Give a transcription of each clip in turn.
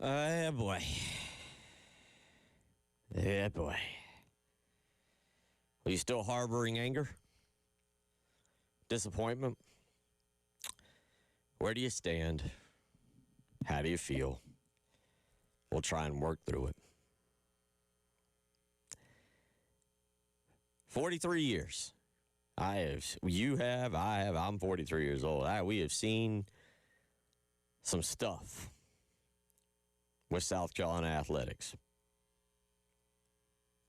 Yeah, boy. Yeah, boy. Are you still harboring anger? Disappointment? Where do you stand? How do you feel? We'll try and work through it. 43 years. I have, I'm 43 years old. We have seen some stuff with South Carolina athletics.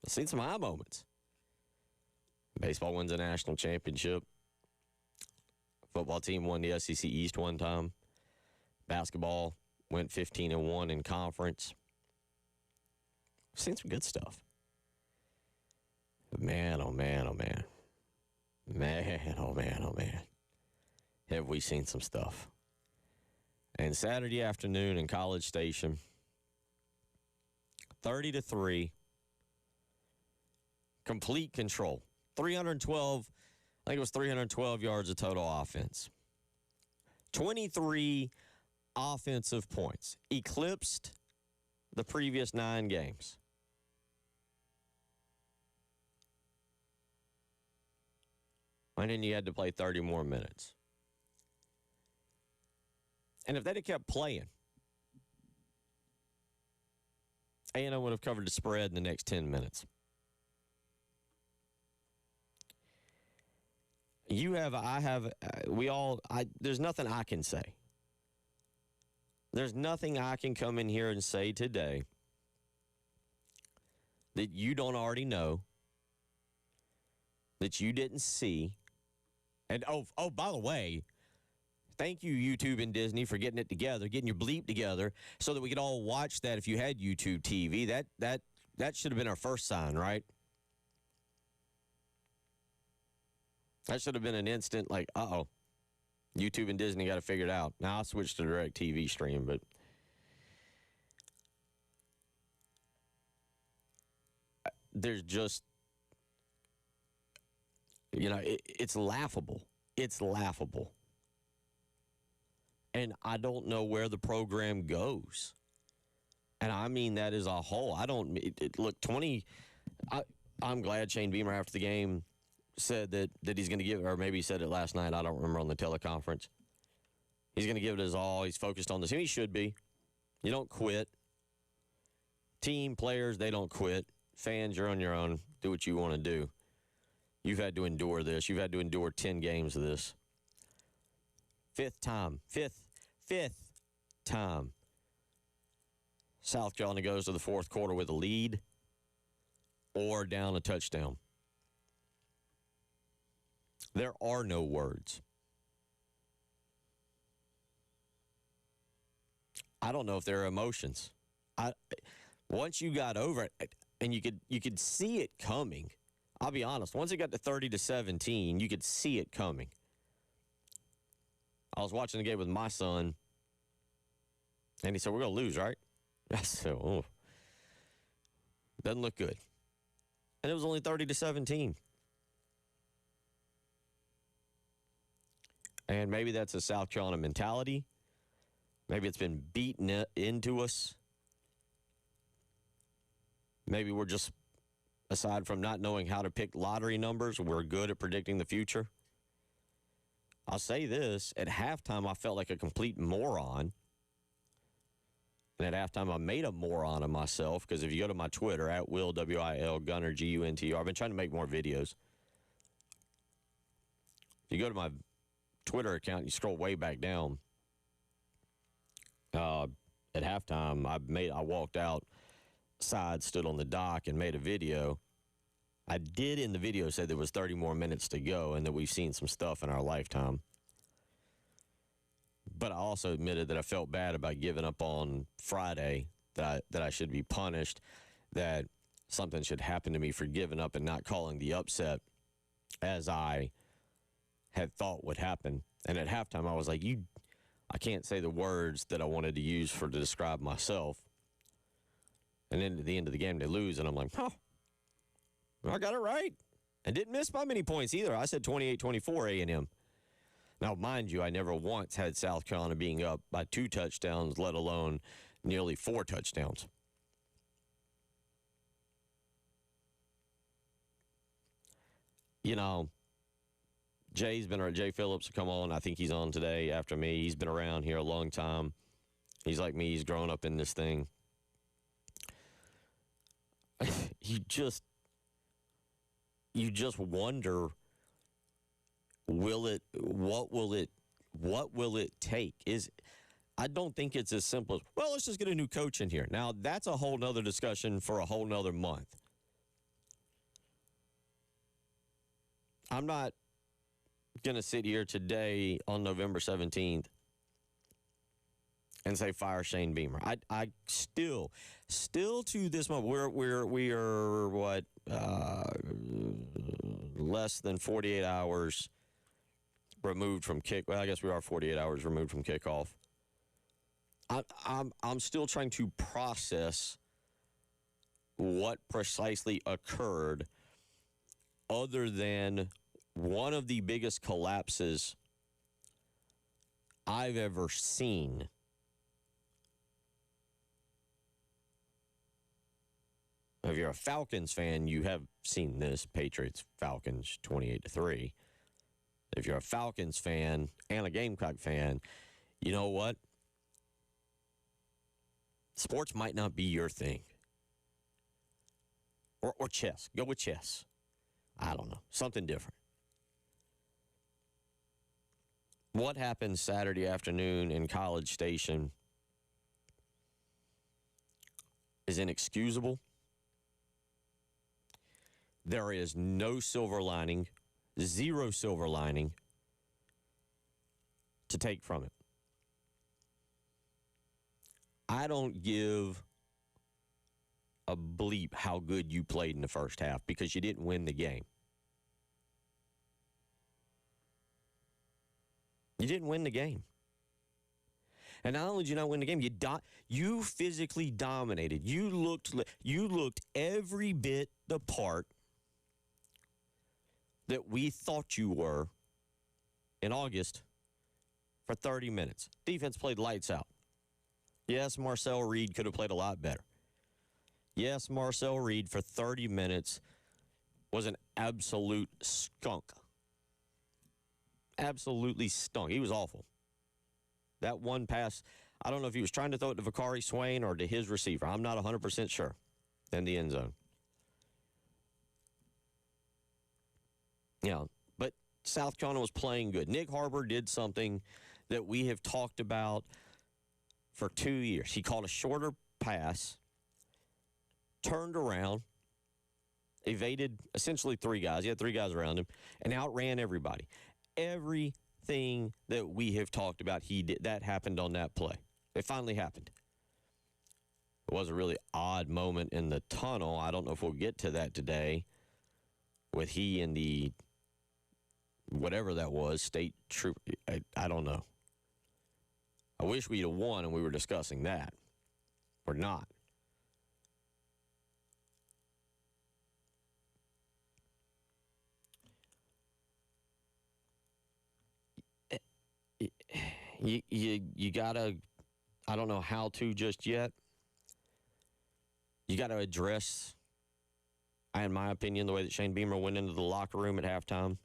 I've seen some high moments. Baseball wins a national championship. Football team won the SEC East one time. Basketball went 15-1 in conference. I've seen some good stuff. But man, oh man, oh man. Man, oh man, oh man. Have we seen some stuff. And Saturday afternoon in College Station, 30-3, complete control. 312, I think it was 312 yards of total offense. 23 offensive points. Eclipsed the previous 9 games. And then you had to play 30 more minutes. And if they'd have kept playing, A&M would have covered the spread in the next 10 minutes. There's nothing I can say. There's nothing I can come in here and say today that you don't already know, that you didn't see. And, by the way, thank you, YouTube and Disney, for getting it together, getting your bleep together so that we could all watch that if you had YouTube TV. That should have been our first sign, right? That should have been an instant, like, uh-oh. YouTube and Disney got to figure it out. Now, I'll switch to direct TV stream, but there's just, it's laughable. It's laughable. And I don't know where the program goes. And I mean that as a whole. I'm glad Shane Beamer after the game said that he's going to give, or maybe he said it last night, I don't remember, on the teleconference. He's going to give it his all. He's focused on this. And he should be. You don't quit. Team players, they don't quit. Fans, you're on your own. Do what you want to do. You've had to endure this. You've had to endure 10 games of this. Fifth time. South Carolina goes to the fourth quarter with a lead or down a touchdown. There are no words. I don't know if there are emotions. Once you got over it, and you could see it coming. I'll be honest. Once it got to 30-17, you could see it coming. I was watching the game with my son, and he said, "We're going to lose, right?" I said, "Oh, doesn't look good." And it was only 30-17. And maybe that's a South Carolina mentality. Maybe it's been beaten into us. Maybe we're just, aside from not knowing how to pick lottery numbers, we're good at predicting the future. I'll say this. At halftime, I felt like a complete moron. And at halftime, I made a moron of myself, because if you go to my Twitter, at Will, W-I-L, Gunner, G-U-N-T-R, I've been trying to make more videos. If you go to my Twitter account, you scroll way back down. At halftime, I walked outside, stood on the dock, and made a video. I did in the video say there was 30 more minutes to go and that we've seen some stuff in our lifetime. But I also admitted that I felt bad about giving up on Friday, that I should be punished, that something should happen to me for giving up and not calling the upset as I had thought would happen. And at halftime, I was like, I can't say the words that I wanted to use to describe myself. And then at the end of the game, they lose, and I'm like, I got it right. I didn't miss by many points either. I said 28-24 A&M. Now, mind you, I never once had South Carolina being up by 2 touchdowns, let alone nearly 4 touchdowns. You know, Jay Phillips will come on. I think he's on today after me. He's been around here a long time. He's like me. He's grown up in this thing. You just wonder, what will it take? I don't think it's as simple as, well, let's just get a new coach in here. Now, that's a whole nother discussion for a whole nother month. I'm not going to sit here today on November 17th and say fire Shane Beamer. I still to this moment, we are what, less than 48 hours removed from well, I guess we are 48 hours removed from kickoff. I'm still trying to process what precisely occurred, other than one of the biggest collapses I've ever seen. If you're a Falcons fan, you have seen this. Patriots-Falcons 28-3. If you're a Falcons fan and a Gamecock fan, you know what? Sports might not be your thing. Or chess. Go with chess. I don't know. Something different. What happened Saturday afternoon in College Station is inexcusable. There is no silver lining, zero silver lining to take from it. I don't give a bleep how good you played in the first half because you didn't win the game. You didn't win the game. And not only did you not win the game, you physically dominated. You looked every bit the part that we thought you were in August for 30 minutes. Defense played lights out. Yes, Marcel Reed could have played a lot better. Yes, Marcel Reed for 30 minutes was an absolute skunk. Absolutely stunk. He was awful. That one pass, I don't know if he was trying to throw it to Vakari Swain or to his receiver. I'm not 100% sure. In the end zone. Yeah, but South Carolina was playing good. Nick Harbor did something that we have talked about for 2 years. He called a shorter pass, turned around, evaded essentially 3 guys. He had 3 guys around him, and outran everybody. Everything that we have talked about, he did. That happened on that play. It finally happened. It was a really odd moment in the tunnel. I don't know if we'll get to that today with he and the whatever that was, state troop. I don't know. I wish we'd have won and we were discussing that. We're not. You gotta, I don't know how to just yet. You gotta address, in my opinion, the way that Shane Beamer went into the locker room at halftime.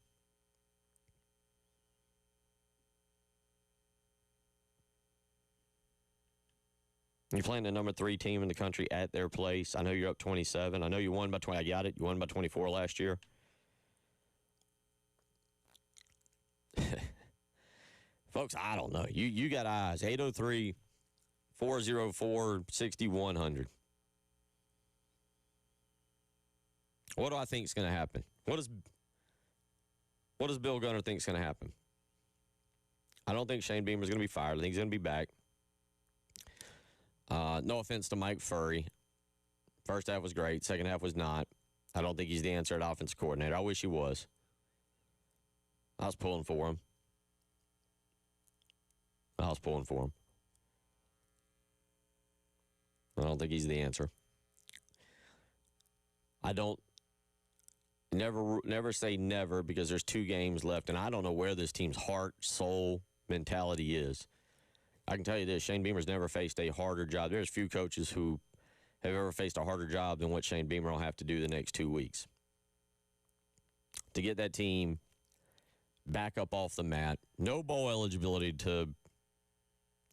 You're playing the number 3 team in the country at their place. I know you're up 27. I know you won by 20. I got it. You won by 24 last year. Folks, I don't know. You got eyes. 803-404-6100. What do I think is going to happen? What does Bill Gunner think is going to happen? I don't think Shane Beamer is going to be fired. I think he's going to be back. No offense to Mike Furry. First half was great. Second half was not. I don't think he's the answer at offensive coordinator. I wish he was. I was pulling for him. I don't think he's the answer. I don't never say never because there's 2 games left, and I don't know where this team's heart, soul, mentality is. I can tell you this, Shane Beamer's never faced a harder job. There's few coaches who have ever faced a harder job than what Shane Beamer will have to do the next 2 weeks. To get that team back up off the mat, no bowl eligibility to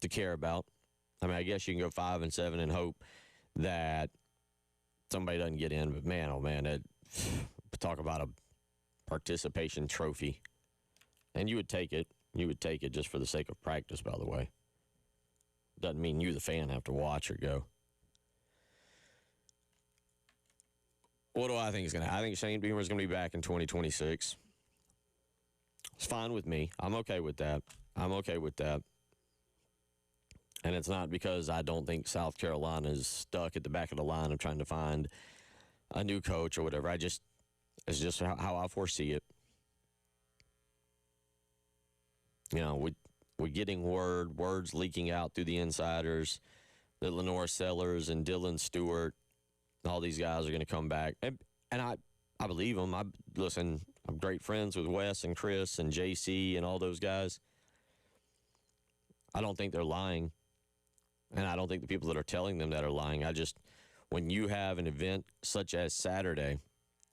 care about. I mean, I guess you can go 5-7 and hope that somebody doesn't get in, but man, oh man, talk about a participation trophy. And you would take it. You would take it just for the sake of practice, by the way. Doesn't mean you, the fan, have to watch or go. What do I think is going to happen? I think Shane Beamer is going to be back in 2026. It's fine with me. I'm okay with that. And it's not because I don't think South Carolina is stuck at the back of the line of trying to find a new coach or whatever. It's just how I foresee it. You know, we're getting words leaking out through the insiders that Lenore Sellers and Dylan Stewart, all these guys are going to come back. And I believe them. I'm great friends with Wes and Chris and JC and all those guys. I don't think they're lying. And I don't think the people that are telling them that are lying. When you have an event such as Saturday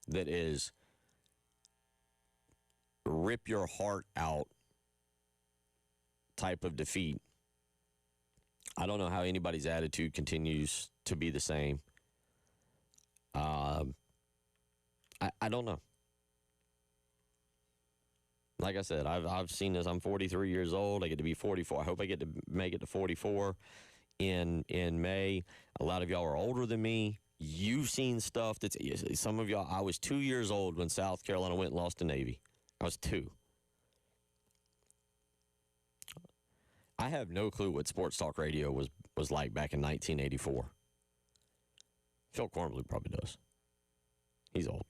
that is rip your heart out type of defeat, I don't know how anybody's attitude continues to be the same. I don't know. Like I said, I've seen this. I'm 43 years old. I get to be 44. I hope I get to make it to 44 in May. A lot of y'all are older than me. You've seen stuff that's some of y'all. I was 2 years old when South Carolina went and lost to Navy. I was 2. I have no clue what sports talk radio was like back in 1984. Phil Cornblue probably does. He's old.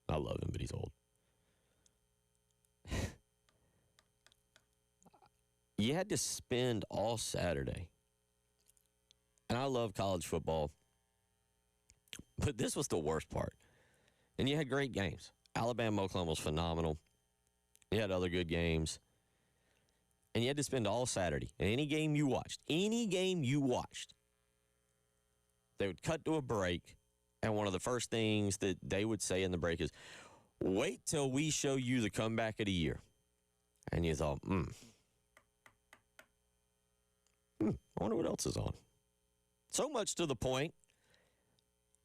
I love him, but he's old. You had to spend all Saturday. And I love college football. But this was the worst part. And you had great games. Alabama-Oklahoma was phenomenal. You had other good games. And you had to spend all Saturday. And any game you watched, they would cut to a break. And one of the first things that they would say in the break is, wait till we show you the comeback of the year. And you thought, I wonder what else is on. So much to the point,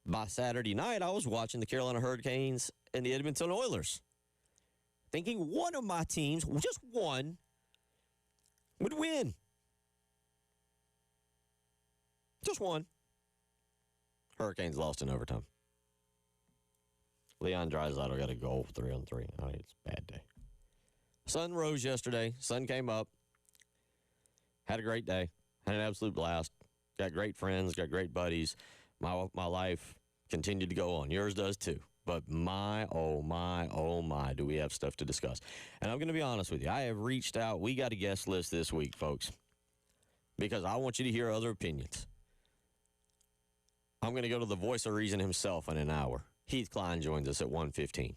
by Saturday night, I was watching the Carolina Hurricanes and the Edmonton Oilers, thinking one of my teams, just one, would win. Just one. Hurricanes lost in overtime. Leon Draisaitl got a goal, 3-on-3. I mean, it's a bad day. Sun rose yesterday. Sun came up. Had a great day. Had an absolute blast. Got great friends. Got great buddies. My life continued to go on. Yours does too. But oh my, do we have stuff to discuss. And I'm going to be honest with you. I have reached out. We got a guest list this week, folks, because I want you to hear other opinions. I'm going to go to the voice of reason himself in an hour. Heath Klein joins us at 1:15.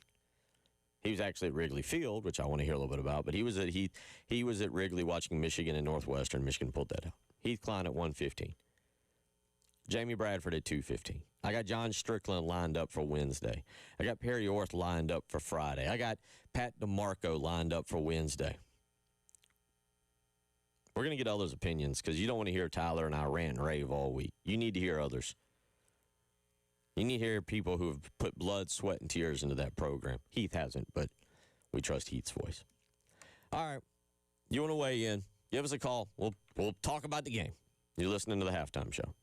He was actually at Wrigley Field, which I want to hear a little bit about, but he was at Wrigley watching Michigan and Northwestern. Michigan pulled that out. Heath Klein at 1:15. Jamie Bradford at 2:15. I got John Strickland lined up for Wednesday. I got Perry Orth lined up for Friday. I got Pat DeMarco lined up for Wednesday. We're going to get others' opinions because you don't want to hear Tyler and I rant and rave all week. You need to hear others. You need to hear people who have put blood, sweat, and tears into that program. Heath hasn't, but we trust Heath's voice. All right. You want to weigh in? Give us a call. We'll talk about the game. You're listening to the Halftime Show.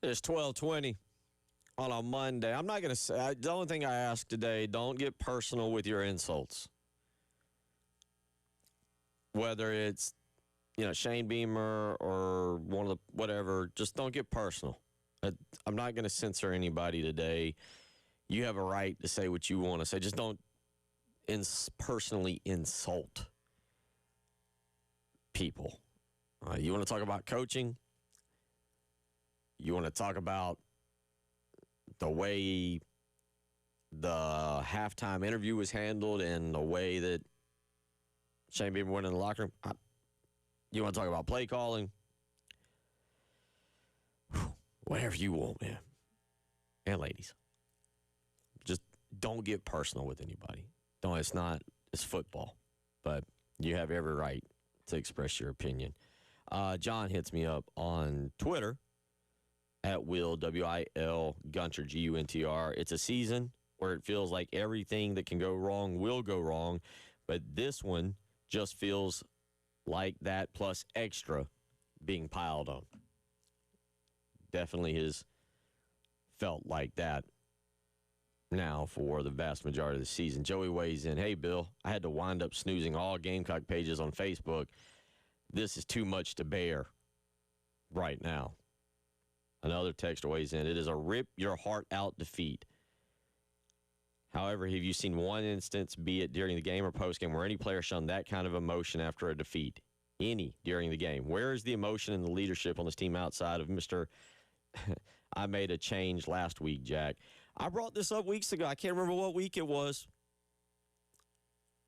It's 12:20 on a Monday. I'm not going to say, the only thing I ask today, don't get personal with your insults. Whether it's, Shane Beamer or one of the whatever, just don't get personal. I'm not going to censor anybody today. You have a right to say what you want to say. Just don't personally insult people. You want to talk about coaching? You want to talk about the way the halftime interview was handled and the way that Shane Beamer went in the locker room? You want to talk about play calling? Whatever you want, man. And ladies. Just don't get personal with anybody. It's football. But you have every right to express your opinion. John hits me up on Twitter at Will, W-I-L, Gunter, G-U-N-T-R. It's a season where it feels like everything that can go wrong will go wrong, but this one just feels like that plus extra being piled on. Definitely has felt like that now for the vast majority of the season. Joey weighs in, hey, Bill, I had to wind up snoozing all Gamecock pages on Facebook. This is too much to bear right now. Another texter weighs in, it is a rip-your-heart-out defeat. However, have you seen one instance, be it during the game or postgame, where any player shown that kind of emotion after a defeat? Any during the game. Where is the emotion and the leadership on this team outside of Mr. I made a change last week, Jack? I brought this up weeks ago. I can't remember what week it was.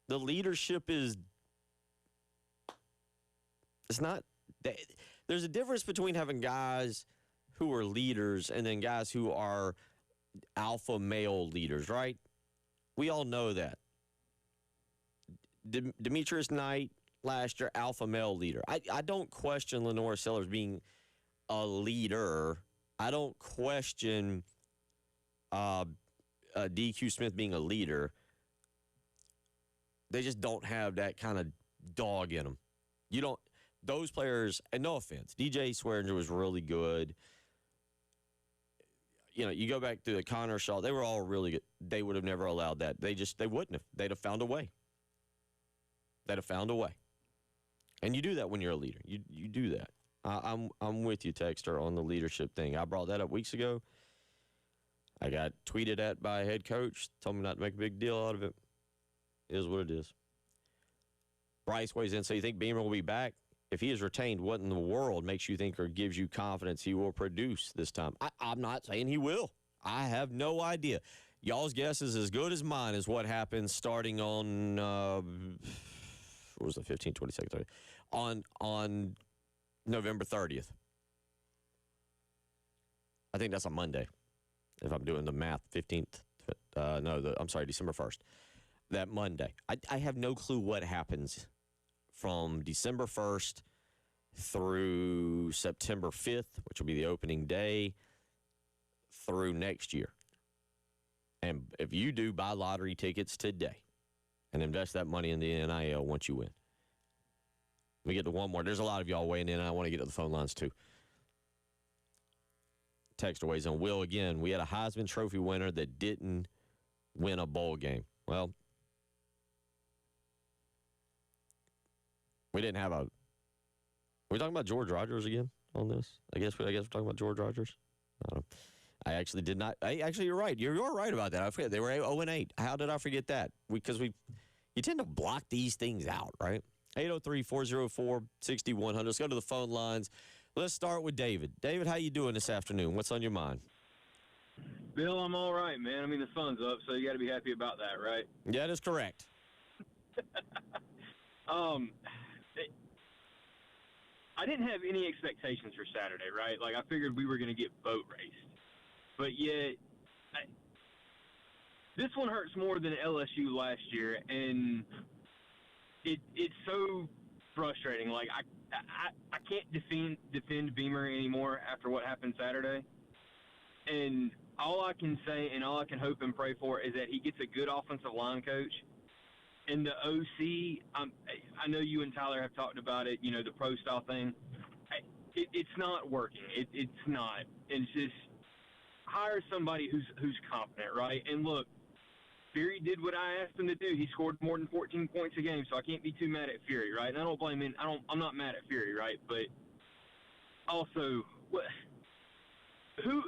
The leadership is – it's not – there's a difference between having guys who are leaders and then guys who are alpha male leaders, right? We all know that. Demetrius Knight last year, alpha male leader. I don't question Lenore Sellers being a leader. I don't question DQ Smith being a leader. They just don't have that kind of dog in them. You don't. Those players, and no offense, DJ Swearinger was really good. You go back to the Connor Shaw, they were all really good. They would have never allowed that. They wouldn't have. They'd have found a way. And you do that when you're a leader. You do that. I'm with you, Texter, on the leadership thing. I brought that up weeks ago. I got tweeted at by a head coach, told me not to make a big deal out of it. It is what it is. Bryce weighs in, so you think Beamer will be back? If he is retained, what in the world makes you think or gives you confidence he will produce this time? I'm not saying he will. I have no idea. Y'all's guess is as good as mine as what happens starting on, what was the 15th, 22nd, 30th? On November 30th. I think that's a Monday, if I'm doing the math. 15th, December 1st. That Monday. I have no clue what happens from December 1st through September 5th, which will be the opening day, through next year. And if you do, buy lottery tickets today and invest that money in the NIL once you win. We get to one more. There's a lot of y'all weighing in, and I want to get to the phone lines too. Text weighs in. Will, again, we had a Heisman Trophy winner that didn't win a bowl game. Well, we didn't have a. Are we talking about George Rogers again on this? I guess we're talking about George Rogers. I don't know. I actually did not. Actually, you're right. You're right about that. I forget. They were 0-8. How did I forget that? Because you tend to block these things out, right? 803-404-6100. Let's go to the phone lines. Let's start with David. David, how you doing this afternoon? What's on your mind? Bill, I'm all right, man. I mean, the sun's up, so you got to be happy about that, right? Yeah, that is correct. I didn't have any expectations for Saturday, right? Like, I figured we were going to get boat raced. But yet, this one hurts more than LSU last year, and it's so frustrating. Like, I can't defend Beamer anymore after what happened Saturday. And all I can say and all I can hope and pray for is that he gets a good offensive line coach. And the OC, I know you and Tyler have talked about it, the pro-style thing. it's not working. It's not. It's just hire somebody who's competent, right? And look, Fury did what I asked him to do. He scored more than 14 points a game, so I can't be too mad at Fury, right? And I don't blame him. I'm not mad at Fury, right? But also, who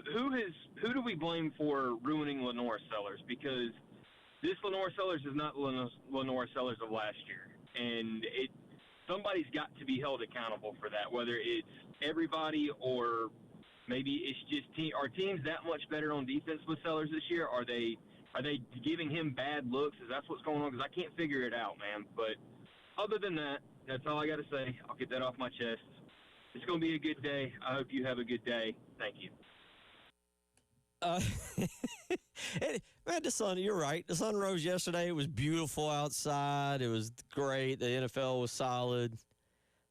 do we blame for ruining Lenore Sellers? Because this Lenore Sellers is not Lenore Sellers of last year, and somebody's got to be held accountable for that. Whether it's everybody or maybe it's just our team's that much better on defense with Sellers this year. Are they giving him bad looks? Is that what's going on? Because I can't figure it out, man. But other than that, that's all I got to say. I'll get that off my chest. It's going to be a good day. I hope you have a good day. Thank you. Man, the sun, you're right. The sun rose yesterday. It was beautiful outside. It was great. The NFL was solid.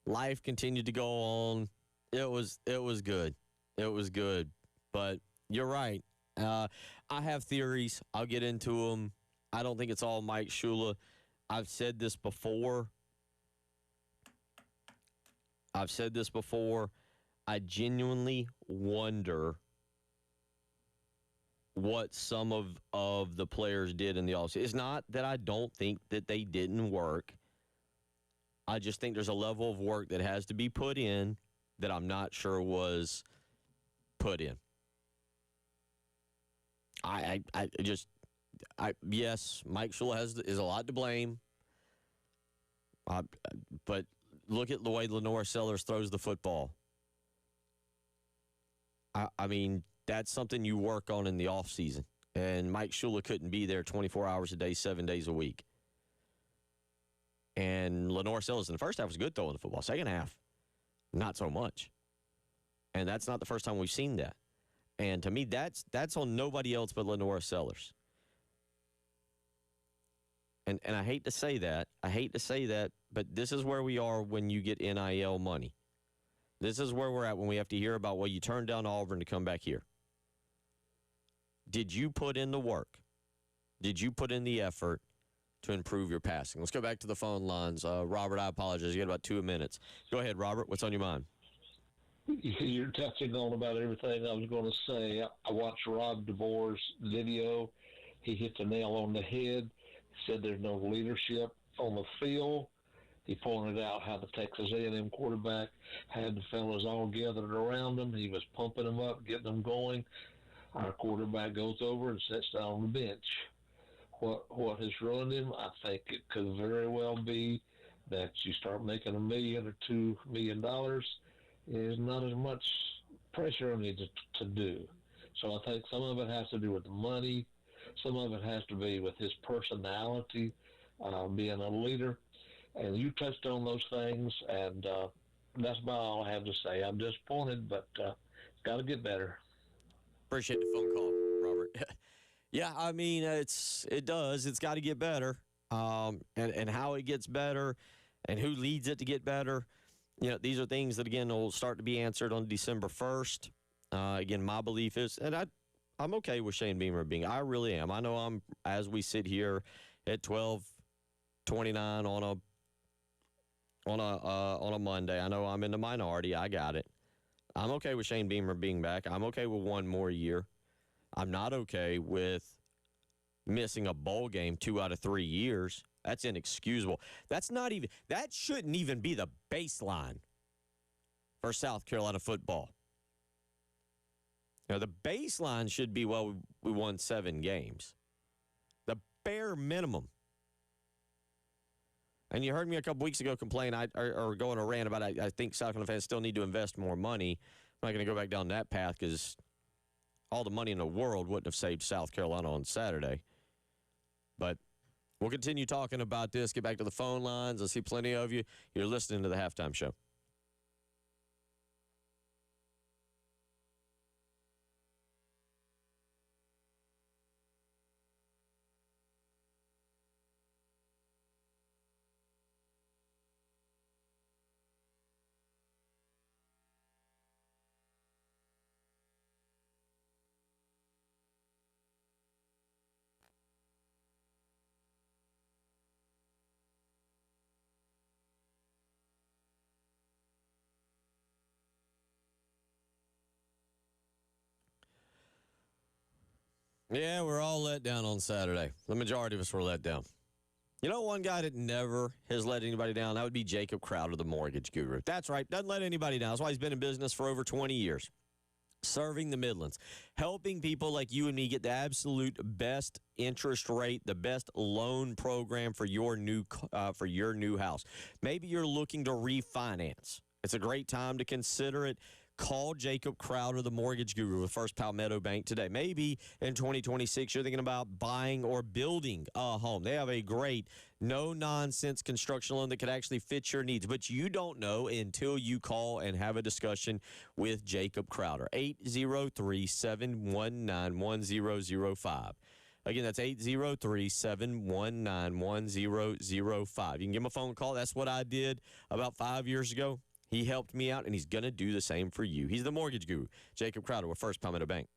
Life continued to go on. It was good. It was good. But you're right. I have theories. I'll get into them. I don't think it's all Mike Shula. I've said this before. I genuinely wonder what some of the players did in the offseason. It's not that I don't think that they didn't work. I just think there's a level of work that has to be put in that I'm not sure was put in. Yes, Mike Shula is a lot to blame. But look at the way Lenore Sellers throws the football. I mean, that's something you work on in the offseason. And Mike Shula couldn't be there 24 hours a day, 7 days a week. And Lenore Sellers in the first half was good throwing the football. Second half, not so much. And that's not the first time we've seen that. And to me, that's on nobody else but Lenore Sellers. And I hate to say that. But this is where we are when you get NIL money. This is where we're at when we have to hear about, well, you turned down Auburn to come back here. Did you put in the work? Did you put in the effort to improve your passing? Let's go back to the phone lines. Robert, I apologize. You got about 2 minutes. Go ahead, Robert. What's on your mind? You're touching on about everything I was going to say. I watched Rob DeBoer's video. He hit the nail on the head. He said there's no leadership on the field. He pointed out how the Texas A&M quarterback had the fellas all gathered around him. He was pumping them up, getting them going. Our quarterback goes over and sits down on the bench. What has ruined him? I think it could very well be that you start making $1 million or $2 million. There's not as much pressure on you to do. So I think some of it has to do with the money. Some of it has to be with his personality, being a leader. And you touched on those things, and that's about all I have to say. I'm disappointed, but it's got to get better. Appreciate the phone call, Robert. Yeah, I mean, it does. It's got to get better. And how it gets better and who leads it to get better, these are things that, again, will start to be answered on December 1st. Again, my belief is, and I'm okay with Shane Beamer I really am. I know as we sit here at 12:29 on a Monday, I know I'm in the minority. I got it. I'm okay with Shane Beamer being back. I'm okay with one more year. I'm not okay with missing a bowl game 2 out of 3 years. That's inexcusable. That shouldn't even be the baseline for South Carolina football. The baseline should be, well, we won 7 games. The bare minimum. And you heard me a couple weeks ago complain or go on a rant about I think South Carolina fans still need to invest more money. I'm not going to go back down that path because all the money in the world wouldn't have saved South Carolina on Saturday. But we'll continue talking about this. Get back to the phone lines. I see plenty of you. You're listening to the Halftime Show. Yeah, we're all let down on Saturday. The majority of us were let down. You know, one guy that never has let anybody down, that would be Jacob Crowder, the mortgage guru. That's right. Doesn't let anybody down. That's why he's been in business for over 20 years. Serving the Midlands, helping people like you and me get the absolute best interest rate, the best loan program for your new house. Maybe you're looking to refinance. It's a great time to consider it. Call Jacob Crowder, the mortgage guru with First Palmetto Bank today. Maybe in 2026 you're thinking about buying or building a home. They have a great no-nonsense construction loan that could actually fit your needs, but you don't know until you call and have a discussion with Jacob Crowder. 803-719-1005. Again, that's 803-719-1005. You can give him a phone call. That's what I did about 5 years ago. He helped me out, and he's going to do the same for you. He's the mortgage guru, Jacob Crowder with First Palmetto Bank.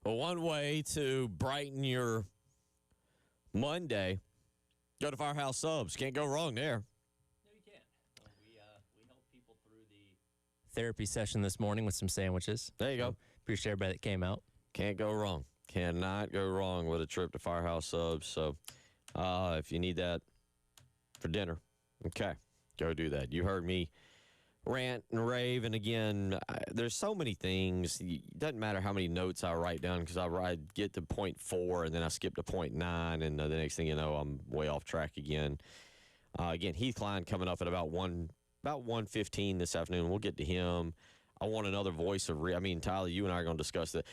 Well, one way to brighten your Monday, go to Firehouse Subs. Can't go wrong there. No, you can't. We helped people through the therapy session this morning with some sandwiches. There you go. Appreciate everybody that came out. Can't go wrong. Cannot go wrong with a trip to Firehouse Subs. So if you need that for dinner, okay, go do that. You heard me rant and rave. And again, there's so many things. It doesn't matter how many notes I write down because I get to point 4 and then I skip to point 9. And the next thing you know, I'm way off track again. Again, Heath Klein coming up at about 1:15 this afternoon. We'll get to him. I want another voice of Tyler, you and I are going to discuss that.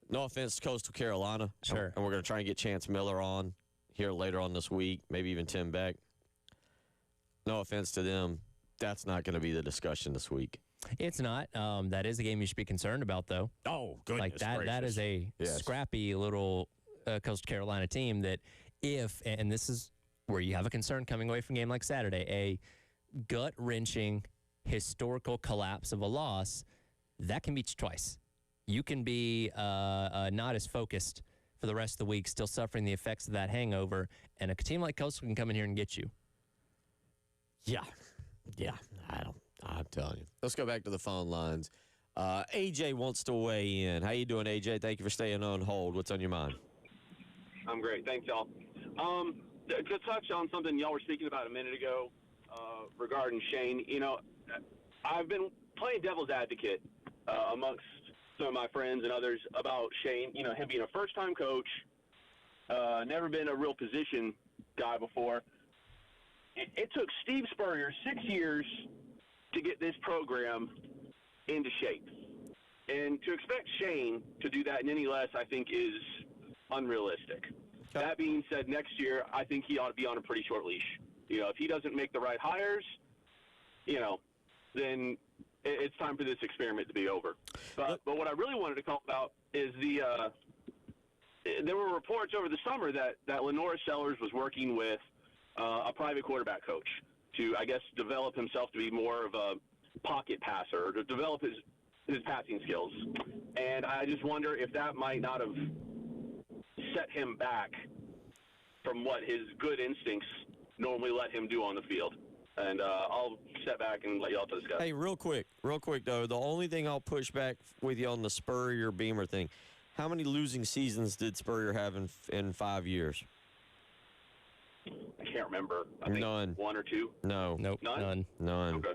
No offense to Coastal Carolina. Sure. And we're going to try and get Chance Miller on here later on this week, maybe even Tim Beck. No offense to them. That's not going to be the discussion this week. It's not. That is a game you should be concerned about, though. Oh, goodness Like that. gracious. That is a scrappy little Coastal Carolina team that and this is where you have a concern coming away from a game like Saturday, a gut-wrenching, historical collapse of a loss, that can beat you twice. You can be not as focused for the rest of the week, still suffering the effects of that hangover, and a team like Coastal can come in here and get you. Yeah, I'm telling you. Let's go back to the phone lines. AJ wants to weigh in. How you doing, AJ? Thank you for staying on hold. What's on your mind? I'm great. Thanks, y'all. To touch on something y'all were speaking about a minute ago regarding Shane, I've been playing devil's advocate amongst some of my friends and others about Shane, him being a first-time coach, never been a real position guy before. It took Steve Spurrier 6 years to get this program into shape. And to expect Shane to do that in any less, I think, is unrealistic. Okay. That being said, next year, I think he ought to be on a pretty short leash. If he doesn't make the right hires, then it's time for this experiment to be over. But what I really wanted to talk about is there were reports over the summer that Lenore Sellers was working with a private quarterback coach to, I guess, develop himself to be more of a pocket passer, or to develop his passing skills. And I just wonder if that might not have set him back from what his good instincts normally let him do on the field. And I'll step back and let y'all discuss. Hey, real quick, though, the only thing I'll push back with you on the Spurrier-Beamer thing, how many losing seasons did Spurrier have in 5 years? I can't remember. I think None. 1 or 2. No. Nope. None. Okay.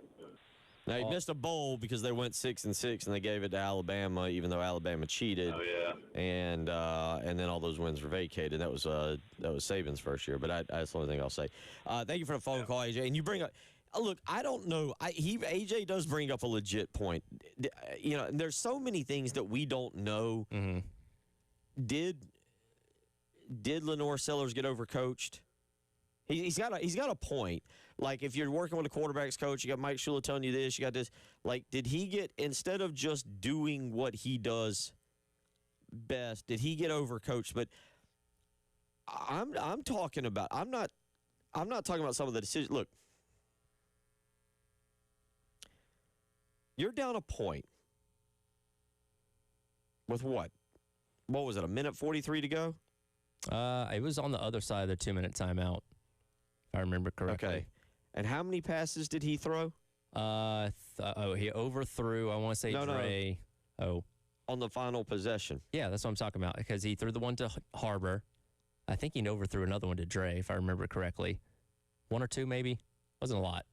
Now, he missed a bowl because they went 6-6 and they gave it to Alabama, even though Alabama cheated. Oh yeah. And then all those wins were vacated. That was Saban's first year. But that's the only thing I'll say. Thank you for the phone call, AJ. And you bring up. Look, I don't know. AJ does bring up a legit point. There's so many things that we don't know. Mm-hmm. Did Lenore Sellers get overcoached? He's got a point. Like, if you're working with a quarterback's coach, you got Mike Shula telling you this, you got this. Like, did he get, instead of just doing what he does best, did he get overcoached? But I'm talking about. I'm not talking about some of the decisions. Look, you're down a point with what? What was it? 1:43 to go? It was on the other side of the 2-minute timeout, if I remember correctly. Okay. And how many passes did he throw? He overthrew, I want to say Dre. No. Oh. On the final possession. Yeah, that's what I'm talking about, because he threw the one to Harbor. I think he overthrew another one to Dre, if I remember correctly. 1 or 2, maybe. Wasn't a lot.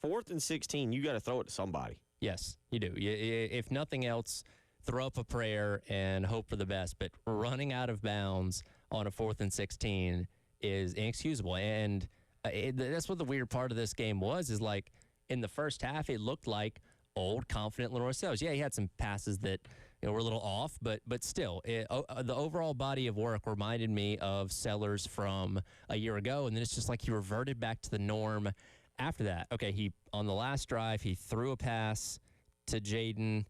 4th and 16, you got to throw it to somebody. Yes, you do. If nothing else, throw up a prayer and hope for the best. But running out of bounds on a 4th and 16 is inexcusable. And that's what the weird part of this game was, is like in the first half, it looked like old, confident Lenore Sellers. Yeah, he had some passes that were a little off, but still, the overall body of work reminded me of Sellers from a year ago. And then it's just like he reverted back to the norm after that. Okay, on the last drive, he threw a pass to Jaden,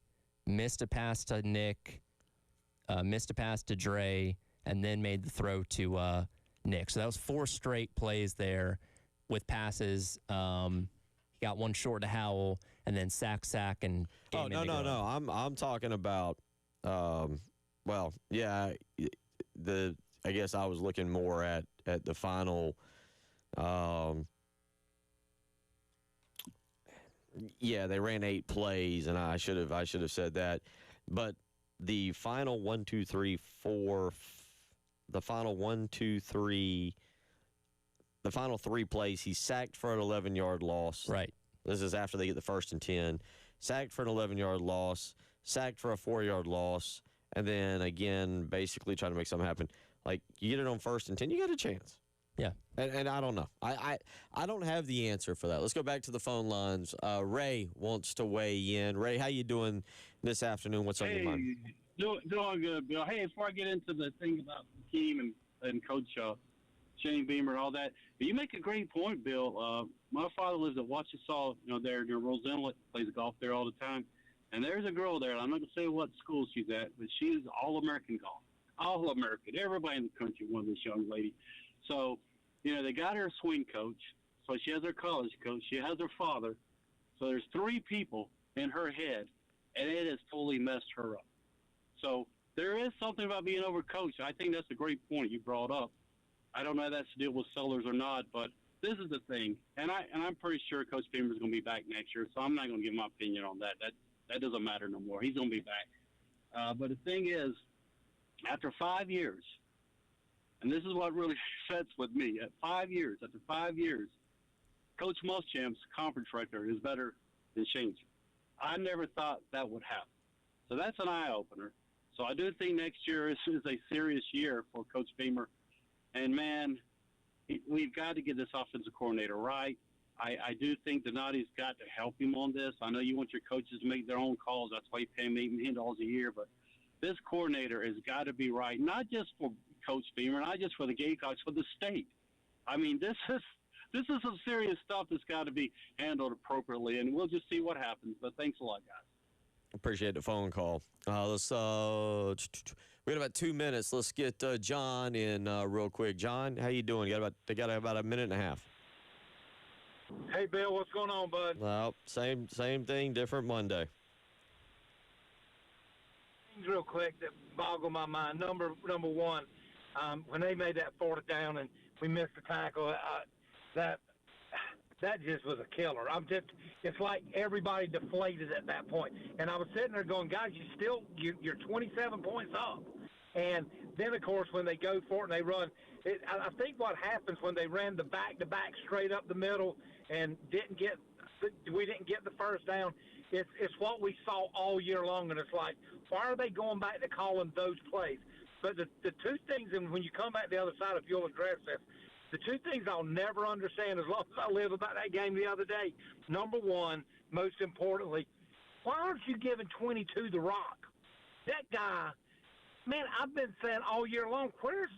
missed a pass to Nick, missed a pass to Dre, and then made the throw to Nick. So that was 4 straight plays there with passes. got one short to Howell, and then sack, and Oh, game no. I'm talking about, well, yeah, I guess I was looking more at the final. Yeah, they ran 8 plays, and I should have said that, but the final 1, 2, 3, 4, the final 1, 2, 3, the final 3 plays, he sacked for an 11-yard loss. Right. This is after they get the 1st and 10. Sacked for an 11-yard loss, sacked for a 4-yard loss, and then again, basically trying to make something happen. Like, you get it on 1st and 10, you got a chance. Yeah. And I don't know. I don't have the answer for that. Let's go back to the phone lines. Ray wants to weigh in. Ray, how you doing this afternoon? What's on your mind? Doing good, Bill. Hey, before I get into the thing about the team and Coach Shane Beamer and all that, you make a great point, Bill. My father lives at Waukesha, there near Rose Inlet, plays golf there all the time. And there's a girl there. I'm not going to say what school she's at, but she's All-American golf. All-American. Everybody in the country won this young lady. So, they got her a swing coach. So she has her college coach. She has her father. So there's 3 people in her head, and it has totally messed her up. So there is something about being overcoached. I think that's a great point you brought up. I don't know if that's to deal with Sellers or not, but this is the thing. And I'm pretty sure Coach Beamer is going to be back next year, so I'm not going to give my opinion on that. That doesn't matter no more. He's going to be back. But the thing is, after 5 years, and this is what really sets with me, after 5 years, Coach Muschamp's conference record is better than Shane's. I never thought that would happen. So that's an eye-opener. So I do think next year is a serious year for Coach Beamer. And, man, we've got to get this offensive coordinator right. I do think Donati's got to help him on this. I know you want your coaches to make their own calls. That's why you pay them $8 million a year. But this coordinator has got to be right, not just for Coach Beamer, not just for the Gamecocks, for the state. I mean, this is some serious stuff that's got to be handled appropriately, and we'll just see what happens. But thanks a lot, guys. Appreciate the phone call. We got about 2 minutes. Let's get John in real quick. John, how you doing? They got about a minute and a half. Hey, Bill, what's going on, bud? Well, same thing, different Monday. Things real quick that boggle my mind. Number one, when they made that 4th down and we missed the tackle, that just was a killer. It's like everybody deflated at that point. And I was sitting there going, guys, you're 27 points up. And then, of course, when they go for it and they run, I think what happens when they ran the back-to-back straight up the middle and we didn't get the 1st down, it's what we saw all year long. And it's like, why are they going back to calling those plays? But the 2 things, and when you come back the other side, if you'll address this, the 2 things I'll never understand as long as I live about that game the other day. Number one, most importantly, why aren't you giving 22 the rock? That guy, man, I've been saying all year long, where's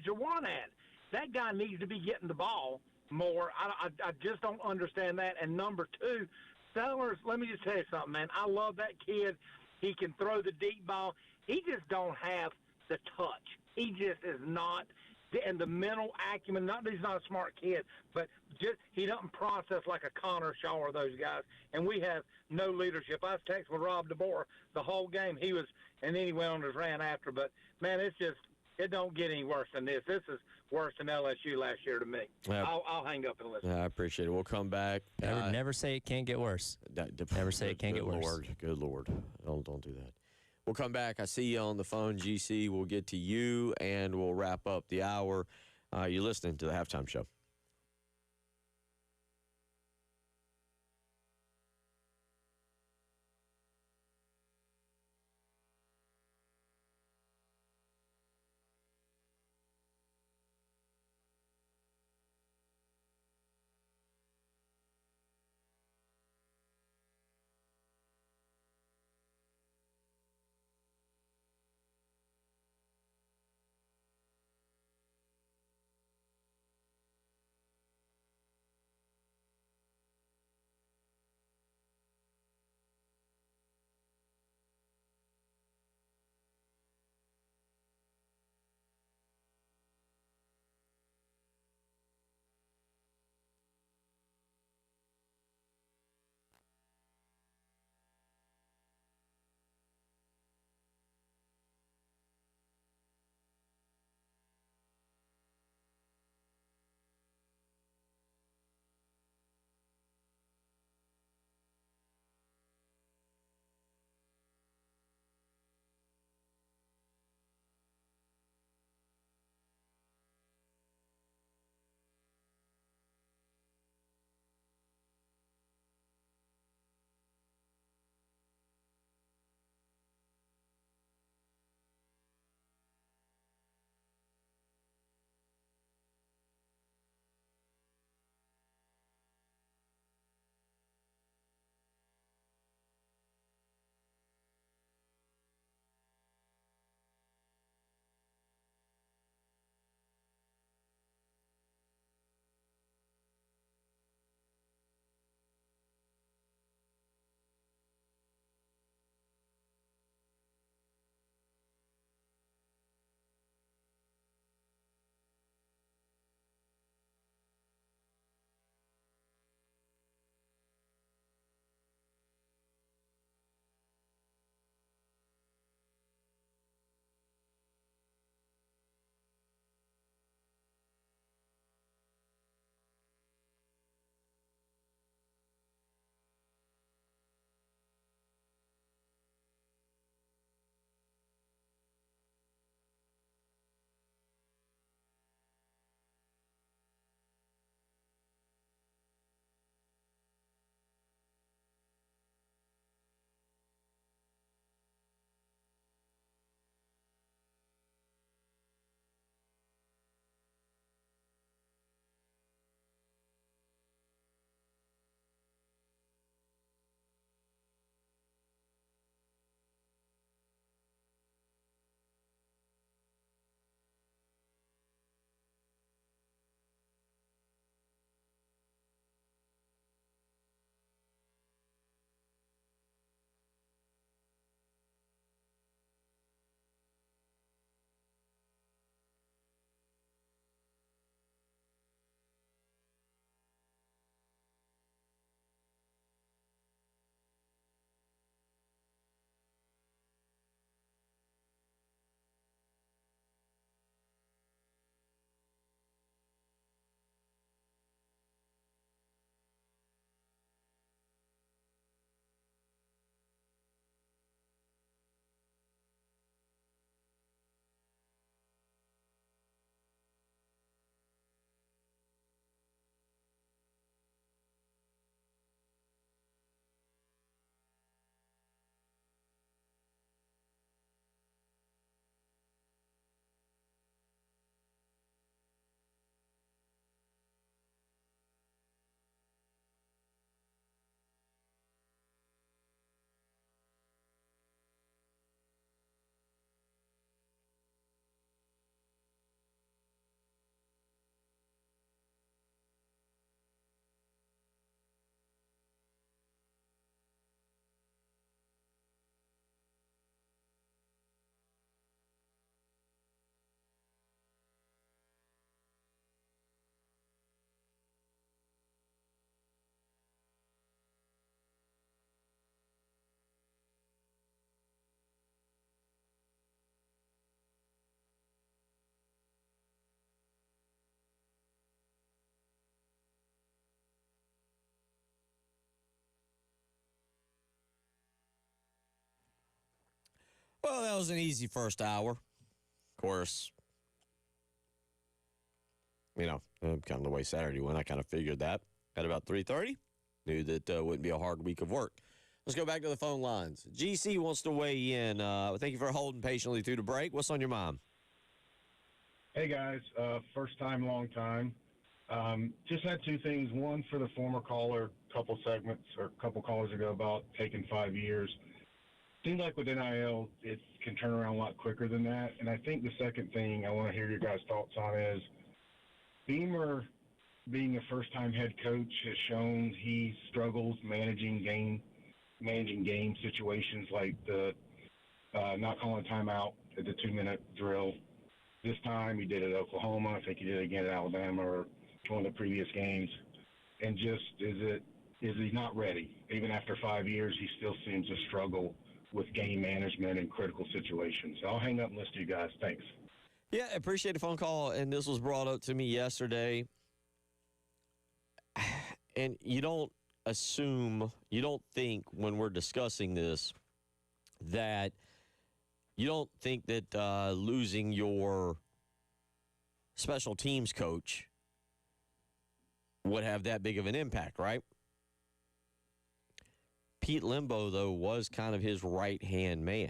Jawan at? That guy needs to be getting the ball more. I just don't understand that. And number 2, Sellers, let me just tell you something, man. I love that kid. He can throw the deep ball. He just don't have the touch. He just is not. And the mental acumen, not that he's not a smart kid, but just he doesn't process like a Connor Shaw or those guys. And we have no leadership. I was texting with Rob DeBoer the whole game. And then he went on and ran after. But, man, it don't get any worse than this. This is worse than LSU last year to me. I'll hang up and listen. I appreciate it. We'll come back. Never say it can't get worse. Never say it can't get worse. Good Lord. Don't do that. We'll come back. I see you on the phone, GC. We'll get to you, and we'll wrap up the hour. You're listening to the Halftime Show. Well, that was an easy first hour. Of course, kind of the way Saturday went, I kind of figured that at about 3:30. Knew that wouldn't be a hard week of work. Let's go back to the phone lines. GC wants to weigh in. Thank you for holding patiently through the break. What's on your mind? Hey, guys. First time, long time. Just had two things. One, for the former caller, couple callers ago about taking 5 years. Seems like with NIL, it can turn around a lot quicker than that. And I think the second thing I want to hear your guys' thoughts on is Beamer, being a first-time head coach, has shown he struggles managing game situations like the not calling timeout at the 2-minute drill. This time he did it at Oklahoma. I think he did it again at Alabama or one of the previous games. And just is he not ready? Even after 5 years, he still seems to struggle with game management in critical situations. So I'll hang up and listen to you guys. Thanks. Yeah, I appreciate the phone call, and this was brought up to me yesterday. And you don't think when we're discussing this that you don't think that losing your special teams coach would have that big of an impact, right? Pete Lembo, though, was kind of his right-hand man.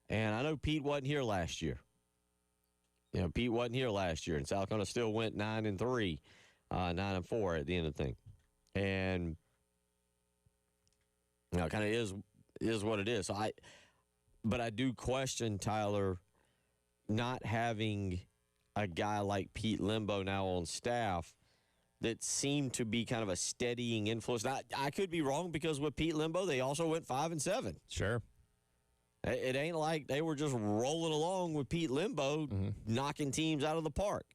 And I know Pete wasn't here last year. Pete wasn't here last year, and South Carolina still went 9-3, 9-4 at the end of the thing. And it kind of is what it is. But I do question, Tyler, not having a guy like Pete Lembo now on staff that seemed to be kind of a steadying influence. Now, I could be wrong because with Pete Lembo, they also went 5-7. Sure. It ain't like they were just rolling along with Pete Lembo, knocking teams out of the park.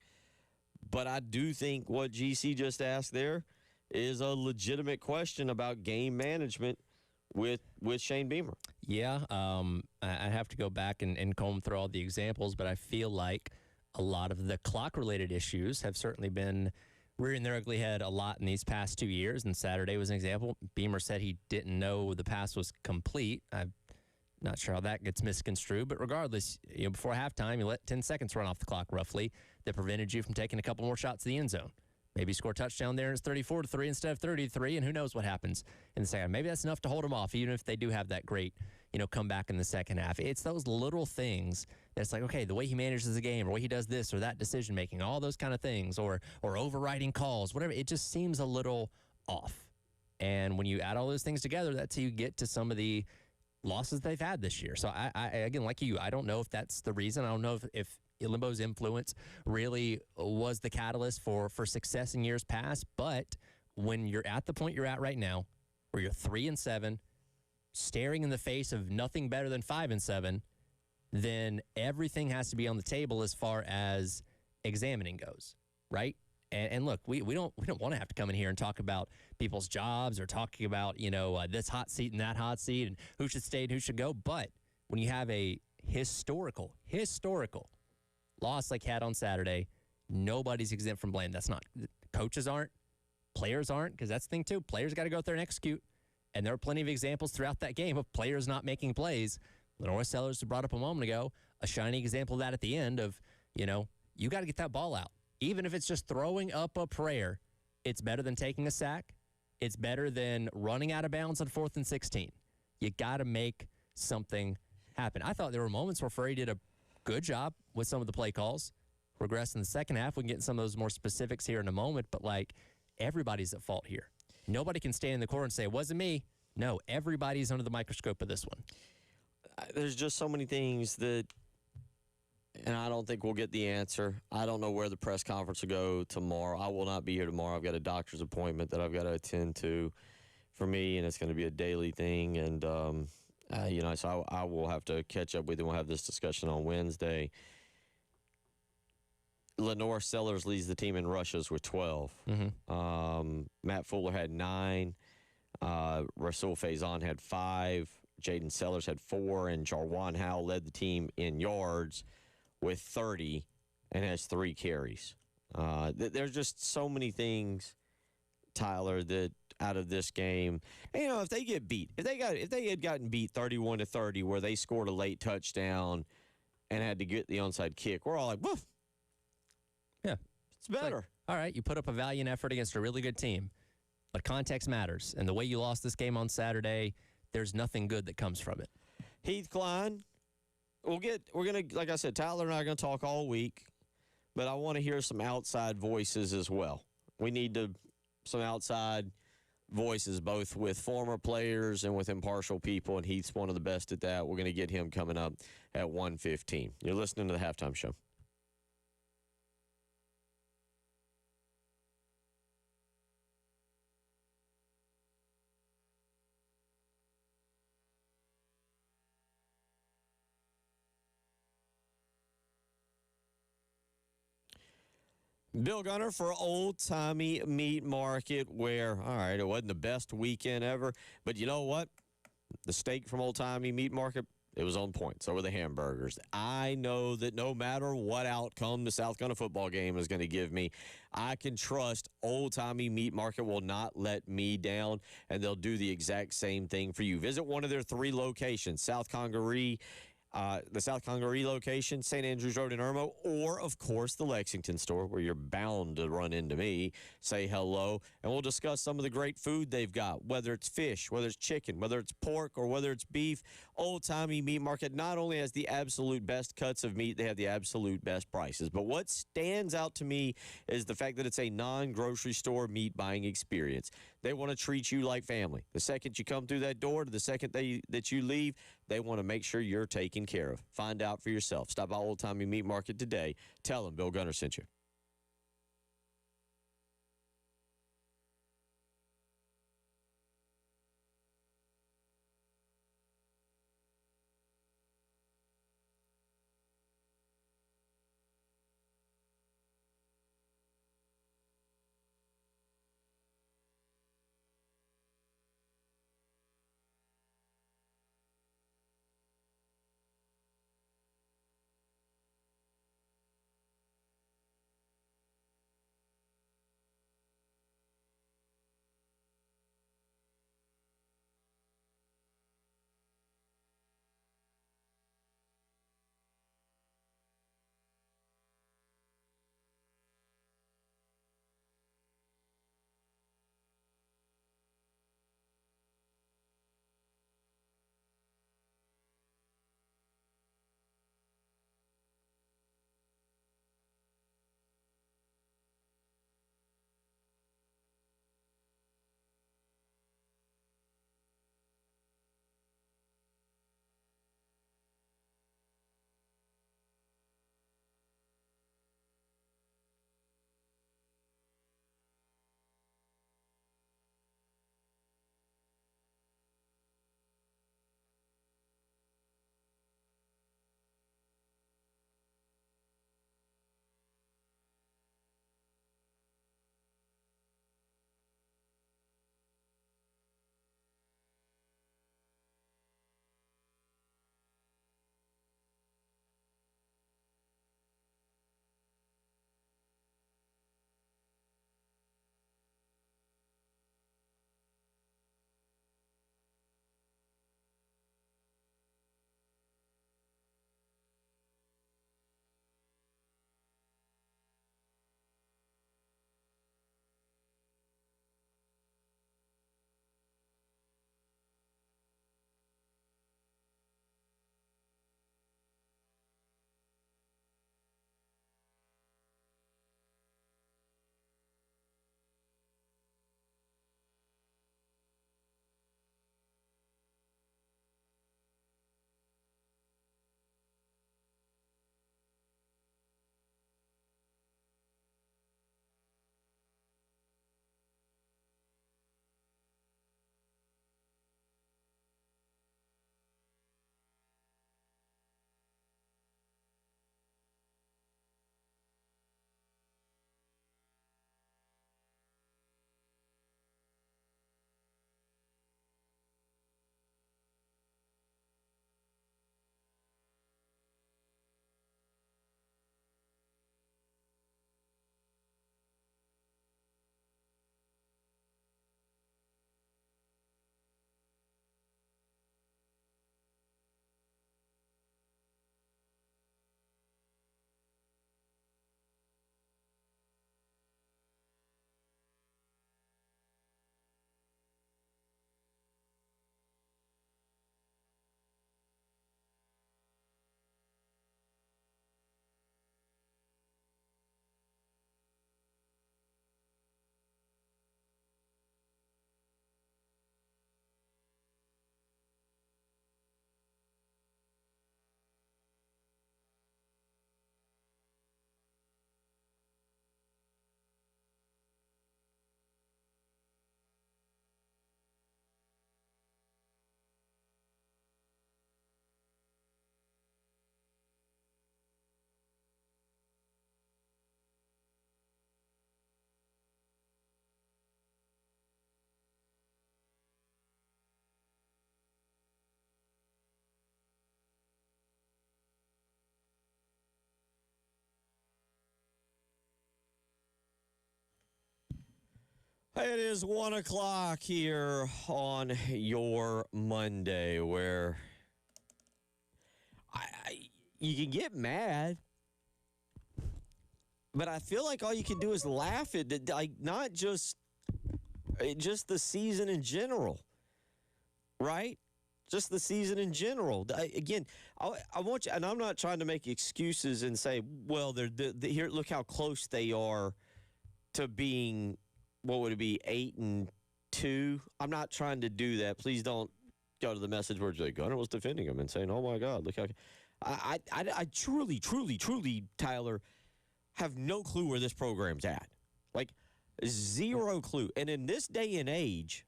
But I do think what GC just asked there is a legitimate question about game management with Shane Beamer. Yeah, I have to go back and comb through all the examples, but I feel like a lot of the clock-related issues have certainly been rearing their ugly head a lot in these past 2 years, and Saturday was an example. Beamer said he didn't know the pass was complete. I'm not sure how that gets misconstrued, but regardless, before halftime, you let 10 seconds run off the clock roughly that prevented you from taking a couple more shots to the end zone. Maybe score a touchdown there and it's 34-3 instead of 33, and who knows what happens in the second. Maybe that's enough to hold them off, even if they do have that great, comeback in the second half. It's those little things that's like, okay, the way he manages the game, or the way he does this or that decision making, all those kind of things, or overriding calls, whatever. It just seems a little off. And when you add all those things together, that's how you get to some of the losses they've had this year. So I again, like you, I don't know if that's the reason. I don't know if Lembo's influence really was the catalyst for success in years past. But when you're at the point you're at right now, where you're 3-7, staring in the face of nothing better than 5-7, then everything has to be on the table as far as examining goes, right? And look, we don't want to have to come in here and talk about people's jobs or talking about this hot seat and that hot seat and who should stay and who should go. But when you have a historical loss like had on Saturday, nobody's exempt from blame. That's not coaches aren't, players aren't, because that's the thing too. Players got to go out there and execute, and there are plenty of examples throughout that game of players not making plays. Lenore Sellers brought up a moment ago a shiny example of that at the end of you got to get that ball out. Even if it's just throwing up a prayer, it's better than taking a sack. It's better than running out of bounds on 4th and 16. You got to make something happen. I thought there were moments where Furry did a good job with some of the play calls. Regress in the second half. We can get into some of those more specifics here in a moment, but everybody's at fault here. Nobody can stand in the corner and say, it wasn't me. No, everybody's under the microscope of this one. There's just so many things that, and I don't think we'll get the answer. I don't know where the press conference will go tomorrow. I will not be here tomorrow. I've got a doctor's appointment that I've got to attend to for me, and it's going to be a daily thing. And, so I will have to catch up with you. We'll have this discussion on Wednesday. Lenore Sellers leads the team in rushes with 12. Matt Fuller had 9. Rasul Faison had 5. Jaden Sellers had 4. And Jarwan Howell led the team in yards with 30 and has 3 carries. There's just so many things, Tyler, that out of this game. And, if they get beat, if they had gotten beat 31-30, where they scored a late touchdown and had to get the onside kick, we're all like, woof. Yeah. It's better. Like, all right, you put up a valiant effort against a really good team, but context matters. And the way you lost this game on Saturday, there's nothing good that comes from it. Heath Klein, we're going to, like I said, Tyler and I are going to talk all week, but I want to hear some outside voices as well. We need some outside voices, both with former players and with impartial people, and Heath's one of the best at that. We're going to get him coming up at 1:15. You're listening to the Halftime Show. Bill Gunner for Old Timey Meat Market, where, all right, it wasn't the best weekend ever, but you know what? The steak from Old Timey Meat Market, it was on point. So were the hamburgers. I know that no matter what outcome the South Carolina football game is going to give me, I can trust Old Timey Meat Market will not let me down, and they'll do the exact same thing for you. Visit one of their 3 locations, South Congaree, the South Congaree location, St. Andrews Road in Irmo, or, of course, the Lexington store, where you're bound to run into me, say hello, and we'll discuss some of the great food they've got, whether it's fish, whether it's chicken, whether it's pork, or whether it's beef. Old Timey Meat Market not only has the absolute best cuts of meat, they have the absolute best prices. But what stands out to me is the fact that it's a non-grocery store meat buying experience. They want to treat you like family. The second you come through that door to the second that you leave, they want to make sure you're taken care of. Find out for yourself. Stop by Old Timey Meat Market today. Tell them Bill Gunner sent you. It is 1 o'clock here on your Monday, where you can get mad, but I feel like all you can do is laugh at it, like not just the season in general, right? Just the season in general. I want you, and I'm not trying to make excuses and say, well, here. Look how close they are to being. What would it be, 8-2? I'm not trying to do that. Please don't go to the message boards like Gunner was defending him and saying, "Oh my God, look how." I truly, Tyler, have no clue where this program's at. Like, zero clue. And in this day and age,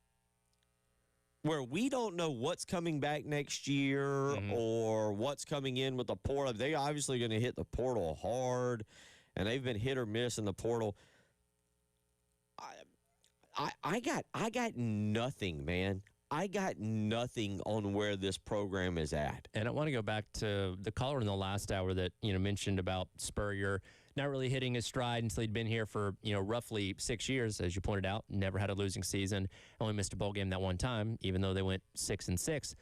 where we don't know what's coming back next year or what's coming in with the portal, they're obviously going to hit the portal hard, and they've been hit or miss in the portal. I got nothing, man. I got nothing on where this program is at. And I want to go back to the caller in the last hour that, mentioned about Spurrier not really hitting his stride until he'd been here for, roughly 6 years, as you pointed out, never had a losing season, only missed a bowl game that one time, even though they went 6-6.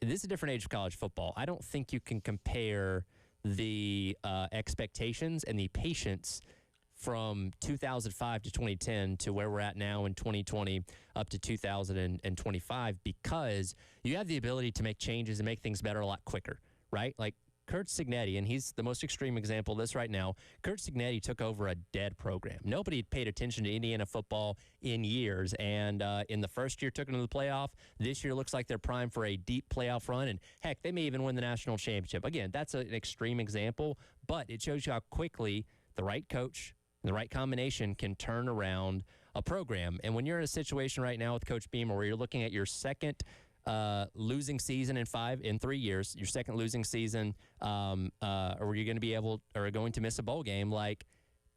This is a different age of college football. I don't think you can compare the expectations and the patience from 2005 to 2010 to where we're at now in 2020 up to 2025, because you have the ability to make changes and make things better a lot quicker, right? Like Curt Cignetti, and he's the most extreme example of this right now. Curt Cignetti took over a dead program. Nobody had paid attention to Indiana football in years, and in the first year took them to the playoff. This year looks like they're primed for a deep playoff run, and heck, they may even win the national championship. Again, that's an extreme example, but it shows you how quickly the right coach, the right combination can turn around a program. And when you're in a situation right now with Coach Beamer where you're looking at your second losing season in 3 years, your second losing season, or you're going to miss a bowl game, like,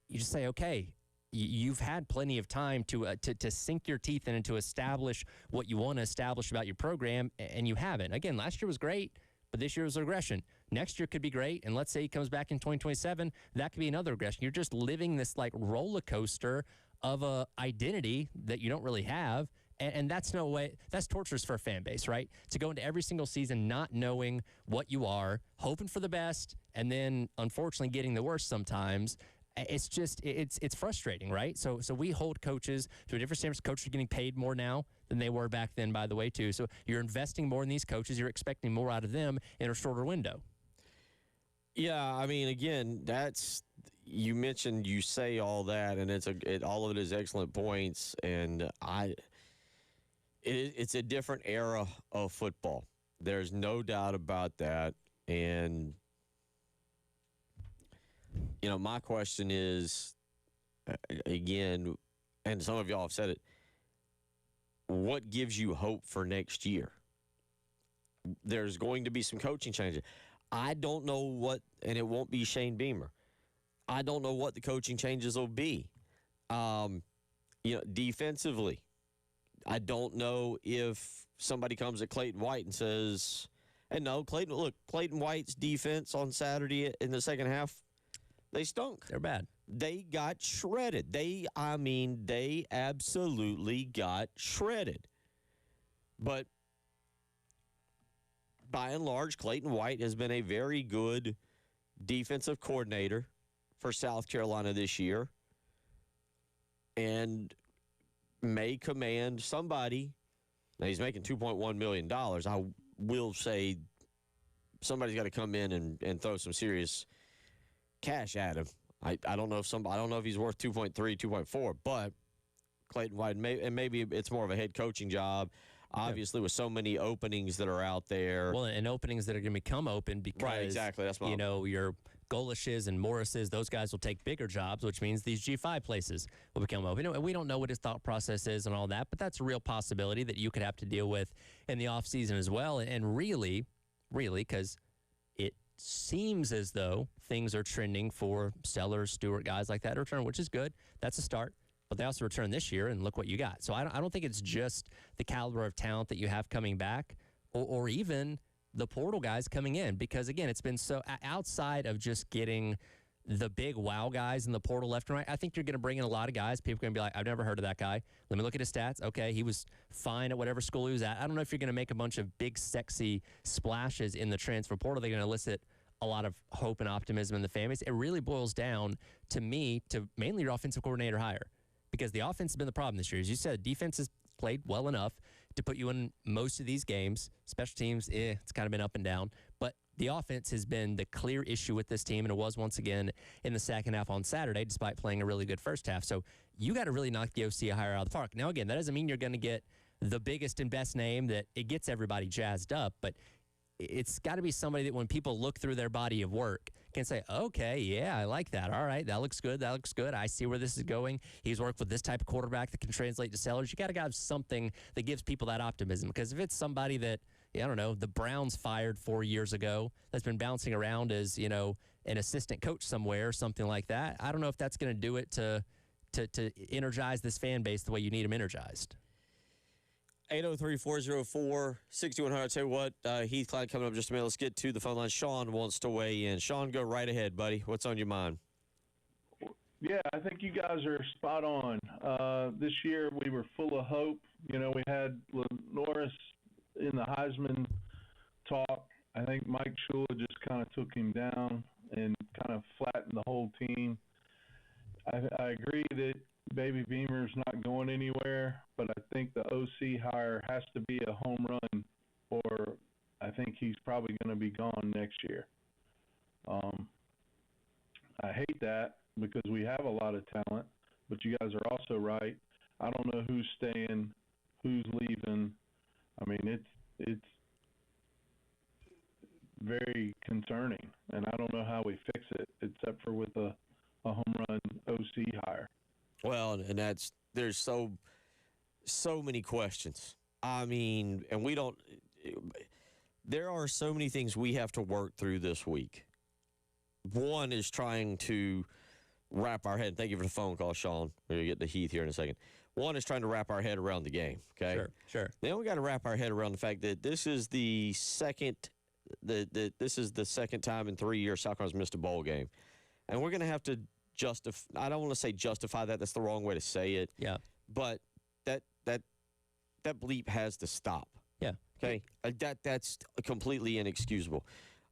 you just say, okay, you've had plenty of time to sink your teeth in and to establish what you want to establish about your program, and you haven't. Again, last year was great, but this year was a regression. Next year could be great, and let's say he comes back in 2027, that could be another regression. You're just living this like roller coaster of a identity that you don't really have, and that's no way. That's torturous for a fan base, right? To go into every single season not knowing what you are, hoping for the best, and then unfortunately getting the worst sometimes. It's just it's frustrating, right? So we hold coaches to a different standard. Coaches are getting paid more now than they were back then, by the way, too. So you're investing more in these coaches. You're expecting more out of them in a shorter window. Yeah, I mean, again, you mentioned, you say all that, and all of it is excellent points, and it's a different era of football. There's no doubt about that, and my question is, again, and some of y'all have said it, what gives you hope for next year? There's going to be some coaching changes. I don't know what, and it won't be Shane Beamer. I don't know what the coaching changes will be. Defensively, I don't know if somebody comes at Clayton White and says, and no, Clayton White's defense on Saturday in the second half, they stunk. They're bad. They got shredded. They absolutely got shredded. But by and large, Clayton White has been a very good defensive coordinator for South Carolina this year and may command somebody. Now, he's making $2.1 million. I will say somebody's got to come in and throw some serious cash at him. I don't know if he's worth 2.3, 2.4, but Clayton White, maybe it's more of a head coaching job. Obviously, with so many openings that are out there. Well, and openings that are going to become open because, right, exactly. That's your Golishes and Morrises, those guys will take bigger jobs, which means these G5 places will become open. And we don't know what his thought process is and all that, but that's a real possibility that you could have to deal with in the offseason as well. And really, because it seems as though things are trending for Sellers, Stewart, guys like that to return, which is good. That's a start. But they also return this year, and look what you got. So I don't think it's just the caliber of talent that you have coming back or even the portal guys coming in, because, again, it's been so outside of just getting the big wow guys in the portal left and right. I think you're going to bring in a lot of guys. People are going to be like, I've never heard of that guy. Let me look at his stats. Okay, he was fine at whatever school he was at. I don't know if you're going to make a bunch of big, sexy splashes in the transfer portal. They're going to elicit a lot of hope and optimism in the fan base. It really boils down, to me, to mainly your offensive coordinator hire, because the offense has been the problem this year. As you said, defense has played well enough to put you in most of these games. Special teams, it's kind of been up and down. But the offense has been the clear issue with this team, and it was once again in the second half on Saturday, despite playing a really good first half. So you got to really knock the OC higher out of the park. Now, again, that doesn't mean you're going to get the biggest and best name that it gets everybody jazzed up, but it's got to be somebody that when people look through their body of work can say, okay, yeah, I like that. All right, that looks good. That looks good. I see where this is going. He's worked with this type of quarterback that can translate to sellers. You got to have something that gives people that optimism, because if it's somebody that, I don't know, the Browns fired 4 years ago that's been bouncing around as, an assistant coach somewhere or something like that, I don't know if that's going to do it to energize this fan base the way you need them energized. 803-404-6100. Tell you what, Heath Klein coming up in just a minute. Let's get to the phone line. Sean wants to weigh in. Sean, go right ahead, buddy. What's on your mind? Yeah, I think you guys are spot on. This year we were full of hope. We had Norris in the Heisman talk. I think Mike Shula just kind of took him down and kind of flattened the whole team. I agree that Baby Beamer's not going anywhere, but I think the OC hire has to be a home run, or I think he's probably going to be gone next year. I hate that because we have a lot of talent, but you guys are also right. I don't know who's staying, who's leaving. I mean, it's very concerning, and I don't know how we fix it except for with a home run OC hire. Well, and there's so many questions. I mean, and there are so many things we have to work through this week. One is trying to wrap our head. Thank you for the phone call, Sean. We're going to get to Heath here in a second. One is trying to wrap our head around the game, okay? Sure. Then we got to wrap our head around the fact that this is the second time in 3 years South Carolina's missed a bowl game. And we're going to have to I don't want to say justify that. That's the wrong way to say it. Yeah. But that bleep has to stop. Yeah. Okay. That's completely inexcusable.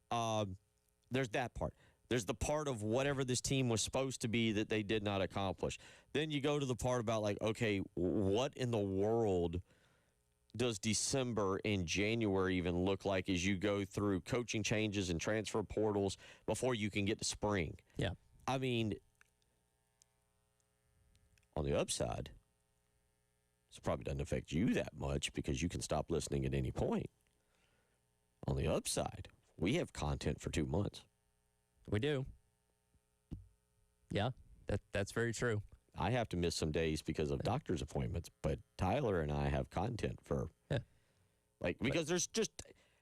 There's that part. There's the part of whatever this team was supposed to be that they did not accomplish. Then you go to the part about okay, what in the world does December and January even look like as you go through coaching changes and transfer portals before you can get to spring? Yeah. I mean, on the upside, this probably doesn't affect you that much because you can stop listening at any point. On the upside, we have content for 2 months. We do. Yeah, that's very true. I have to miss some days because of doctor's appointments, but Tyler and I have content for, because there's just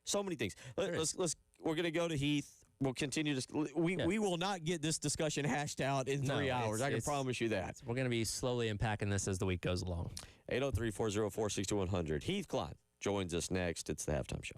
so many things. We're going to go to Heath. We'll continue to. We will not get this discussion hashed out in 3 hours. I can promise you that. We're going to be slowly unpacking this as the week goes along. 803-404-6100. Heath Klein joins us next. It's the Halftime Show.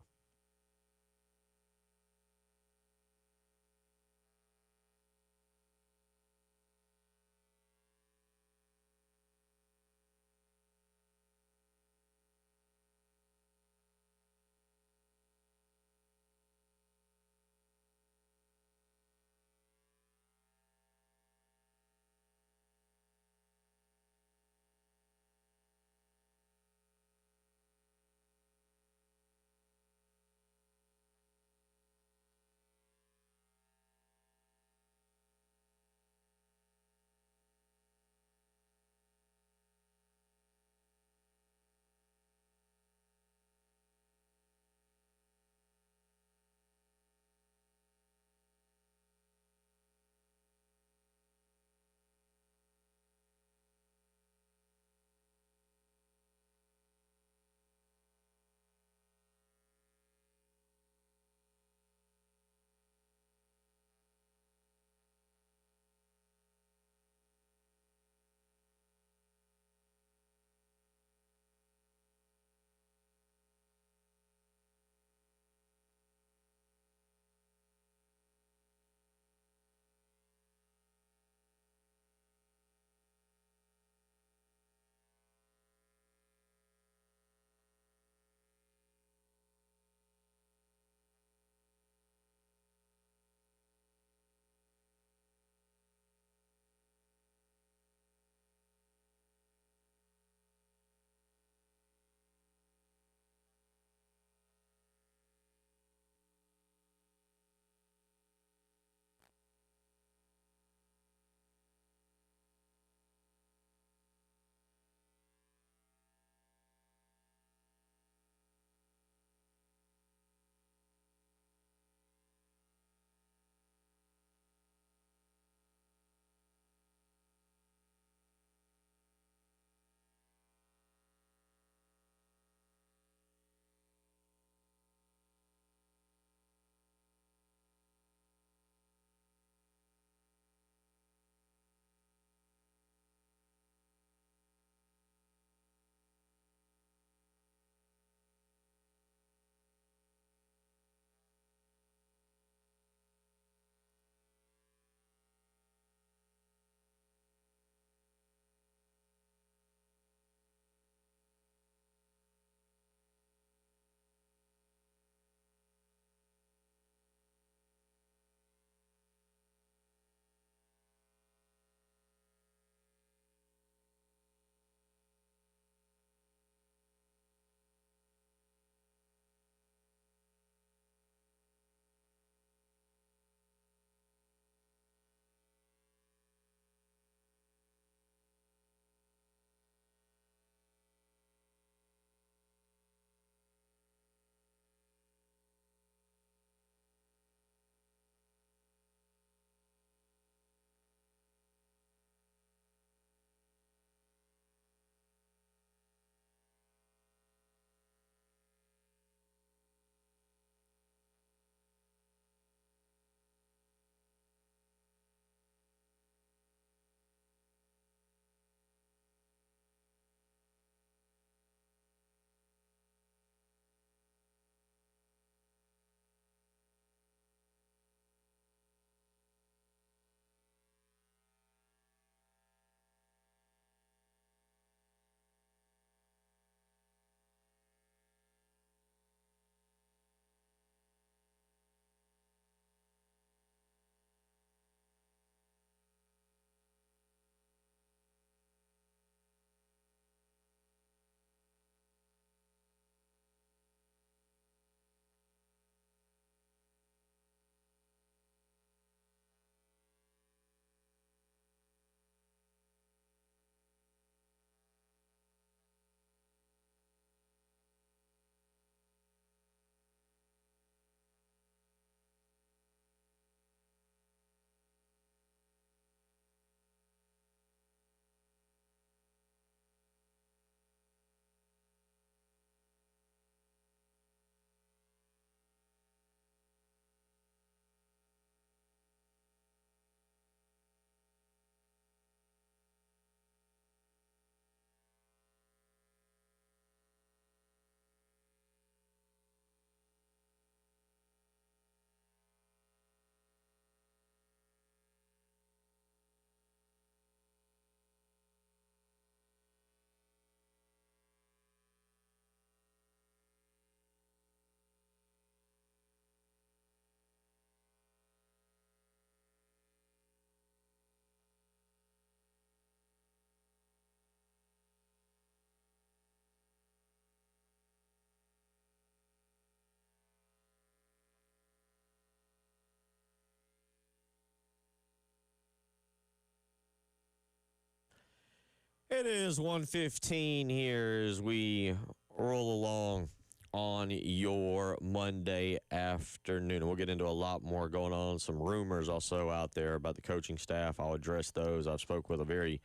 It is 1:15 here as we roll along on your Monday afternoon. And we'll get into a lot more going on, some rumors also out there about the coaching staff. I'll address those. I've spoke with a very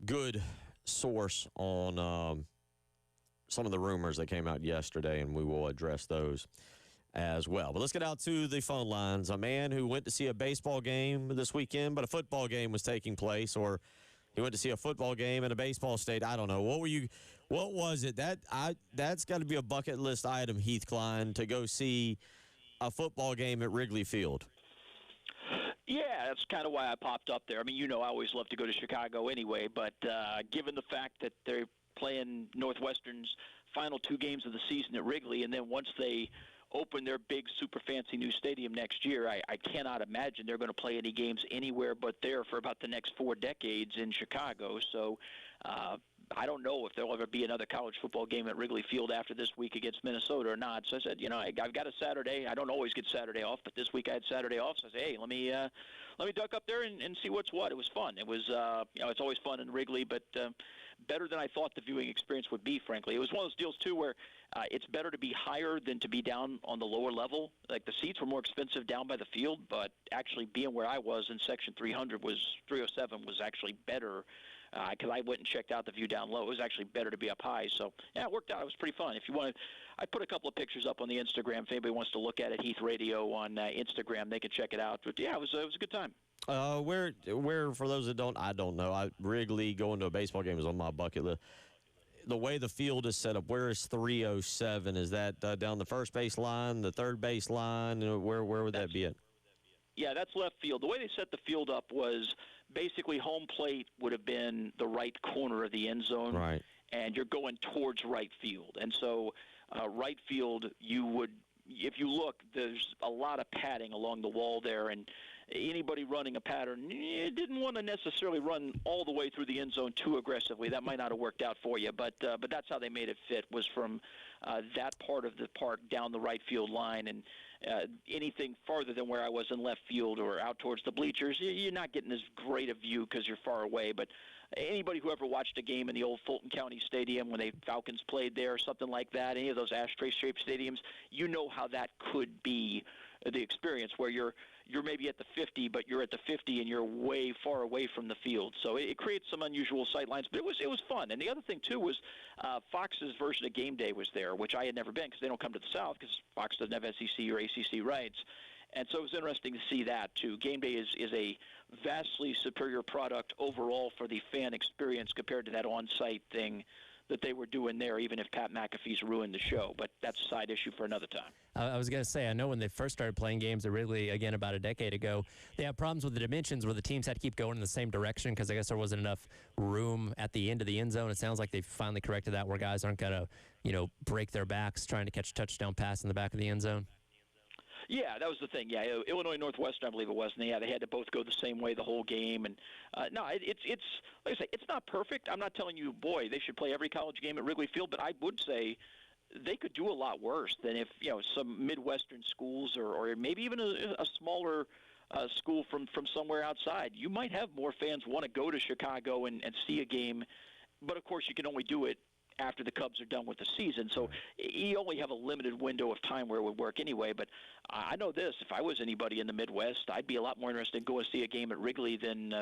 good source on some of the rumors that came out yesterday, and we will address those as well. But let's get out to the phone lines. A man who went to see a baseball game this weekend, but a football game was taking place, or he went to see a football game in a baseball state. I don't know. What was it? That's got to be a bucket list item, Heath Klein, to go see a football game at Wrigley Field. Yeah, that's kind of why I popped up there. I mean, I always love to go to Chicago anyway, but given the fact that they're playing Northwestern's final 2 games of the season at Wrigley, and then once they open their big, super fancy new stadium next year, I cannot imagine they're going to play any games anywhere but there for about the next 4 decades in Chicago. So I don't know if there'll ever be another college football game at Wrigley Field after this week against Minnesota or not. So I said, I've got a Saturday. I don't always get Saturday off, but this week I had Saturday off. So I said, hey, let me duck up there and see what's what. It was fun. It was, it's always fun in Wrigley, but better than I thought the viewing experience would be, frankly. It was one of those deals, too, where it's better to be higher than to be down on the lower level. Like, the seats were more expensive down by the field, but actually being where I was in Section 307 was actually better because I went and checked out the view down low. It was actually better to be up high. So, yeah, it worked out. It was pretty fun. If you want to, I put a couple of pictures up on the Instagram. If anybody wants to look at it, Heath Radio on Instagram, they can check it out. But, yeah, it was a good time. Where for those that I don't know, Wrigley, going to a baseball game is on my bucket list. The way the field is set up, where is 307? Is that down the first base line, the third base line? Where would that be at? Yeah, that's left field. The way they set the field up was basically home plate would have been the right corner of the end zone. Right. And you're going towards right field. And so right field, if you look, there's a lot of padding along the wall there, and anybody running a pattern didn't want to necessarily run all the way through the end zone too aggressively. That might not have worked out for you, but that's how they made it fit, was from that part of the park down the right field line, and anything farther than where I was in left field or out towards the bleachers, you're not getting as great a view because you're far away. But anybody who ever watched a game in the old Fulton County Stadium when the Falcons played there or something like that, any of those ashtray-shaped stadiums, you know how that could be the experience where you're maybe at the 50, but you're at the 50 and you're way far away from the field. So it creates some unusual sight lines, but it was fun. And the other thing, too, was Fox's version of Game Day was there, which I had never been because they don't come to the South because Fox doesn't have SEC or ACC rights. And so it was interesting to see that, too. Game Day is a vastly superior product overall for the fan experience compared to that on-site thing that they were doing there, even if Pat McAfee's ruined the show. But that's a side issue for another time. I was going to say, I know when they first started playing games at Wrigley, again, about a decade ago, they had problems with the dimensions where the teams had to keep going in the same direction because I guess there wasn't enough room at the end of the end zone. It sounds like they finally corrected that where guys aren't going to, break their backs trying to catch a touchdown pass in the back of the end zone. Yeah, that was the thing. Yeah, Illinois Northwestern, I believe it was. And yeah, they had to both go the same way the whole game. And no, it's like I say, it's not perfect. I'm not telling you, boy, they should play every college game at Wrigley Field. But I would say they could do a lot worse than if some Midwestern schools or maybe even a smaller school from somewhere outside. You might have more fans want to go to Chicago and see a game, but of course you can only do it after the Cubs are done with the season. So you only have a limited window of time where it would work anyway. But I know this, if I was anybody in the Midwest, I'd be a lot more interested in going to see a game at Wrigley than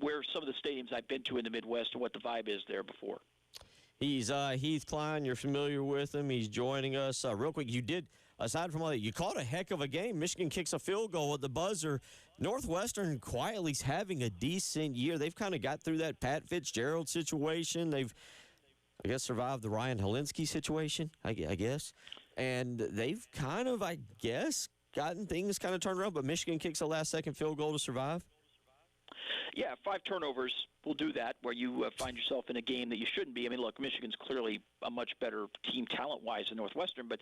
where some of the stadiums I've been to in the Midwest and what the vibe is there before. He's Heath Klein. You're familiar with him. He's joining us. Real quick, you did, aside from all that, you called a heck of a game. Michigan kicks a field goal at the buzzer. Northwestern quietly is having a decent year. They've kind of got through that Pat Fitzgerald situation. They've, I guess, survived the Ryan Helinski situation, I guess. And they've kind of, I guess, gotten things kind of turned around. But Michigan kicks a last-second field goal to survive. Yeah, 5 turnovers will do that, where you find yourself in a game that you shouldn't be. I mean, look, Michigan's clearly a much better team talent-wise than Northwestern, but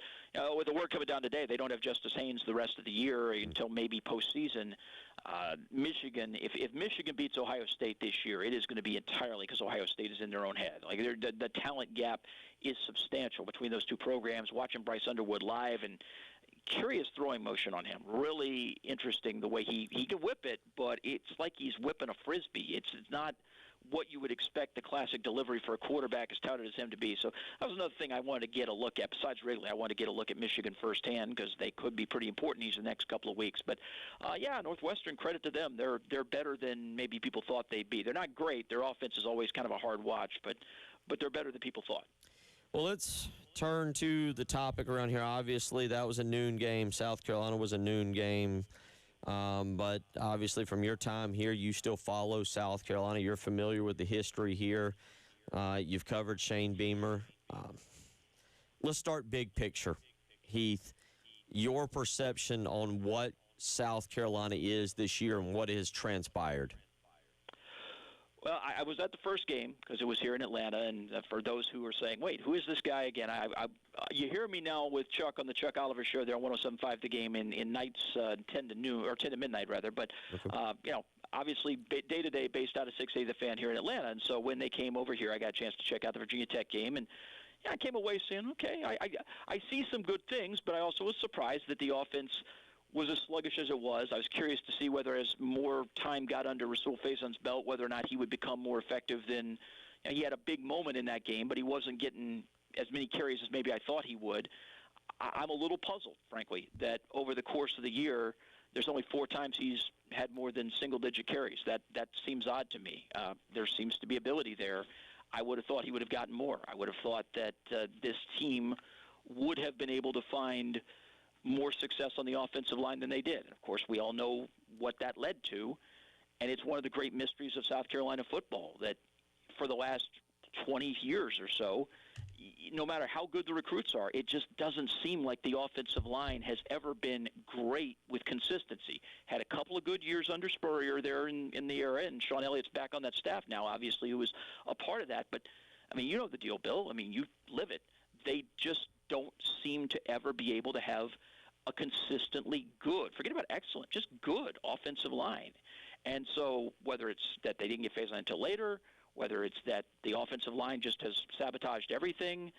with the word coming down today, they don't have Justice Haynes the rest of the year until maybe postseason. Michigan, if Michigan beats Ohio State this year, it is going to be entirely because Ohio State is in their own head. Like the talent gap is substantial between those two programs. Watching Bryce Underwood live and curious throwing motion on him. Really interesting the way he can whip it, but it's like he's whipping a Frisbee. It's not what you would expect the classic delivery for a quarterback as touted as him to be. So that was another thing I wanted to get a look at. Besides Wrigley, I wanted to get a look at Michigan firsthand because they could be pretty important these next couple of weeks. But, yeah, Northwestern, credit to them. They're better than maybe people thought they'd be. They're not great. Their offense is always kind of a hard watch, but they're better than people thought. Well, let's turn to the topic around here. Obviously, that was a noon game. South Carolina was a noon game. But obviously from your time here, you still follow South Carolina. You're familiar with the history here. You've covered Shane Beamer. Let's start big picture. Heath, your perception on what South Carolina is this year and what has transpired. Well, I was at the first game because it was here in Atlanta, and for those who are saying, wait, who is this guy again? You hear me now with Chuck on the Chuck Oliver Show there on 107.5 The Game in nights 10 to noon, or 10 to midnight, rather. But, obviously day-to-day based out of 680 The Fan here in Atlanta. And so when they came over here, I got a chance to check out the Virginia Tech game, and I came away saying, okay, I see some good things, but I also was surprised that the offense was as sluggish as it was. I was curious to see whether as more time got under Rasul Faison's belt, whether or not he would become more effective than he had a big moment in that game, but he wasn't getting as many carries as maybe I thought he would. I'm a little puzzled, frankly, that over the course of the year, there's only 4 times he's had more than single-digit carries. That seems odd to me. There seems to be ability there. I would have thought he would have gotten more. I would have thought that this team would have been able to find more success on the offensive line than they did. And of course, we all know what that led to, and it's one of the great mysteries of South Carolina football that for the last 20 years or so, no matter how good the recruits are, it just doesn't seem like the offensive line has ever been great with consistency. Had a couple of good years under Spurrier there in the era, and Sean Elliott's back on that staff now, obviously, who was a part of that. But, I mean, you know the deal, Bill. I mean, you live it. They just don't seem to ever be able to have a consistently good, forget about excellent, just good offensive line. And so whether it's that they didn't get Faison until later, whether it's that the offensive line just has sabotaged everything,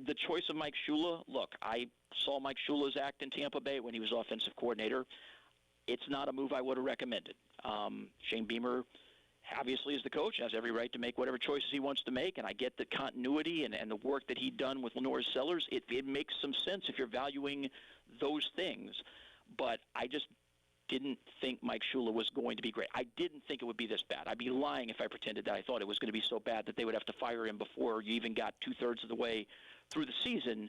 the choice of Mike Shula, look, I saw Mike Shula's act in Tampa Bay when he was offensive coordinator. It's not a move I would have recommended. Shane Beamer obviously is the coach, has every right to make whatever choices he wants to make, and I get the continuity and the work that he'd done with Lenore Sellers. It makes some sense if you're valuing those things, but I just didn't think Mike Shula was going to be great. I didn't think it would be this bad. I'd be lying if I pretended that I thought it was going to be so bad that they would have to fire him before you even got 2/3 of the way through the season,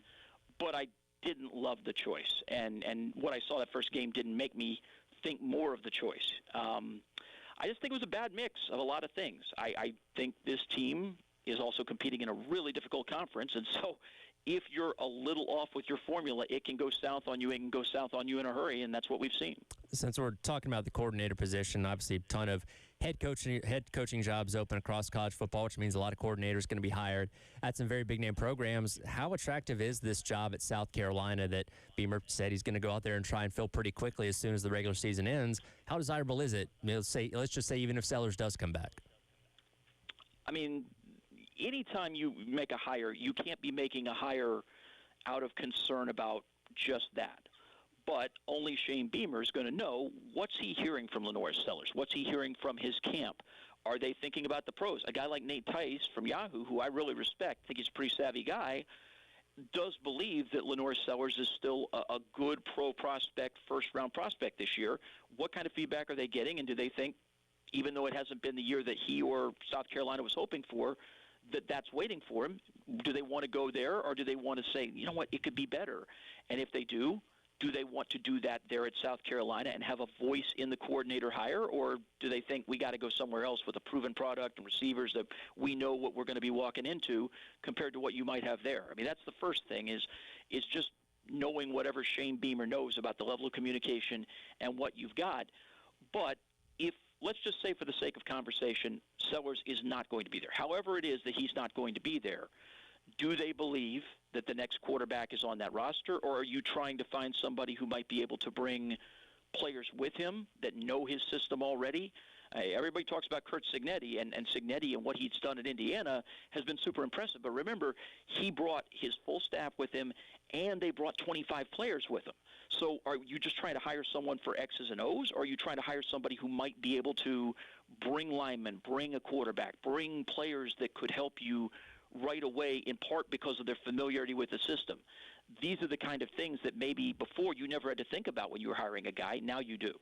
but I didn't love the choice, and what I saw that first game didn't make me think more of the choice. I just think it was a bad mix of a lot of things. I think this team is also competing in a really difficult conference, and so if you're a little off with your formula, it can go south on you. It can go south on you in a hurry, and that's what we've seen. Since we're talking about the coordinator position, obviously a ton of head coaching jobs open across college football, which means a lot of coordinators going to be hired at some very big name programs. How attractive is this job at South Carolina that Beamer said he's going to go out there and try and fill pretty quickly as soon as the regular season ends? How desirable is it? Let's just say even if Sellers does come back. I mean, anytime you make a hire, you can't be making a hire out of concern about just that. But only Shane Beamer is going to know what's he hearing from Lenore Sellers. What's he hearing from his camp? Are they thinking about the pros? A guy like Nate Tice from Yahoo, who I really respect, think he's a pretty savvy guy, does believe that Lenore Sellers is still a good pro prospect, first-round prospect this year. What kind of feedback are they getting, and do they think, even though it hasn't been the year that he or South Carolina was hoping for, that's waiting for him? Do they want to go there, or do they want to say, you know what, it could be better? And if they do they want to do that there at South Carolina and have a voice in the coordinator hire, or do they think we got to go somewhere else with a proven product and receivers that we know what we're going to be walking into compared to what you might have there? I mean, that's the first thing is just knowing whatever Shane Beamer knows about the level of communication and what you've got. But if, let's just say for the sake of conversation, Sellers is not going to be there. However it is that he's not going to be there, do they believe that the next quarterback is on that roster, or are you trying to find somebody who might be able to bring players with him that know his system already? Everybody talks about Curt Cignetti, and Cignetti and what he's done in Indiana has been super impressive. But remember, he brought his full staff with him, and they brought 25 players with him. So are you just trying to hire someone for X's and O's, or are you trying to hire somebody who might be able to bring linemen, bring a quarterback, bring players that could help you right away, in part because of their familiarity with the system? These are the kind of things that maybe before you never had to think about when you were hiring a guy. Now you do.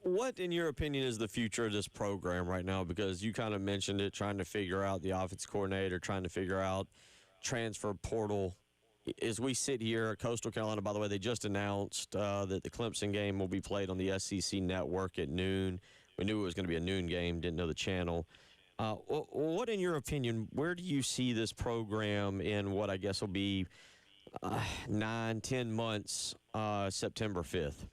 What, in your opinion, is the future of this program right now? Because you kind of mentioned it, trying to figure out the offense coordinator, trying to figure out transfer portal. As we sit here at Coastal Carolina, by the way, they just announced that the Clemson game will be played on the SEC network at noon. We knew it was going to be a noon game, didn't know the channel. What, in your opinion, where do you see this program in what I guess will be 9-10 months, September 5th?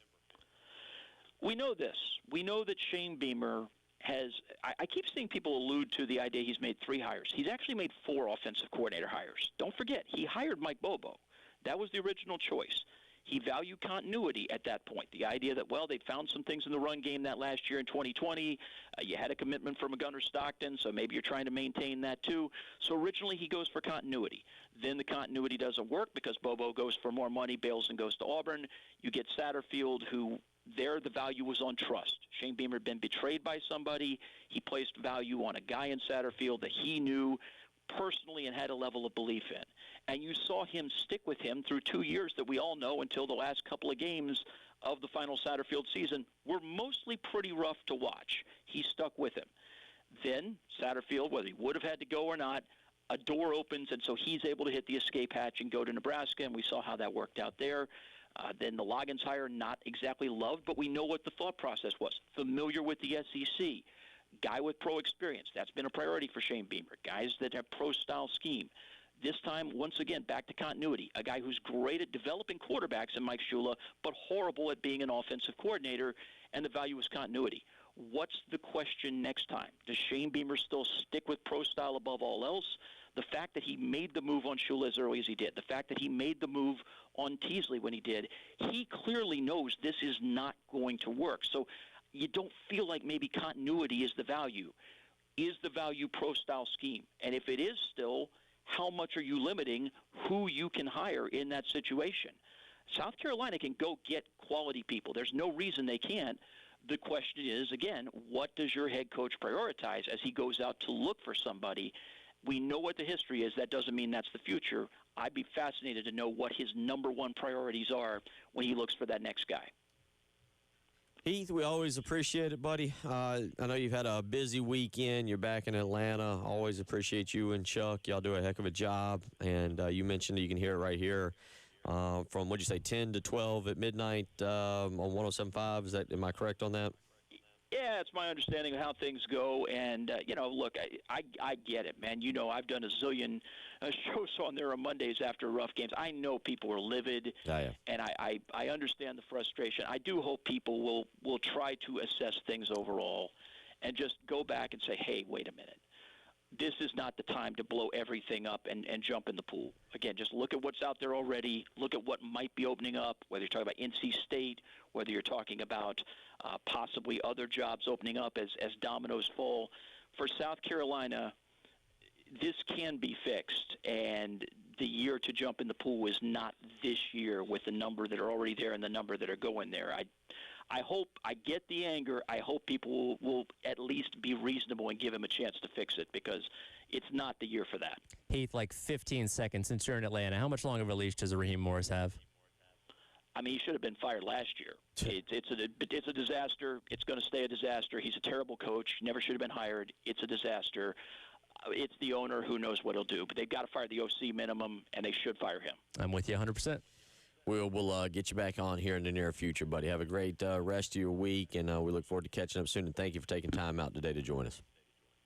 We know this. We know that Shane Beamer has – I keep seeing people allude to the idea he's made 3 hires. He's actually made 4 offensive coordinator hires. Don't forget, he hired Mike Bobo. That was the original choice. He valued continuity at that point. The idea that, well, they found some things in the run game that last year in 2020. You had a commitment from Gunnar Stockton, so maybe you're trying to maintain that too. So originally he goes for continuity. Then the continuity doesn't work because Bobo goes for more money, bails and goes to Auburn. You get Satterfield, who there the value was on trust. Shane Beamer had been betrayed by somebody. He placed value on a guy in Satterfield that he knew personally and had a level of belief in. And you saw him stick with him through 2 years that we all know until the last couple of games of the final Satterfield season were mostly pretty rough to watch. He stuck with him. Then Satterfield, whether he would have had to go or not, a door opens, and so he's able to hit the escape hatch and go to Nebraska, and we saw how that worked out there. Then the Loggins hire, not exactly loved, but we know what the thought process was. Familiar with the SEC, guy with pro experience. That's been a priority for Shane Beamer. Guys that have pro-style scheme. This time, once again, back to continuity. A guy who's great at developing quarterbacks in Mike Shula, but horrible at being an offensive coordinator, and the value is continuity. What's the question next time? Does Shane Beamer still stick with pro-style above all else? The fact that he made the move on Shula as early as he did, the fact that he made the move on Teasley when he did, he clearly knows this is not going to work. So you don't feel like maybe continuity is the value. Is the value pro-style scheme? And if it is still, how much are you limiting who you can hire in that situation? South Carolina can go get quality people. There's no reason they can't. The question is, again, what does your head coach prioritize as he goes out to look for somebody? We know what the history is. That doesn't mean that's the future. I'd be fascinated to know what his number one priorities are when he looks for that next guy. Heath, we always appreciate it, buddy. I know you've had a busy weekend. You're back in Atlanta. Always appreciate you and Chuck. Y'all do a heck of a job. And you mentioned you can hear it right here from, what'd you say, 10 to 12 at midnight on 107.5. Am I correct on that? Yeah, it's my understanding of how things go. And, look, I get it, man. I've done a zillion shows on there on Mondays after rough games. I know people are livid, and I understand the frustration. I do hope people will try to assess things overall and just go back and say, hey, wait a minute. This is not the time to blow everything up and jump in the pool. Again, just look at what's out there already. Look at what might be opening up, whether you're talking about NC State, whether you're talking about possibly other jobs opening up as dominoes fall. For South Carolina, this can be fixed, and the year to jump in the pool is not this year with the number that are already there and the number that are going there. I hope, I get the anger. I hope people will at least be reasonable and give him a chance to fix it, because it's not the year for that. Heath, like 15 seconds since you're in Atlanta, how much longer of a leash does Raheem Morris have? I mean, he should have been fired last year. It's a disaster. It's going to stay a disaster. He's a terrible coach. Never should have been hired. It's a disaster. It's the owner who knows what he'll do. But they've got to fire the OC minimum, and they should fire him. I'm with you 100%. We'll get you back on here in the near future, buddy. Have a great rest of your week, and we look forward to catching up soon. And thank you for taking time out today to join us.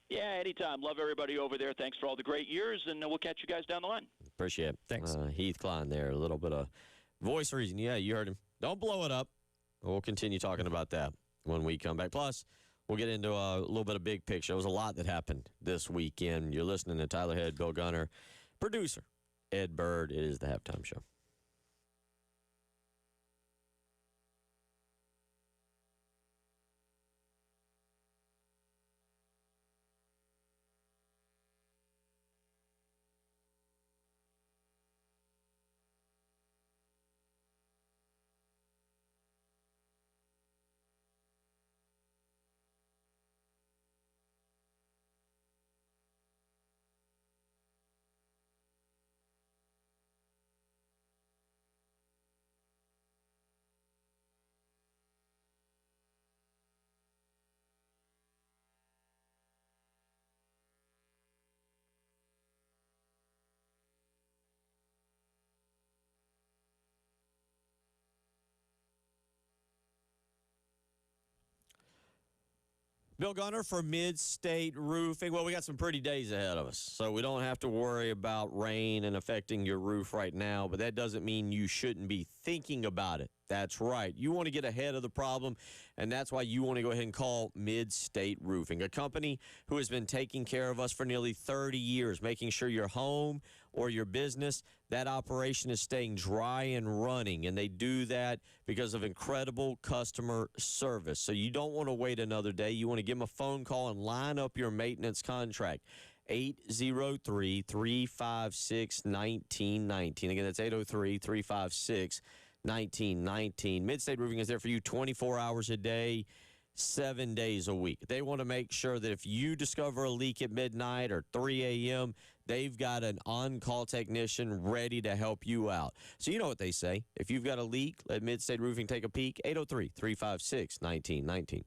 Yeah, anytime. Love everybody over there. Thanks for all the great years, and we'll catch you guys down the line. Appreciate it. Thanks. Heath Klein there, a little bit of voice reason. Yeah, you heard him. Don't blow it up. We'll continue talking about that when we come back. Plus, we'll get into a little bit of big picture. There was a lot that happened this weekend. You're listening to Tyler Head, Bill Gunner, producer Ed Bird. It is the Halftime Show. Bill Gunner for Mid-State Roofing. Well, we got some pretty days ahead of us, so we don't have to worry about rain and affecting your roof right now, but that doesn't mean you shouldn't be thinking about it. That's right. You want to get ahead of the problem, and that's why you want to go ahead and call Mid-State Roofing, a company who has been taking care of us for nearly 30 years, making sure your home or your business, that operation is staying dry and running, and they do that because of incredible customer service. So you don't want to wait another day. You want to give them a phone call and line up your maintenance contract. 803-356-1919. Again, that's 803-356-1919. Mid-State Roofing is there for you 24 hours a day, 7 days a week. They want to make sure that if you discover a leak at midnight or 3 a.m., they've got an on-call technician ready to help you out. So you know what they say. If you've got a leak, let Mid-State Roofing take a peek. 803-356-1919.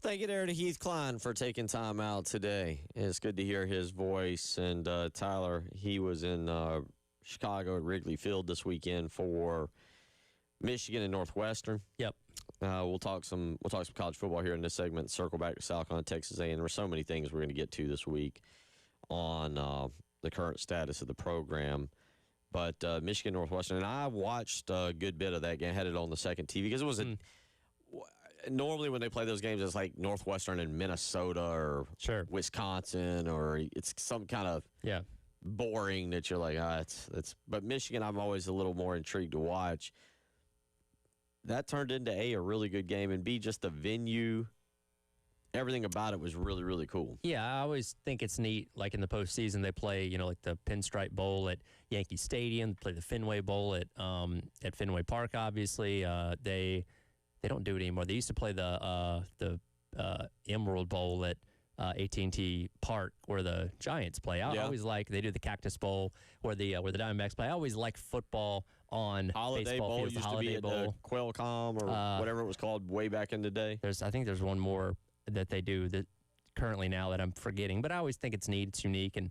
Thank you there to Heath Klein for taking time out today. It's good to hear his voice. And Tyler, he was in Chicago at Wrigley Field this weekend for Michigan and Northwestern. Yep. We'll talk some college football here in this segment. Circle back to South Carolina, Texas A&M. There's so many things we're going to get to this week on the current status of the program. But Michigan Northwestern, and I watched a good bit of that game. Had it on the second TV because it was normally when they play those games, it's like Northwestern in Minnesota or Wisconsin, or it's some kind of boring that you're like, it's. But Michigan, I'm always a little more intrigued to watch. That turned into A really good game, and B, just the venue. Everything about it was really, really cool. Yeah, I always think it's neat. Like in the postseason, they play, like the Pinstripe Bowl at Yankee Stadium. They play the Fenway Bowl at Fenway Park. Obviously, they don't do it anymore. They used to play the Emerald Bowl at AT&T Park where the Giants play. I always like they do the Cactus Bowl where the Diamondbacks play. I always like football on Holiday baseball Bowl fields. used Holiday to be Bowl. at the Qualcomm or whatever it was called way back in the day. I think there's one more that they do that currently now that I'm forgetting, but I always think it's neat, it's unique, and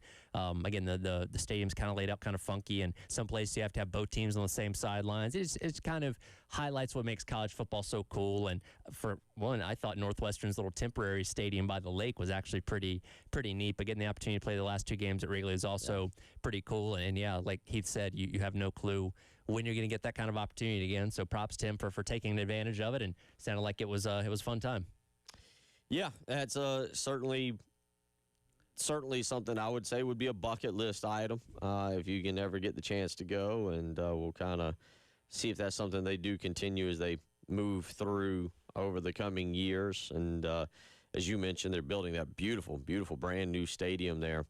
again, the stadium's kind of laid out kind of funky, and some places you have to have both teams on the same sidelines. It's kind of highlights what makes college football so cool, and for one, I thought Northwestern's little temporary stadium by the lake was actually pretty neat, but getting the opportunity to play the last two games at Wrigley is also pretty cool, and like Heath said, you have no clue when you're going to get that kind of opportunity again, so props to him for taking advantage of it, and sounded like it was a fun time. Yeah, that's certainly something I would say would be a bucket list item if you can ever get the chance to go, and we'll kind of see if that's something they do continue as they move through over the coming years. And as you mentioned, they're building that beautiful, beautiful brand new stadium there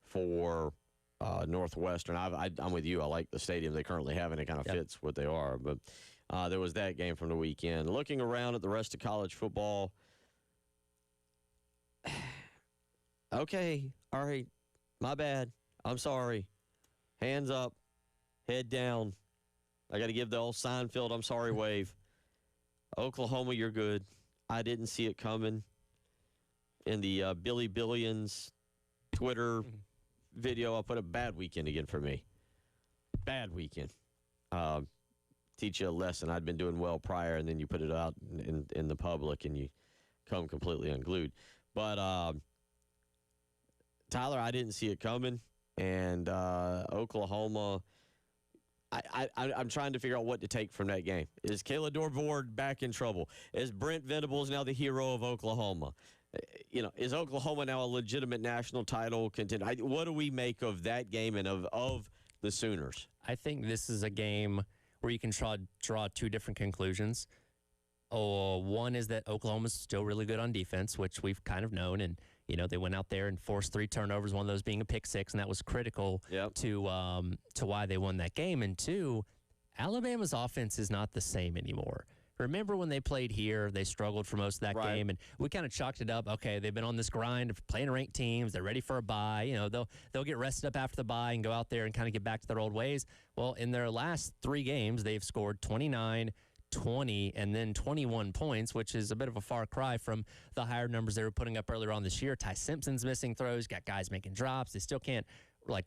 for Northwestern. I'm with you. I like the stadium they currently have, and it kind of fits what they are. But there was that game from the weekend. Looking around at the rest of college football. Okay, all right, my bad. I'm sorry. Hands up, head down. I got to give the old Seinfeld I'm sorry wave. Oklahoma, you're good. I didn't see it coming. In the Billy Billions Twitter video, I put a bad weekend again for me. Bad weekend. Teach you a lesson. I'd been doing well prior, and then you put it out in the public, and you come completely unglued. But Tyler, I didn't see it coming, and Oklahoma. I'm trying to figure out what to take from that game. Is Kayla Dorvord back in trouble? Is Brent Venables now the hero of Oklahoma? Is Oklahoma now a legitimate national title contender? What do we make of that game and of the Sooners? I think this is a game where you can draw two different conclusions. One is that Oklahoma's still really good on defense, which we've kind of known, and they went out there and forced 3 turnovers, one of those being a pick six, and that was critical to why they won that game. And 2, Alabama's offense is not the same anymore. Remember when they played here, they struggled for most of that game, and we kind of chalked it up. Okay, they've been on this grind of playing ranked teams. They're ready for a bye. They'll get rested up after the bye and go out there and kind of get back to their old ways. Well, in their last 3 games, they've scored 29, 20, and then 21 points, which is a bit of a far cry from the higher numbers they were putting up earlier on this year. Ty Simpson's missing throws, got guys making drops. They still can't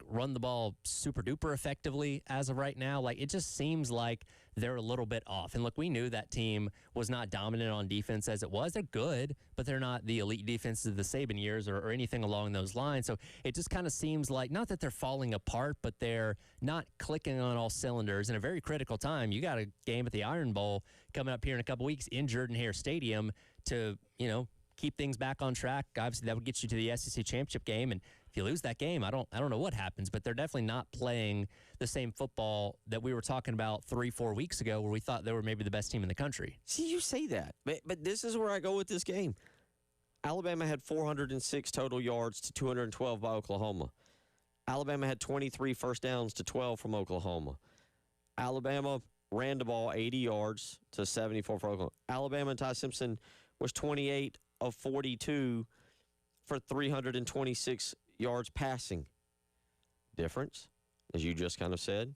run the ball super duper effectively as of right now. It just seems like they're a little bit off. And look, we knew that team was not dominant on defense as it was. They're good, but they're not the elite defenses of the Saban years or anything along those lines. So it just kind of seems like, not that they're falling apart, but they're not clicking on all cylinders in a very critical time. You got a game at the Iron Bowl coming up here in a couple weeks in Jordan-Hare Stadium to, keep things back on track. Obviously, that would get you to the SEC championship game, and if you lose that game, I don't know what happens, but they're definitely not playing the same football that we were talking about 3-4 weeks ago, where we thought they were maybe the best team in the country. See, you say that, but this is where I go with this game. Alabama had 406 total yards to 212 by Oklahoma. Alabama had 23 first downs to 12 from Oklahoma. Alabama ran the ball 80 yards to 74 for Oklahoma. Alabama and Ty Simpson was 28 of 42 for 326 yards passing. Difference, as you just kind of said,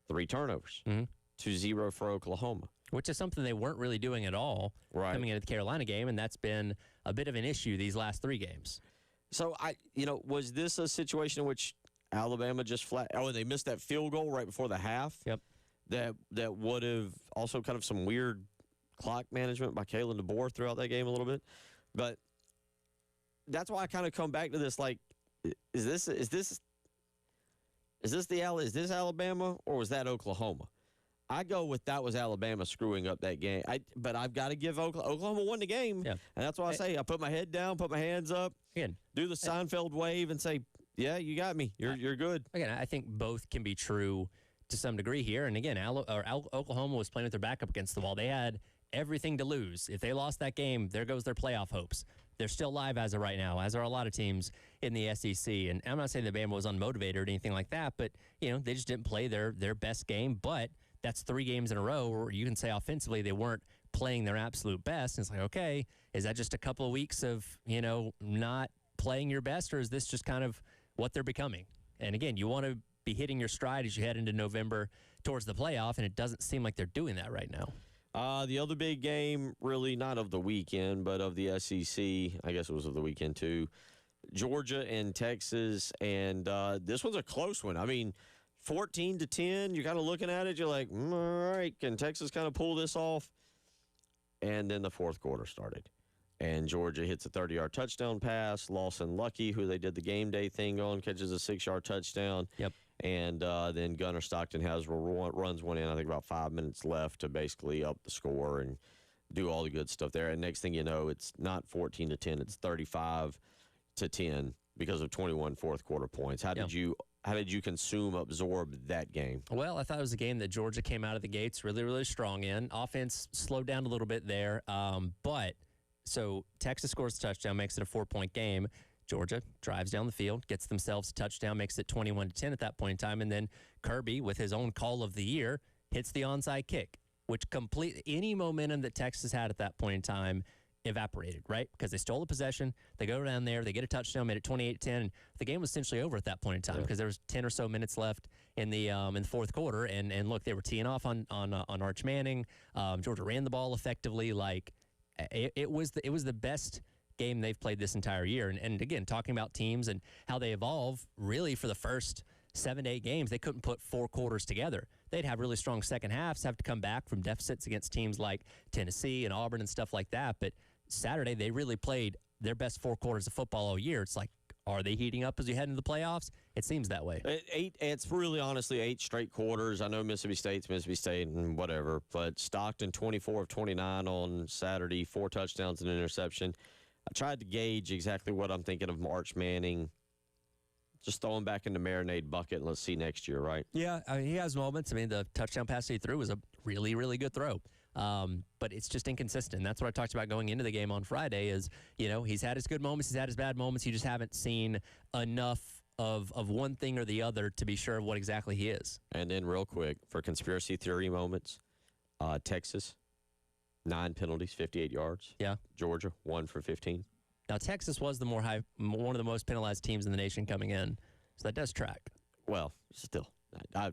3 turnovers to 0 for Oklahoma. which is something they weren't really doing at all coming into the Carolina game, and that's been a bit of an issue these last 3 games. So, was this a situation in which Alabama just they missed that field goal right before the half? Yep. That would have also kind of some weird clock management by Kalen DeBoer throughout that game a little bit. But that's why I kind of come back to this, like, is this Alabama or was that Oklahoma? I go with that was Alabama screwing up that game. But I've got to give Oklahoma won the game. Yeah. And that's why I say I put my head down, put my hands up, do the Seinfeld wave and say, yeah, you got me. You're good. Again, I think both can be true to some degree here. And again, Oklahoma was playing with their back up against the wall. They had everything to lose. If they lost that game, there goes their playoff hopes. They're still live as of right now, as are a lot of teams in the SEC. And I'm not saying that Bama was unmotivated or anything like that, but they just didn't play their best game. But that's 3 games in a row where you can say offensively they weren't playing their absolute best. And it's like, okay, is that just a couple of weeks of not playing your best, or is this just kind of what they're becoming? And again, you want to be hitting your stride as you head into November towards the playoff, and it doesn't seem like they're doing that right now. The other big game, really not of the weekend, but of the SEC, I guess it was of the weekend too, Georgia and Texas, and this was a close one. I mean, 14-10, you're kind of looking at it, you're like, all right, can Texas kind of pull this off? And then the fourth quarter started. And Georgia hits a 30-yard touchdown pass. Lawson Lucky, who they did the game day thing on, catches a 6-yard touchdown. Yep. And then Gunnar Stockton runs one in, I think about 5 minutes left to basically up the score and do all the good stuff there. And next thing you know, it's not 14-10, it's 35-10 because of 21 fourth quarter points. How did you absorb that game? Well, I thought it was a game that Georgia came out of the gates really, really strong in. Offense slowed down a little bit there, so Texas scores a touchdown, makes it a 4-point game. Georgia drives down the field, gets themselves a touchdown, makes it 21-10 at that point in time, and then Kirby, with his own call of the year, hits the onside kick, which any momentum that Texas had at that point in time evaporated, right? Because they stole the possession, they go down there, they get a touchdown, made it 28-10, and the game was essentially over at that point in time because there was 10 or so minutes left in the fourth quarter, and look, they were teeing off on Arch Manning. Georgia ran the ball effectively. Like it was the best game they've played this entire year. And again, talking about teams and how they evolve, really for the first 7 to 8 games, they couldn't put 4 quarters together. They'd have really strong second halves, have to come back from deficits against teams like Tennessee and Auburn and stuff like that. But Saturday, they really played their best 4 quarters of football all year. It's like, are they heating up as you head into the playoffs? It seems that way. It's really honestly 8 straight quarters. I know Mississippi State and whatever, but Stockton 24 of 29 on Saturday, 4 touchdowns and an interception. I tried to gauge exactly what I'm thinking of Arch Manning. Just throw him back in the marinade bucket and let's see next year, right? Yeah, I mean, he has moments. I mean, the touchdown pass he threw was a really, really good throw. But it's just inconsistent. That's what I talked about going into the game on Friday is, he's had his good moments, he's had his bad moments. You just haven't seen enough of one thing or the other to be sure of what exactly he is. And then real quick, for conspiracy theory moments, Texas, 9 penalties, 58 yards. Yeah. Georgia, 1 for 15. Now, Texas was one of the most penalized teams in the nation coming in, so that does track. Well, still. I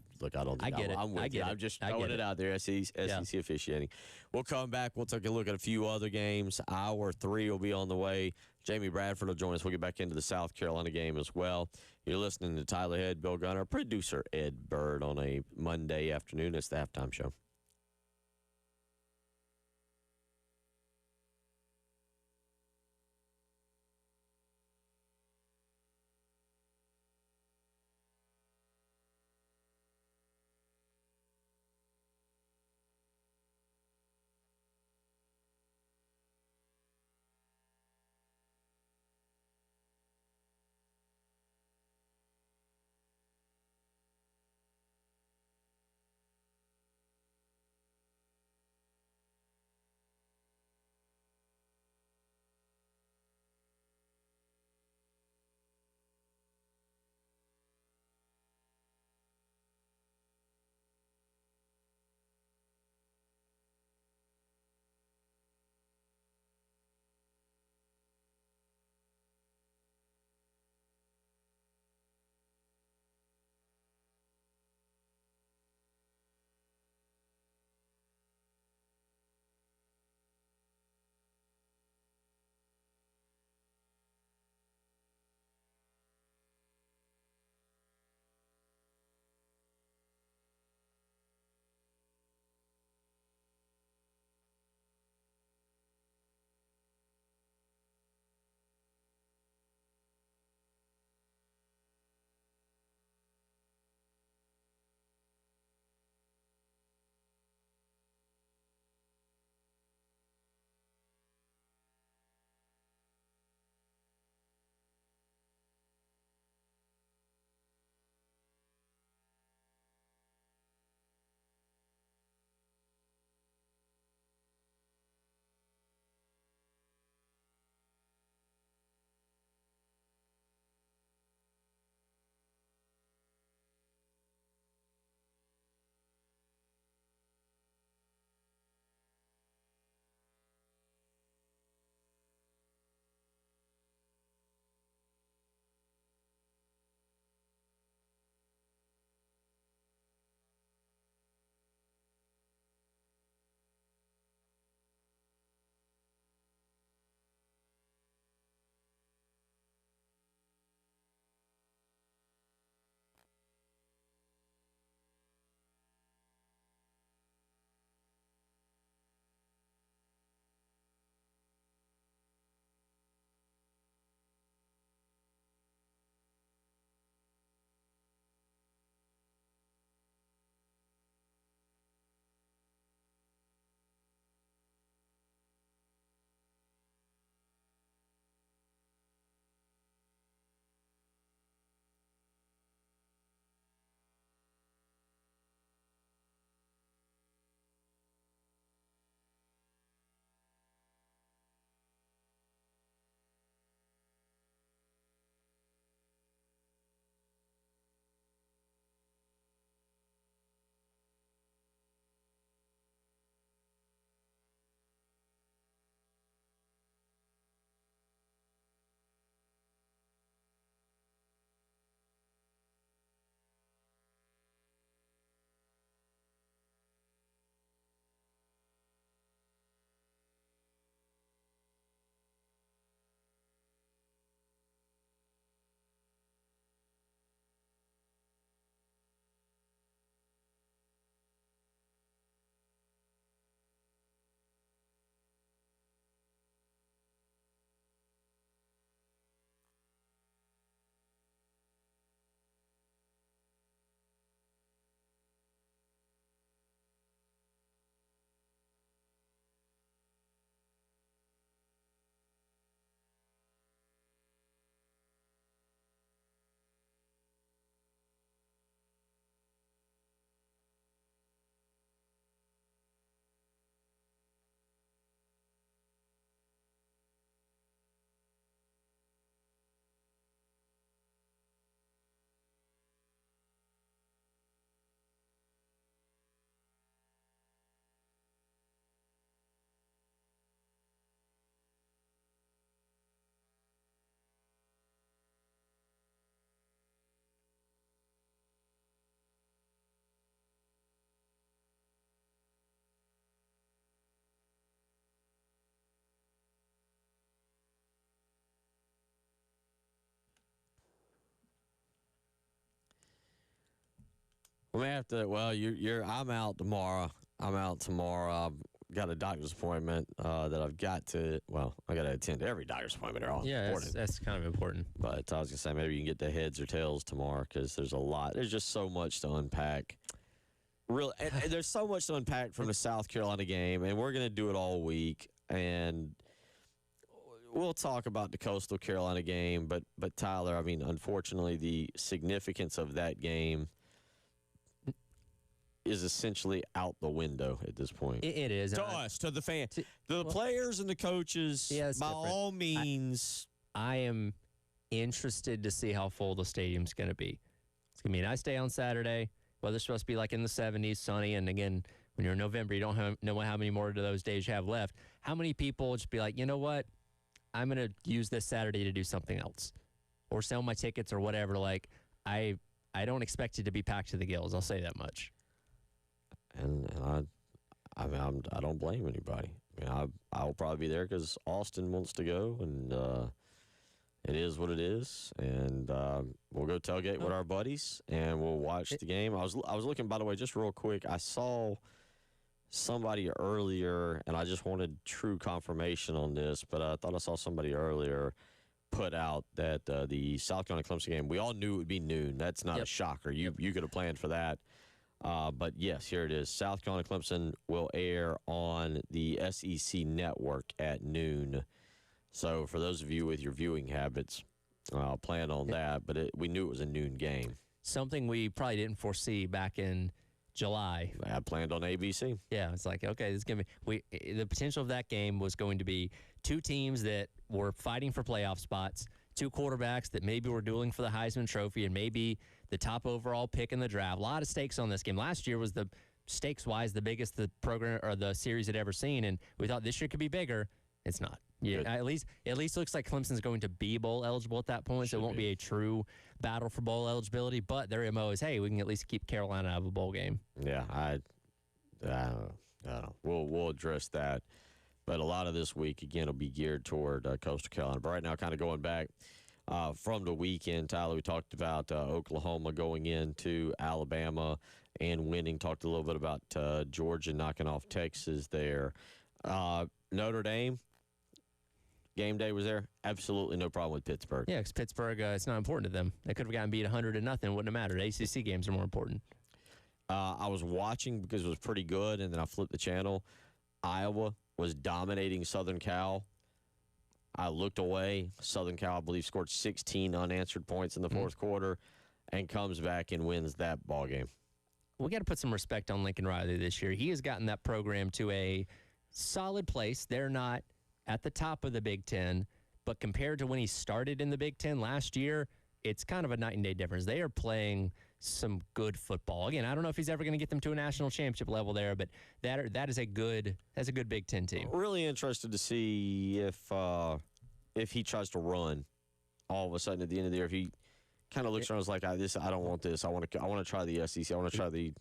get it. I'm just throwing it out there, SEC officiating. We'll come back. We'll take a look at a few other games. Hour 3 will be on the way. Jamie Bradford will join us. We'll get back into the South Carolina game as well. You're listening to Tyler Head, Bill Gunner, producer Ed Bird on a Monday afternoon. It's the Halftime Show. We may have to. Well, you're. I'm out tomorrow. I've got a doctor's appointment that I've got to. Well, I got to attend every doctor's appointment. They're all important. That's kind of important. But I was gonna say maybe you can get the heads or tails tomorrow because there's a lot. There's just so much to unpack. Really, and there's so much to unpack from the South Carolina game, and we're gonna do it all week. And we'll talk about the Coastal Carolina game, but Tyler, I mean, unfortunately, the significance of that game is essentially out the window at this point. It is. To us, to the fans, to the players and the coaches, by different. all means. I am interested to see how full the stadium's going to be. It's going to be a nice day on Saturday. Weather's supposed to be like in the 70s, sunny. And again, when you're in November, you don't know how many more of those days you have left. How many people will just be like, you know what? I'm going to use this Saturday to do something else or sell my tickets or whatever. Like, I don't expect it to be packed to the gills. I'll say that much. And I don't blame anybody. I mean, I'll probably be there because Austin wants to go, and it is what it is. And we'll go tailgate with our buddies, and we'll watch the game. I was looking, by the way, just real quick. I saw somebody earlier, and I just wanted true confirmation on this, but I thought I saw somebody earlier put out that the South Carolina Clemson game, we all knew it would be noon. That's not a shocker. You could have planned for that. But yes, here it is. South Carolina Clemson will air on the SEC network at noon. So for those of you with your viewing habits, plan on that. But we knew it was a noon game. Something we probably didn't foresee back in July. I planned on ABC. Yeah, it's like, okay, this is gonna be. The potential of that game was going to be two teams that were fighting for playoff spots, two quarterbacks that maybe were dueling for the Heisman Trophy, and maybe the top overall pick in the draft. A lot of stakes on this game. Last year was the stakes-wise the biggest the program or the series had ever seen, and we thought this year could be bigger. It's not. Yeah, at least looks like Clemson's going to be bowl eligible at that point, so it won't be a true battle for bowl eligibility. But their MO is, hey, we can at least keep Carolina out of a bowl game. Yeah, I don't know. We'll address that. But a lot of this week, again, will be geared toward Coastal Carolina. But right now, kind of going back from the weekend, Tyler, we talked about Oklahoma going into Alabama and winning. Talked a little bit about Georgia knocking off Texas there. Notre Dame, game day was there. Absolutely no problem with Pittsburgh. Yeah, because Pittsburgh, it's not important to them. They could have gotten beat 100-0. Wouldn't have mattered. ACC games are more important. I was watching because it was pretty good, and then I flipped the channel. Iowa was dominating Southern Cal. I looked away. Southern Cal, I believe, scored 16 unanswered points in the fourth quarter and comes back and wins that ball game. We got to put some respect on Lincoln Riley this year. He has gotten that program to a solid place. They're not at the top of the Big Ten, but compared to when he started in the Big Ten last year, it's kind of a night and day difference. They are playing some good football. Again, I don't know if he's ever going to get them to a national championship level there, but that is a good Big Ten team. Really interested to see if he tries to run all of a sudden at the end of the year. If he kind of looks around and is like, I don't want this. I want to try the SEC. I want to try the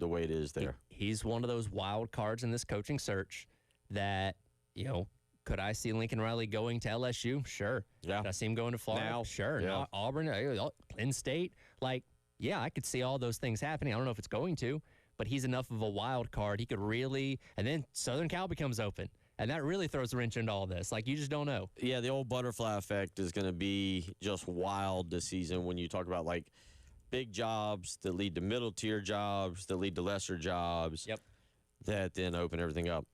way it is there. He's one of those wild cards in this coaching search that, could I see Lincoln Riley going to LSU? Sure. Yeah. Could I see him going to Florida? Now, sure. yeah. Auburn, Penn State. Yeah, I could see all those things happening. I don't know if it's going to, but he's enough of a wild card. He could really, and then Southern Cal becomes open. And that really throws a wrench into all this. You just don't know. Yeah, the old butterfly effect is going to be just wild this season when you talk about, big jobs that lead to middle-tier jobs, that lead to lesser jobs. Yep. That then open everything up.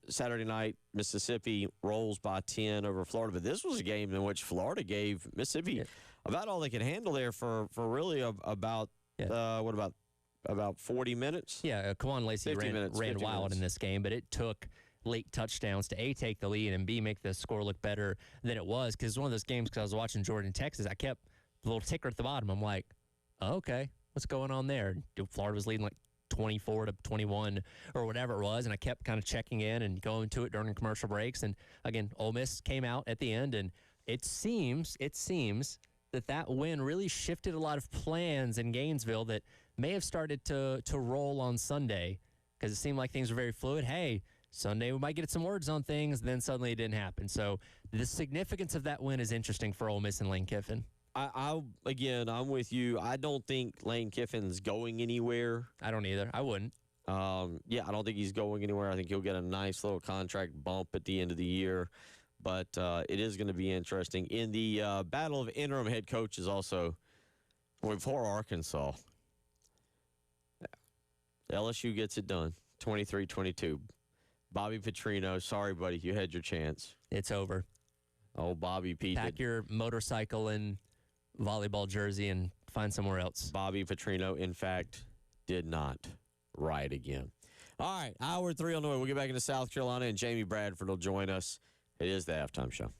Saturday night, Mississippi rolls by 10 over Florida. But this was a game in which Florida gave Mississippi about all they could handle there for really about 40 minutes? Yeah, Kawan Lacey ran wild in this game, but it took late touchdowns to A, take the lead, and B, make the score look better than it was. Because one of those games, because I was watching Jordan, Texas, I kept the little ticker at the bottom. I'm like, oh, okay, what's going on there? Florida was leading 24-21 or whatever it was, and I kept kind of checking in and going to it during commercial breaks. And again, Ole Miss came out at the end, and it seems that win really shifted a lot of plans in Gainesville that may have started to roll on Sunday, because it seemed like things were very fluid. Hey, Sunday we might get some words on things, and then suddenly it didn't happen. So the significance of that win is interesting for Ole Miss and Lane Kiffin. I'm with you. I don't think Lane Kiffin's going anywhere. I don't either. I wouldn't. I don't think he's going anywhere. I think he'll get a nice little contract bump at the end of the year. But it is going to be interesting. In the battle of interim head coaches also, for Arkansas, LSU gets it done, 23-22. Bobby Petrino, sorry, buddy, you had your chance. It's over. Oh, Bobby P. Pack your motorcycle and volleyball jersey and find somewhere else. Bobby Petrino, in fact, did not ride again. All right, hour 3 on the way. We'll get back into South Carolina, and Jamie Bradford will join us. It is the halftime show.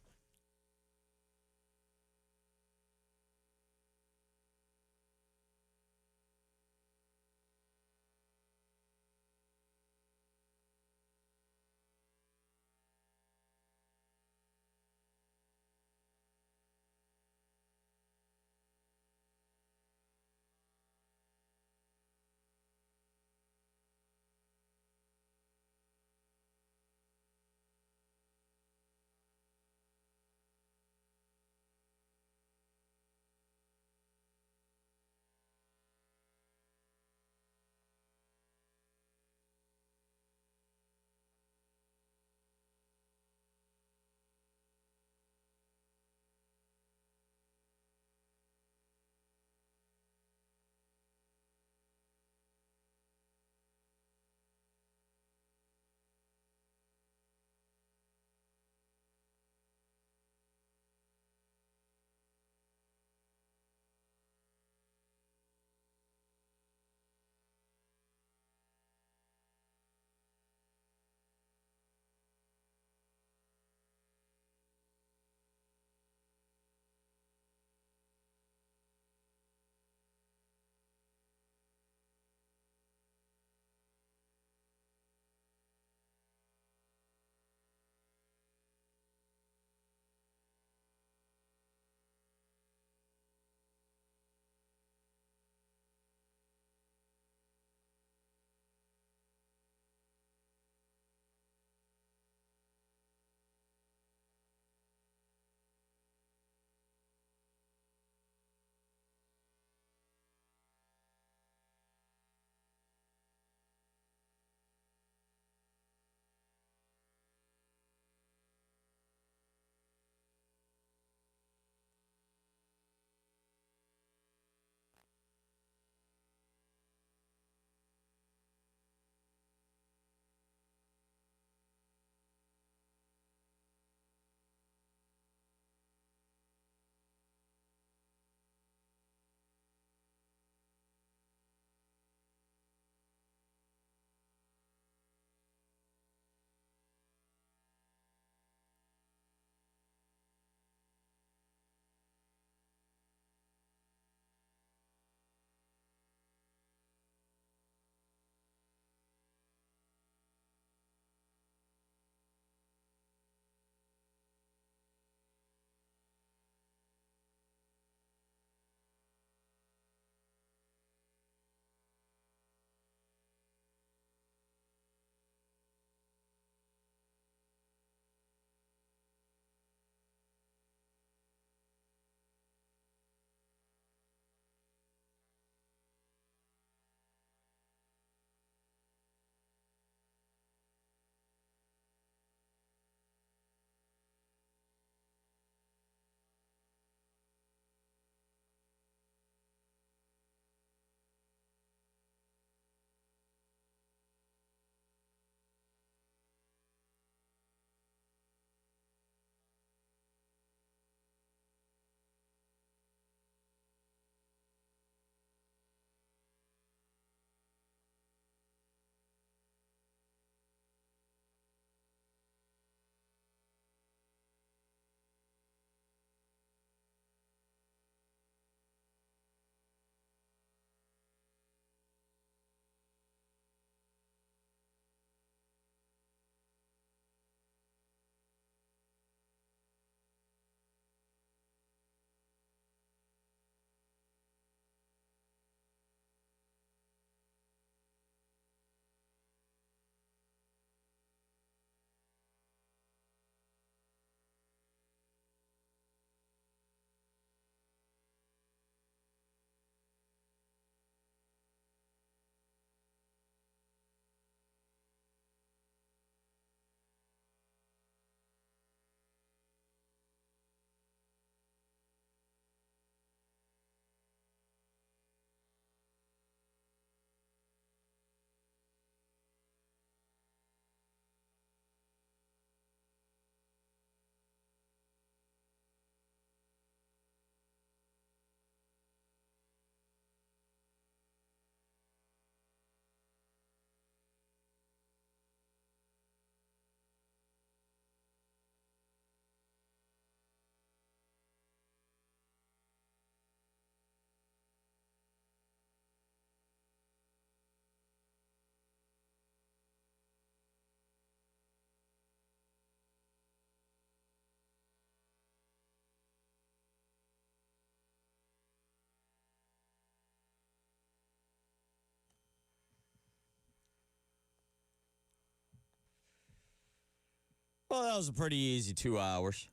Well, that was a pretty easy 2 hours.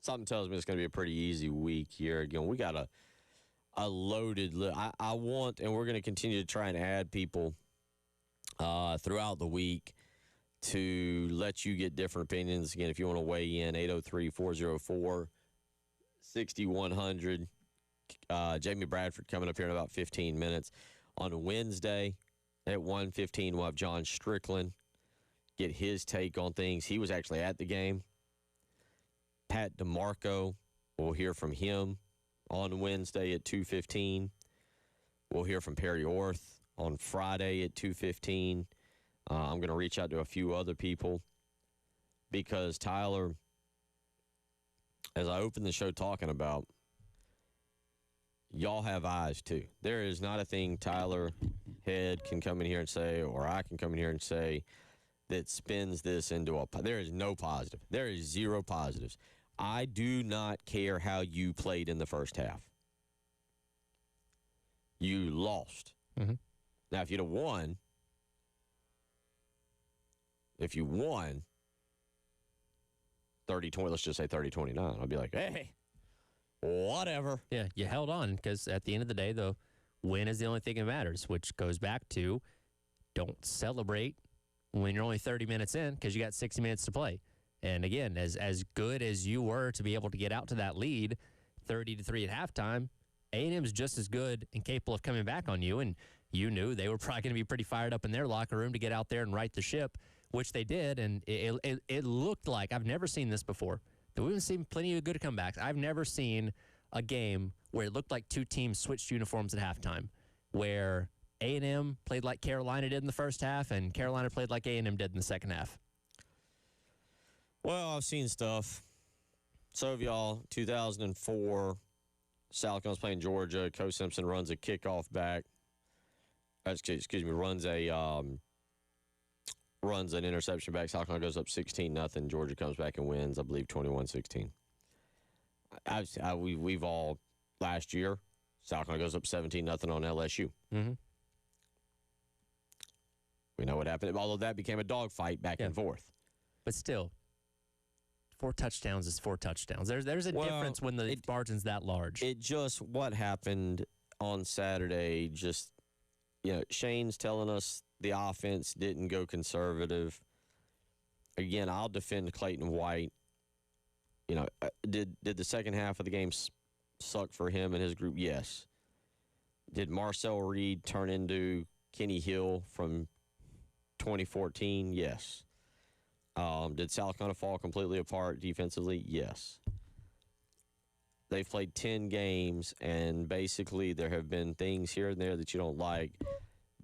Something tells me it's going to be a pretty easy week here. Again, we got a loaded I want, and we're going to continue to try and add people throughout the week to let you get different opinions. Again, if you want to weigh in, 803-404-6100. Jamie Bradford coming up here in about 15 minutes. On Wednesday at 1:15, we'll have John Strickland get his take on things. He was actually at the game. Pat DeMarco, we'll hear from him on Wednesday at 2:15. We'll hear from Perry Orth on Friday at 2:15. I'm going to reach out to a few other people because, Tyler, as I opened the show talking about, y'all have eyes too. There is not a thing Tyler Head can come in here and say, or I can come in here and say, that spins this into a. There is no positive. There is zero positives. I do not care how you played in the first half. You lost. Mm-hmm. Now, if you'd have won, if you won 30-20, let's just say 30-29, I'll be like, hey, whatever. Yeah, you held on because at the end of the day, the win is the only thing that matters, which goes back to don't celebrate when you're only 30 minutes in because you got 60 minutes to play. And again, as good as you were to be able to get out to that lead, 30-3 at halftime, A&M's just as good and capable of coming back on you. And you knew they were probably going to be pretty fired up in their locker room to get out there and right the ship, which they did. And it looked like, I've never seen this before. We've seen plenty of good comebacks. I've never seen a game where it looked like two teams switched uniforms at halftime, where A&M played like Carolina did in the first half and Carolina played like A&M did in the second half. Well, I've seen stuff. So have y'all. 2004, South Carolina's playing Georgia. Coach Simpson runs a kickoff back. Excuse me, runs an interception back. South Carolina goes up 16-0. Georgia comes back and wins, I believe, 21-16. We've all, last year, South Carolina goes up 17-0 on LSU. Mm-hmm. We know what happened, although that became a dogfight back and forth. But still, 4 touchdowns is 4 touchdowns. There's a difference when the margin's that large. It just, what happened on Saturday, just, Shane's telling us the offense didn't go conservative. Again, I'll defend Clayton White. Did the second half of the game suck for him and his group? Yes. Did Marcel Reed turn into Kenny Hill from 2014? Yes. Did South Carolina fall completely apart defensively? Yes. They've played 10 games, and basically there have been things here and there that you don't like,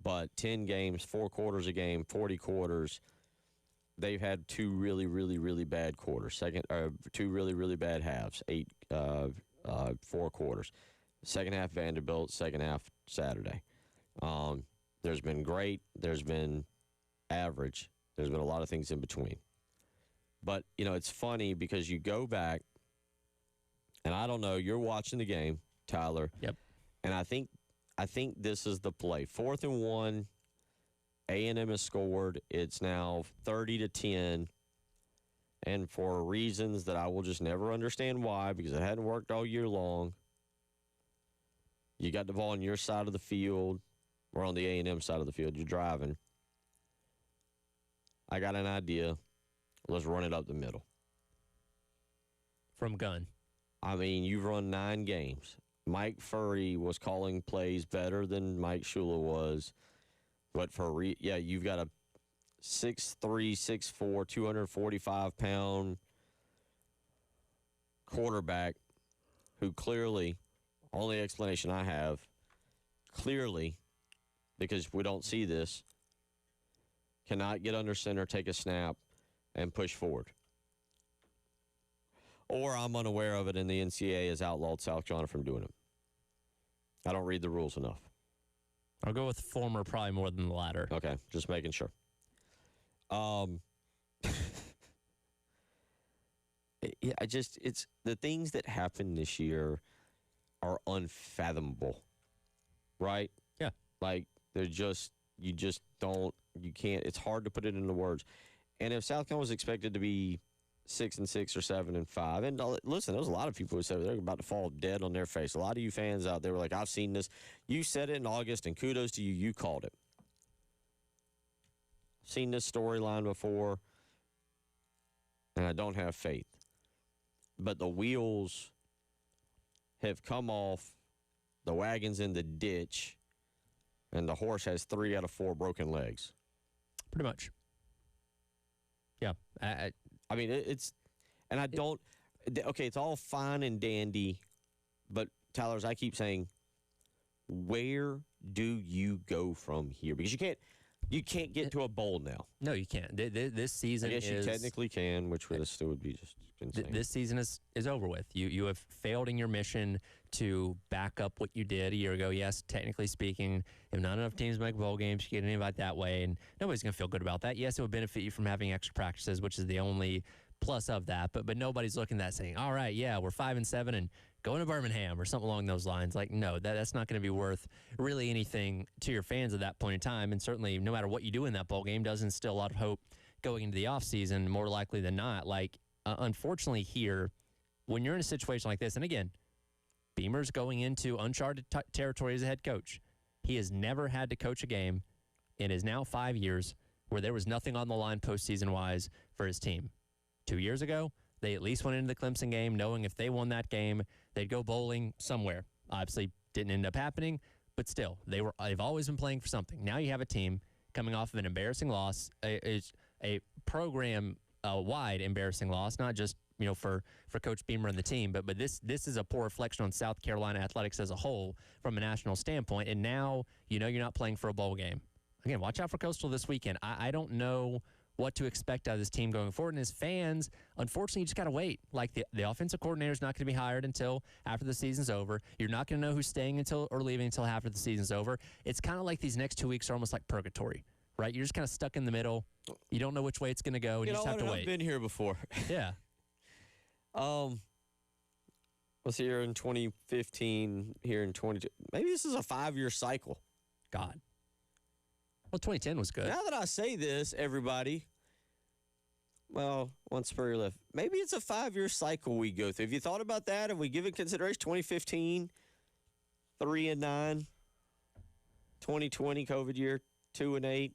but 10 games, 4 quarters a game, 40 quarters, they've had 2 really, really, really bad quarters. 2 really, really bad halves, 4 quarters. Second half Vanderbilt, second half Saturday. There's been great. There's been average. There's been a lot of things in between. But, it's funny because you go back, and I don't know, you're watching the game, Tyler. Yep. And I think this is the play. 4th and 1, A&M has scored. It's now 30-10. And for reasons that I will just never understand why, because it hadn't worked all year long, you got the ball on your side of the field or on the A&M side of the field. You're driving. I got an idea. Let's run it up the middle. From gun. I mean, you've run 9 games. Mike Furry was calling plays better than Mike Shula was. But you've got a 6'3", 6'4", 245-pound quarterback who clearly, only explanation I have, clearly, because we don't see this, cannot get under center, take a snap, and push forward. Or I'm unaware of it, and the NCAA has outlawed South Carolina from doing it. I don't read the rules enough. I'll go with former, probably more than the latter. Okay, just making sure. It's the things that happened this year are unfathomable, right? Yeah. Like, you can't, it's hard to put it into words. And if South Carolina was expected to be 6-6 or 7-5, and listen, there was a lot of people who said they're about to fall dead on their face. A lot of you fans out there were like, I've seen this. You said it in August, and kudos to you. You called it. Seen this storyline before, and I don't have faith. But the wheels have come off, the wagon's in the ditch, and the horse has 3 out of 4 broken legs. Pretty much. Yeah. I mean, it's, and I don't, okay, it's all fine and dandy, but Tyler, as I keep saying, where do you go from here? Because you can't get to a bowl now. No, you can't. This season I guess you technically can, which still would be just insane. This season is over with. You have failed in your mission to back up what you did a year ago. Yes, technically speaking, if not enough teams make bowl games, you get an invite that way, and nobody's going to feel good about that. Yes, it would benefit you from having extra practices, which is the only plus of that, but nobody's looking at that saying, all right, yeah, we're 5-7 and going to Birmingham or something along those lines. Like, no, that's not going to be worth really anything to your fans at that point in time, and certainly no matter what you do in that bowl game does instill a lot of hope going into the offseason, more likely than not. Like, unfortunately here, when you're in a situation like this, and again, Beamer's going into uncharted territory as a head coach. He has never had to coach a game in his now 5 years where there was nothing on the line postseason-wise for his team. 2 years ago, they at least went into the Clemson game knowing if they won that game, they'd go bowling somewhere. Obviously, didn't end up happening, but still, they've always been playing for something. Now you have a team coming off of an embarrassing loss, a program-wide embarrassing loss, not just for Coach Beamer and the team, but this is a poor reflection on South Carolina athletics as a whole from a national standpoint. And now you're not playing for a bowl game. Again, watch out for Coastal this weekend. I don't know what to expect out of this team going forward. And as fans, unfortunately, you just got to wait. Like the offensive coordinator is not going to be hired until after the season's over. You're not going to know who's staying or leaving until after the season's over. It's kind of like these next 2 weeks are almost like purgatory, right? You're just kind of stuck in the middle. You don't know which way it's going to go, and you just have to wait. I've been here before. Yeah. Was here in 2015, here in 22. Maybe this is a 5-year cycle. God. Well, 2010 was good. Now that I say this, everybody, well, one Spurrier left. Maybe it's a 5-year cycle we go through. Have you thought about that? Have we given consideration? 2015, 3-9. 2020, COVID year, 2-8.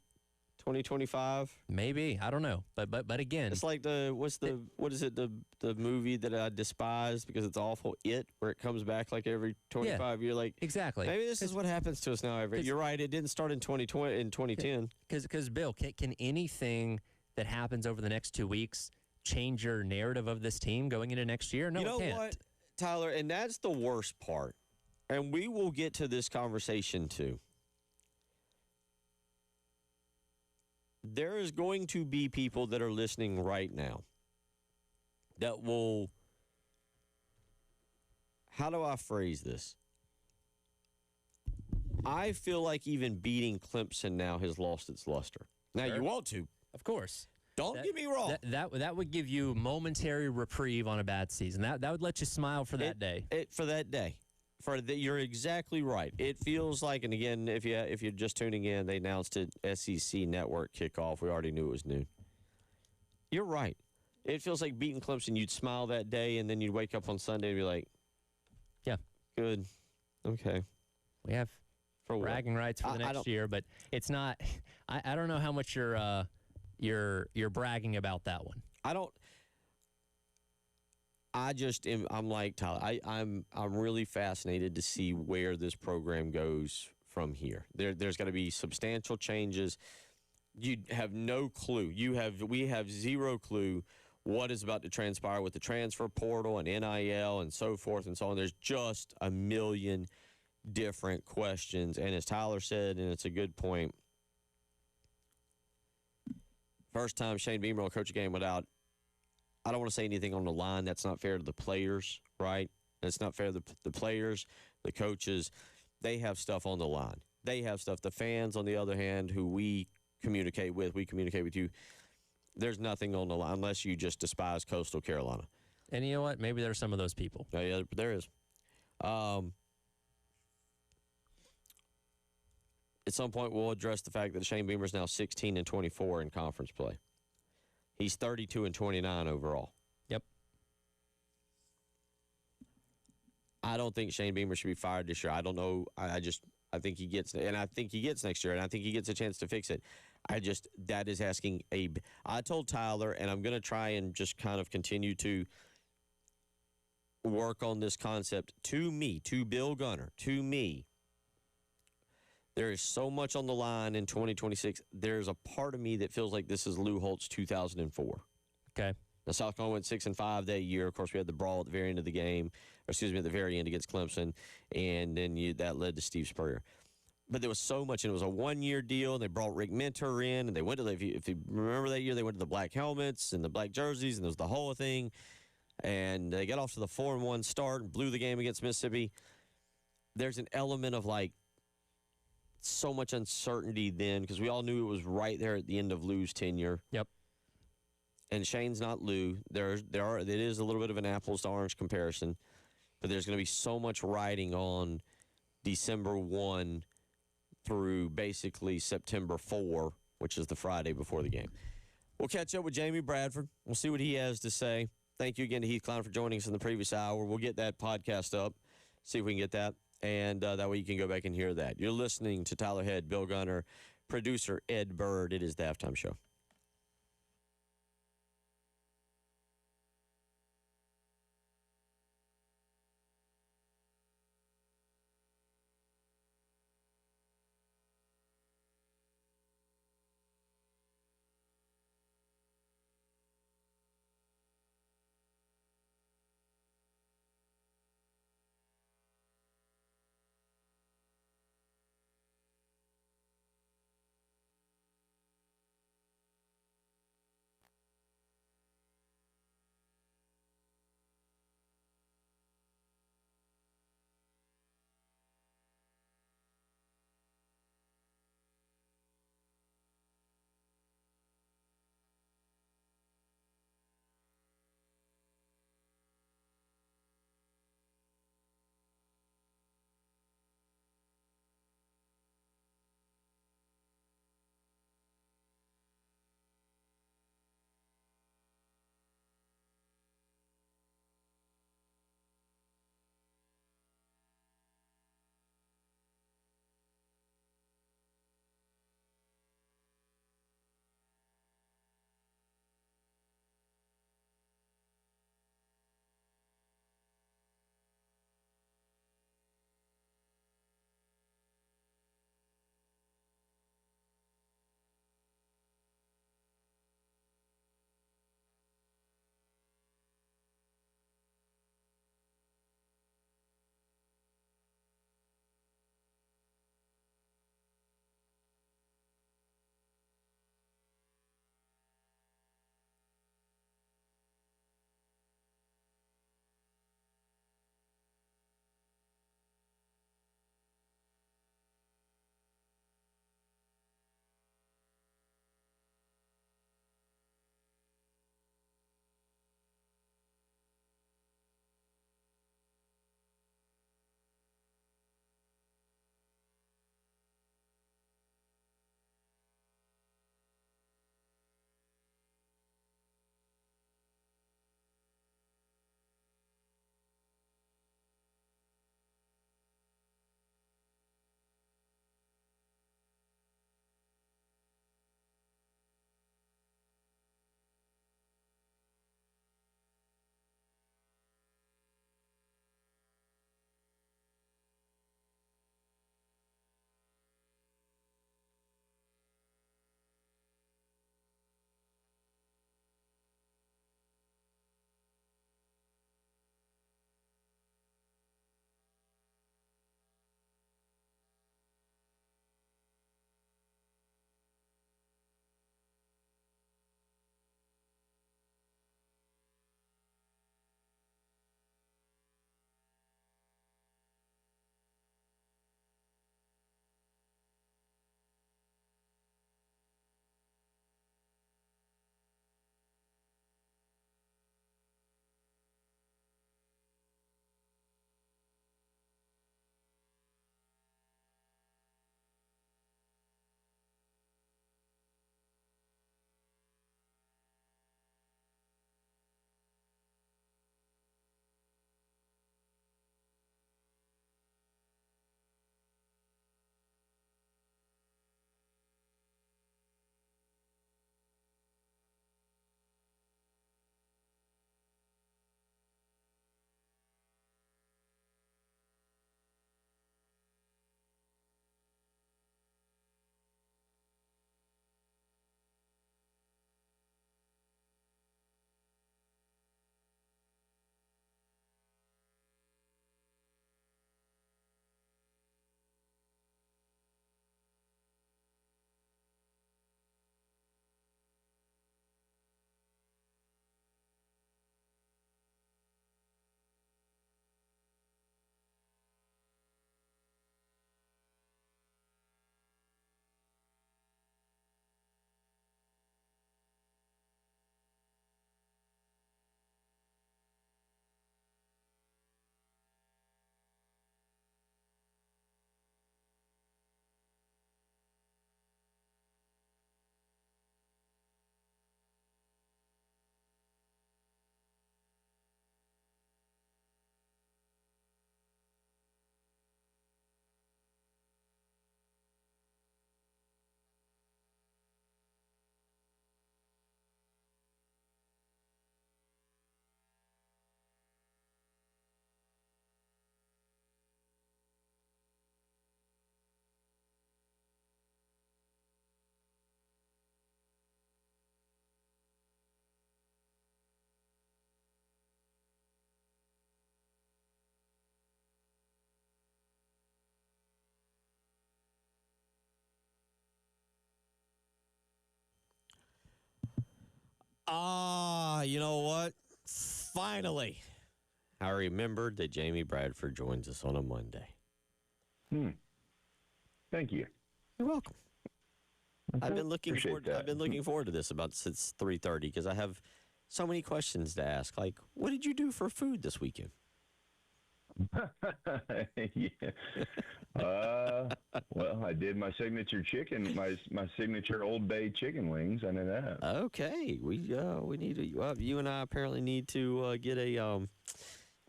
2025, maybe, I don't know, but again, it's like what is it, the movie that I despise because it's awful, where it comes back like every 25 years, like exactly. Maybe this is what happens to us now. You're right, it didn't start in 2020 in 2010. Because Bill, can anything that happens over the next 2 weeks change your narrative of this team going into next year? No, you know it can't. What, Tyler, and that's the worst part, and we will get to this conversation too. There is going to be people that are listening right now that will, how do I phrase this? I feel like even beating Clemson now has lost its luster. Now, you want to. Of course. Don't get me wrong. That would give you momentary reprieve on a bad season. That would let you smile for that day. For that day. You're exactly right. It feels like, and again, if you're just tuning in, they announced it, SEC Network kickoff. We already knew it was noon. You're right. It feels like beating Clemson. You'd smile that day, and then you'd wake up on Sunday and be like, "Yeah, good, okay." We have bragging rights for the next year, but it's not. I don't know how much you're bragging about that one. I'm like Tyler. I'm really fascinated to see where this program goes from here. There's got to be substantial changes. You have no clue. We have zero clue what is about to transpire with the transfer portal and NIL and so forth and so on. There's just a million different questions. And as Tyler said, and it's a good point, first time Shane Beamer will coach a game without, I don't want to say anything on the line. That's not fair to the players, right? That's not fair to the players, the coaches. They have stuff on the line. They have stuff. The fans, on the other hand, who we communicate with you. There's nothing on the line unless you just despise Coastal Carolina. And you know what? Maybe there's some of those people. Yeah, there is. At some point, we'll address the fact that Shane Beamer is now 16-24 in conference play. He's 32 and 29 overall. Yep. I don't think Shane Beamer should be fired this year. I don't know. I think he gets, and I think he gets next year, and I think he gets a chance to fix it. That is asking I told Tyler, and I'm going to try and just kind of continue to work on this concept to Bill Gunner, to me. There is so much on the line in 2026. There's a part of me that feels like this is Lou Holtz 2004. Okay. Now, South Carolina went 6-5 that year. Of course, we had the brawl at the very end of the game, at the very end against Clemson, and then that led to Steve Spurrier. But there was so much, and it was a 1-year deal, and they brought Rick Mentor in, and they went to if you remember that year, they went to the black helmets and the black jerseys, and there was the whole thing, and they got off to the 4-1 start and blew the game against Mississippi. There's an element of, like, so much uncertainty then, because we all knew it was right there at the end of Lou's tenure. Yep. And Shane's not Lou. It is a little bit of an apples to orange comparison, but there's going to be so much riding on December 1 through basically September 4, which is the Friday before the game. We'll catch up with Jamie Bradford. We'll see what he has to say. Thank you again to Heath Klein for joining us in the previous hour. We'll get that podcast up, see if we can get that, and that way you can go back and hear that. You're listening to Tyler Head, Bill Gunner, producer Ed Bird. It is the Halftime Show. You know what? Finally, I remembered that Jamie Bradford joins us on a Monday. Thank you. You're welcome. Okay. I've been looking Appreciate forward. that. I've been looking forward to this about since 3:30 because I have so many questions to ask. Like, what did you do for food this weekend? Yeah. Well, I did my signature chicken, my signature Old Bay chicken wings. I know that. Okay, we need to. You and I apparently need to get a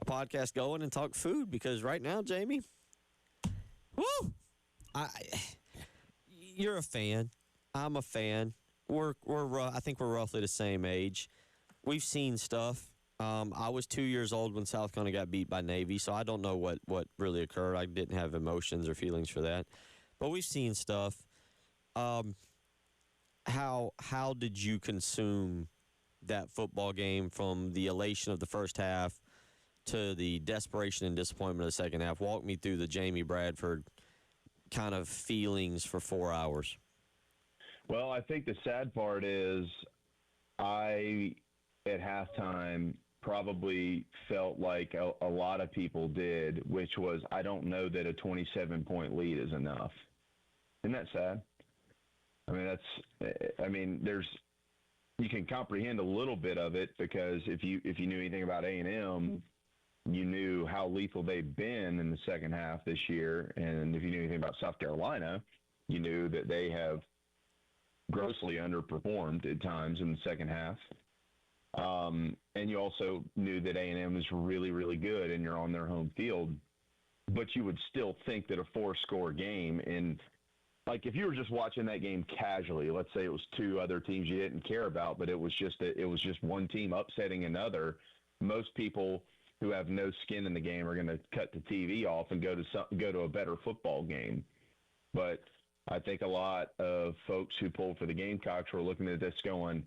podcast going and talk food because right now, Jamie, woo, you're a fan. I'm a fan. We're I think we're roughly the same age. We've seen stuff. I was 2 years old when South Carolina got beat by Navy, so I don't know what really occurred. I didn't have emotions or feelings for that. But we've seen stuff. How did you consume that football game from the elation of the first half to the desperation and disappointment of the second half? Walk me through the Jamie Bradford kind of feelings for 4 hours. Well, I think the sad part is I, at halftime, probably felt like a lot of people did, which was I don't know that a 27-point lead is enough. Isn't that sad? You can comprehend a little bit of it because if you knew anything about A&M, you knew how lethal they've been in the second half this year. And if you knew anything about South Carolina, you knew that they have grossly underperformed at times in the second half. And you also knew that A&M is really, really good and you're on their home field. But you would still think that a 4-score game, and like if you were just watching that game casually, let's say it was two other teams you didn't care about, but it was just one team upsetting another, most people who have no skin in the game are going to cut the TV off and go to a better football game. But I think a lot of folks who pulled for the Gamecocks were looking at this going,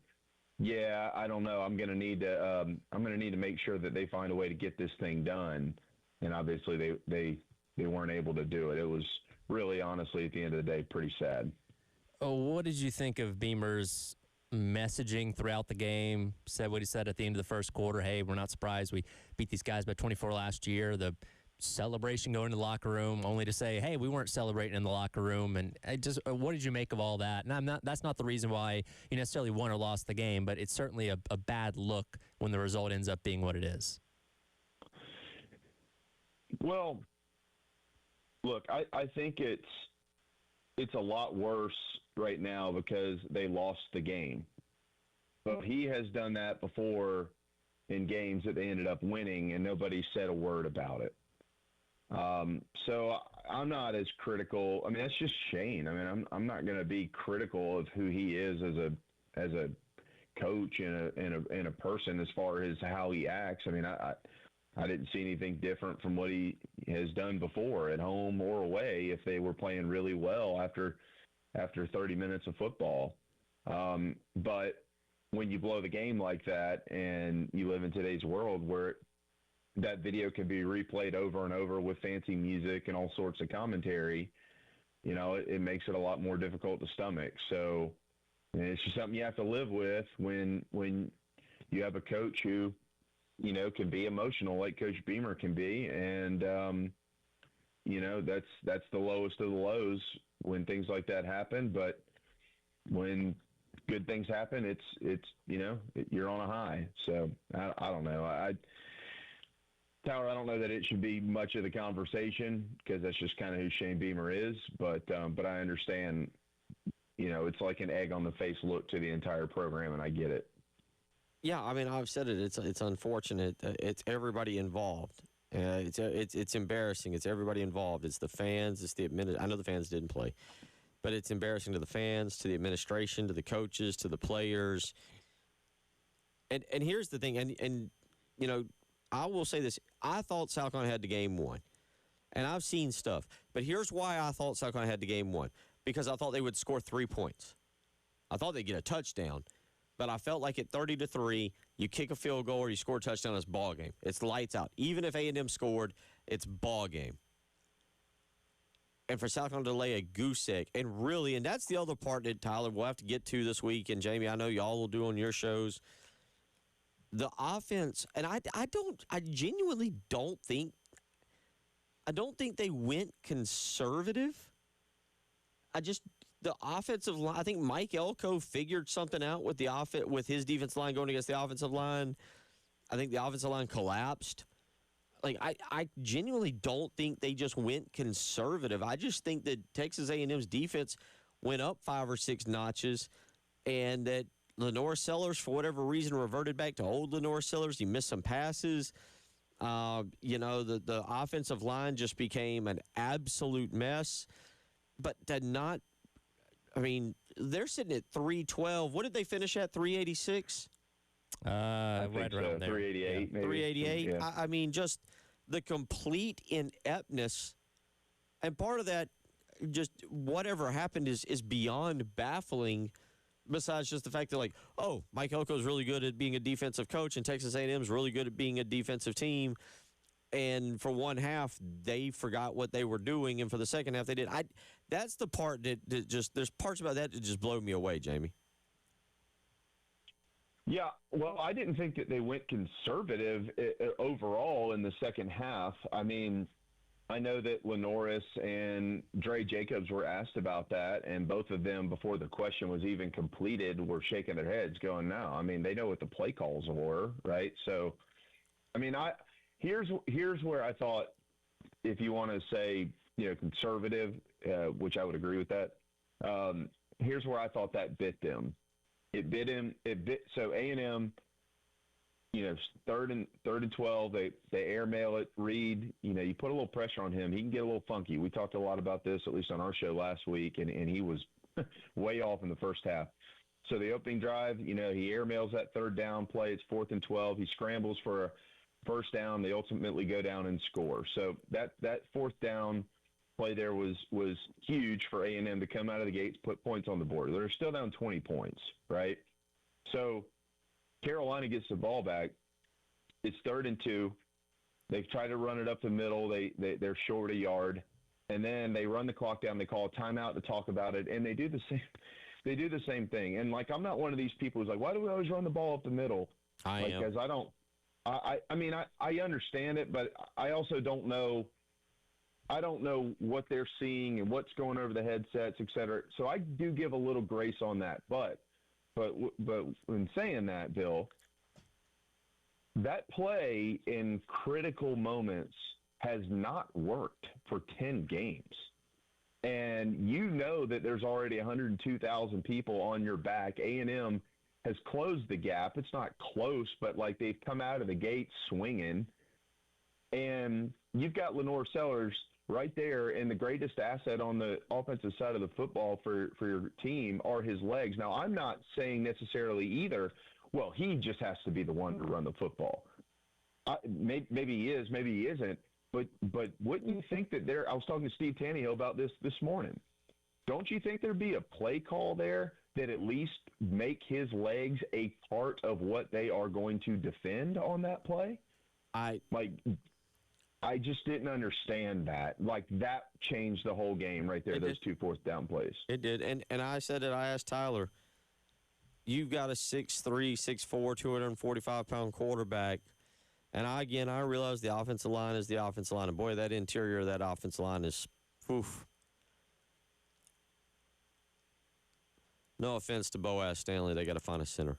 yeah, I don't know. I'm going to need to make sure that they find a way to get this thing done. And obviously they weren't able to do it. It was really, honestly, at the end of the day, pretty sad. Oh, what did you think of Beamer's messaging throughout the game? Said what he said at the end of the first quarter. Hey, we're not surprised. We beat these guys by 24 last year. The celebration going to the locker room, only to say, hey, we weren't celebrating in the locker room. And what did you make of all that? And that's not the reason why you necessarily won or lost the game, but it's certainly a bad look when the result ends up being what it is. Well, look, I think it's a lot worse right now because they lost the game. But he has done that before in games that they ended up winning, and nobody said a word about it. So I'm not as critical. I mean, that's just Shane. I mean, I'm not going to be critical of who he is as a coach and a person as far as how he acts. I mean, I didn't see anything different from what he has done before at home or away if they were playing really well after 30 minutes of football. But when you blow the game like that and you live in today's world where that video can be replayed over and over with fancy music and all sorts of commentary, you know, it makes it a lot more difficult to stomach. So it's just something you have to live with when you have a coach who, you know, can be emotional like Coach Beamer can be. And, you know, that's the lowest of the lows when things like that happen. But when good things happen, it's you know, you're on a high. So I don't know. Tower, I don't know that it should be much of the conversation because that's just kind of who Shane Beamer is. But I understand, you know, it's like an egg on the face look to the entire program, and I get it. Yeah, I mean, I've said it. It's unfortunate. It's everybody involved. It's embarrassing. It's everybody involved. It's the fans. It's the I know the fans didn't play, but it's embarrassing to the fans, to the administration, to the coaches, to the players. And here's the thing. And you know, I will say this. I thought South Carolina had the game won. And I've seen stuff. But here's why I thought South Carolina had the game won. Because I thought they would score 3 points. I thought they'd get a touchdown. But I felt like at 30-3, you kick a field goal or you score a touchdown, it's ball game. It's lights out. Even if A&M scored, it's ball game. and for South Carolina to lay a goose egg. And really, and that's the other part that, Tyler, we'll have to get to this week. And, Jamie, I know y'all will do on your shows. The offense, and I genuinely don't think they went conservative. The offensive line, I think Mike Elko figured something out with his defensive line going against the offensive line. I think the offensive line collapsed. Like, I genuinely don't think they just went conservative. I just think that Texas A&M's defense went up 5 or 6 notches, and that Lenore Sellers, for whatever reason, reverted back to old Lenore Sellers. He missed some passes. The offensive line just became an absolute mess. But they're sitting at 312. What did they finish at, 386? I think right around there. 388, maybe. 388. Yeah. Just the complete ineptness. And part of that, just whatever happened is beyond baffling, besides just the fact that, like, oh, Mike Elko is really good at being a defensive coach, and Texas A&M is really good at being a defensive team. And for one half, they forgot what they were doing, and for the second half, they did. That's the part that just, there's parts about that just blow me away, Jamie. Yeah, well, I didn't think that they went conservative overall in the second half. I mean, I know that Lenoris and Dre Jacobs were asked about that, and both of them, before the question was even completed, were shaking their heads going, no. I mean, they know what the play calls were, right? So, I mean, here's where I thought, if you want to say, conservative, which I would agree with that, here's where I thought that bit them. It bit him. So A&M, third and 12. They airmail it. Reed, you put a little pressure on him, he can get a little funky. We talked a lot about this, at least on our show last week, and he was way off in the first half. So the opening drive, he airmails that third down play. It's 4th and 12. He scrambles for a first down. They ultimately go down and score. So that fourth down play there was huge for A&M to come out of the gates, put points on the board. They're still down 20 points, right? So Carolina gets the ball back. It's 3rd and 2. They try to run it up the middle. They're short a yard, and then they run the clock down. They call a timeout to talk about it, and they do the same. They do the same thing. And like, I'm not one of these people who's like, why do we always run the ball up the middle? I am. Because I don't. I mean, I understand it, but I also don't know. I don't know what they're seeing and what's going over the headsets, et cetera. So I do give a little grace on that. But in saying that, Bill, that play in critical moments has not worked for 10 games. And you know that there's already 102,000 people on your back. A&M has closed the gap. It's not close, but like, they've come out of the gate swinging. And you've got Lenore Sellers right there, and the greatest asset on the offensive side of the football for your team are his legs. Now, I'm not saying necessarily either, well, he just has to be the one to run the football. Maybe he is, maybe he isn't. But wouldn't you think that I was talking to Steve Tannehill about this morning. Don't you think there'd be a play call there that at least make his legs a part of what they are going to defend on that play? I just didn't understand that. Like, that changed the whole game right there, those 2 fourth down plays. It did. And I said it, I asked Tyler, you've got a 6'3", 6'4", 245-pound quarterback. And I realize the offensive line is the offensive line. And, boy, that interior of that offensive line is, oof. No offense to Boaz Stanley. They got to find a center.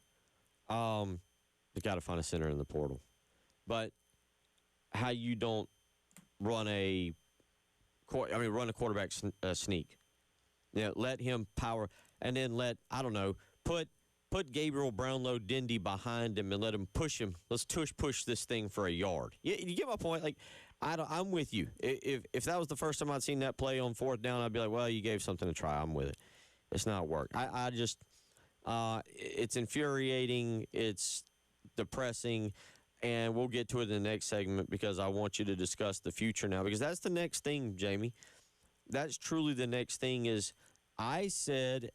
They got to find a center in the portal. But how you don't run a quarterback sneak. Let him power, and then put Gabriel Brownlow-Dindy behind him and let him push him. Let's push this thing for a yard. You get my point? Like, I'm with you. If that was the first time I'd seen that play on 4th down, I'd be like, well, you gave something to try. I'm with it. It's not worked. I just, it's infuriating. It's depressing. And we'll get to it in the next segment because I want you to discuss the future now, because that's the next thing, Jamie. That's truly the next thing. Is I said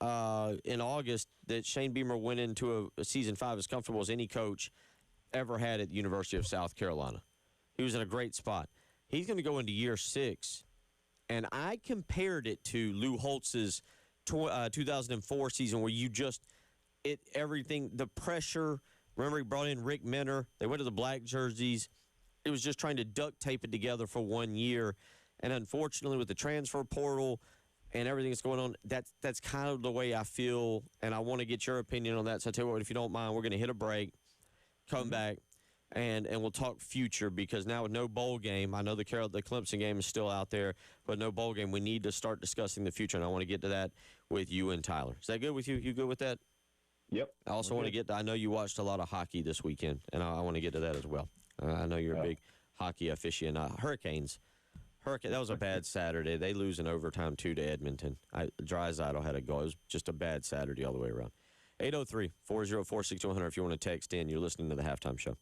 in August that Shane Beamer went into a season 5 as comfortable as any coach ever had at the University of South Carolina. He was in a great spot. He's going to go into year 6 And I compared it to Lou Holtz's 2004 season where you just everything, the pressure. Remember, he brought in Rick Minner. They went to the black jerseys. It was just trying to duct tape it together for 1 year. And unfortunately, with the transfer portal and everything that's going on, that's kind of the way I feel. And I want to get your opinion on that. So I tell you what, if you don't mind, we're going to hit a break, come back, and we'll talk future, because now with no bowl game, I know the Clemson game is still out there, but no bowl game, we need to start discussing the future. And I want to get to that with you and Tyler. Is that good with you? You good with that? Yep. I also want to get to, I know you watched a lot of hockey this weekend, and I want to get to that as well. I know you're a big hockey aficionado. Hurricane, that was a bad Saturday. They lose in overtime, 2 to Edmonton. Drysdale had a goal. It was just a bad Saturday all the way around. 803-404-6100 if you want to text in. You're listening to the Halftime Show.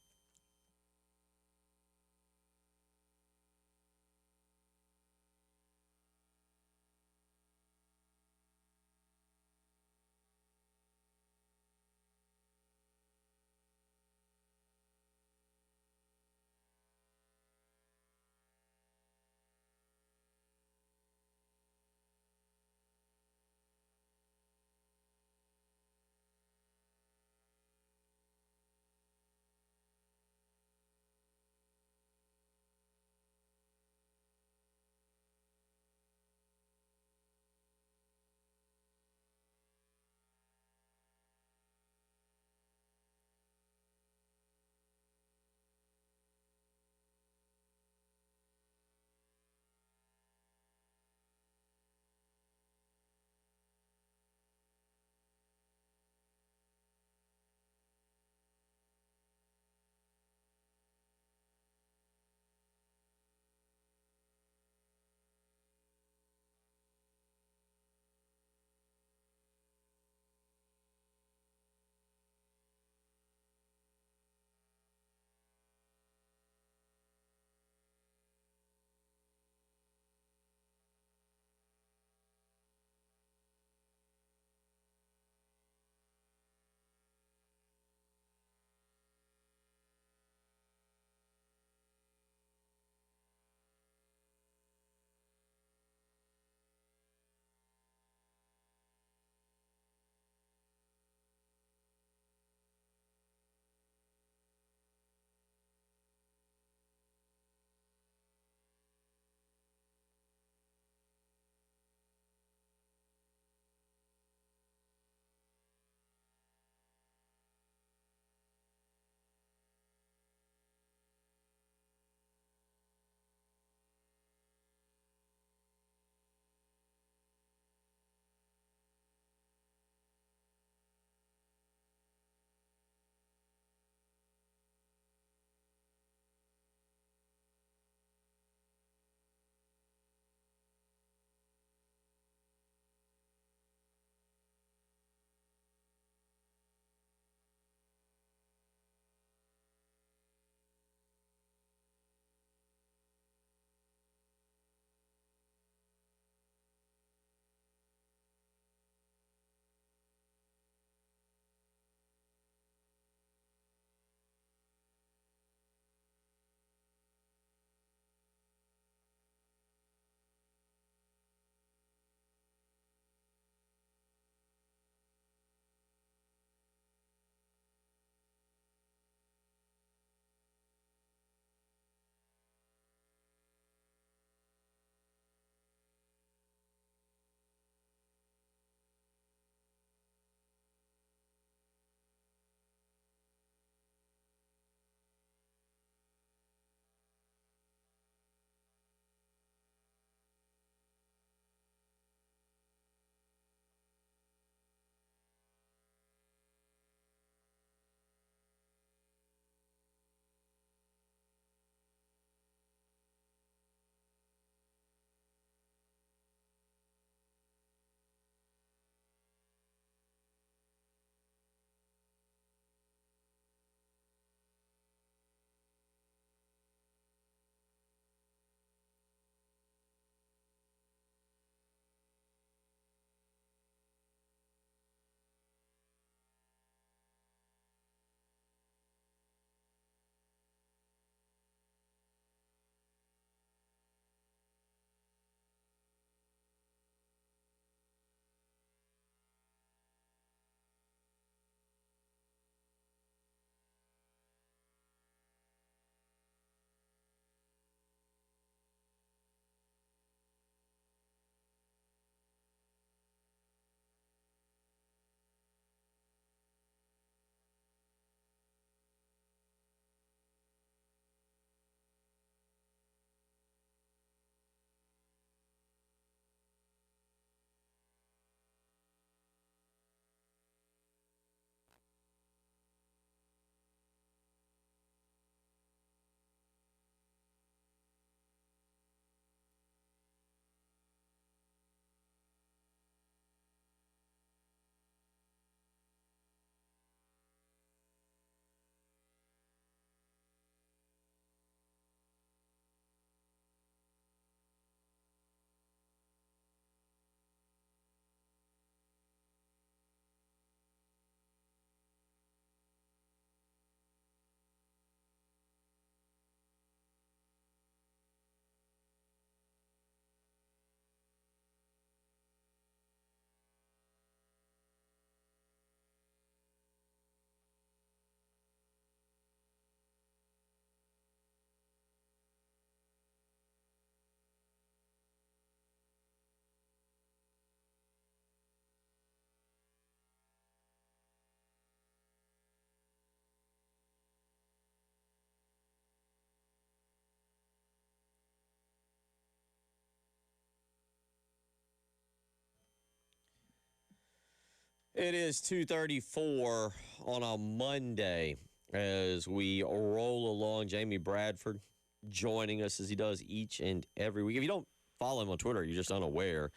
It is 2:34 on a Monday as we roll along. Jamie Bradford joining us as he does each and every week. If you don't follow him on Twitter, you're just unaware.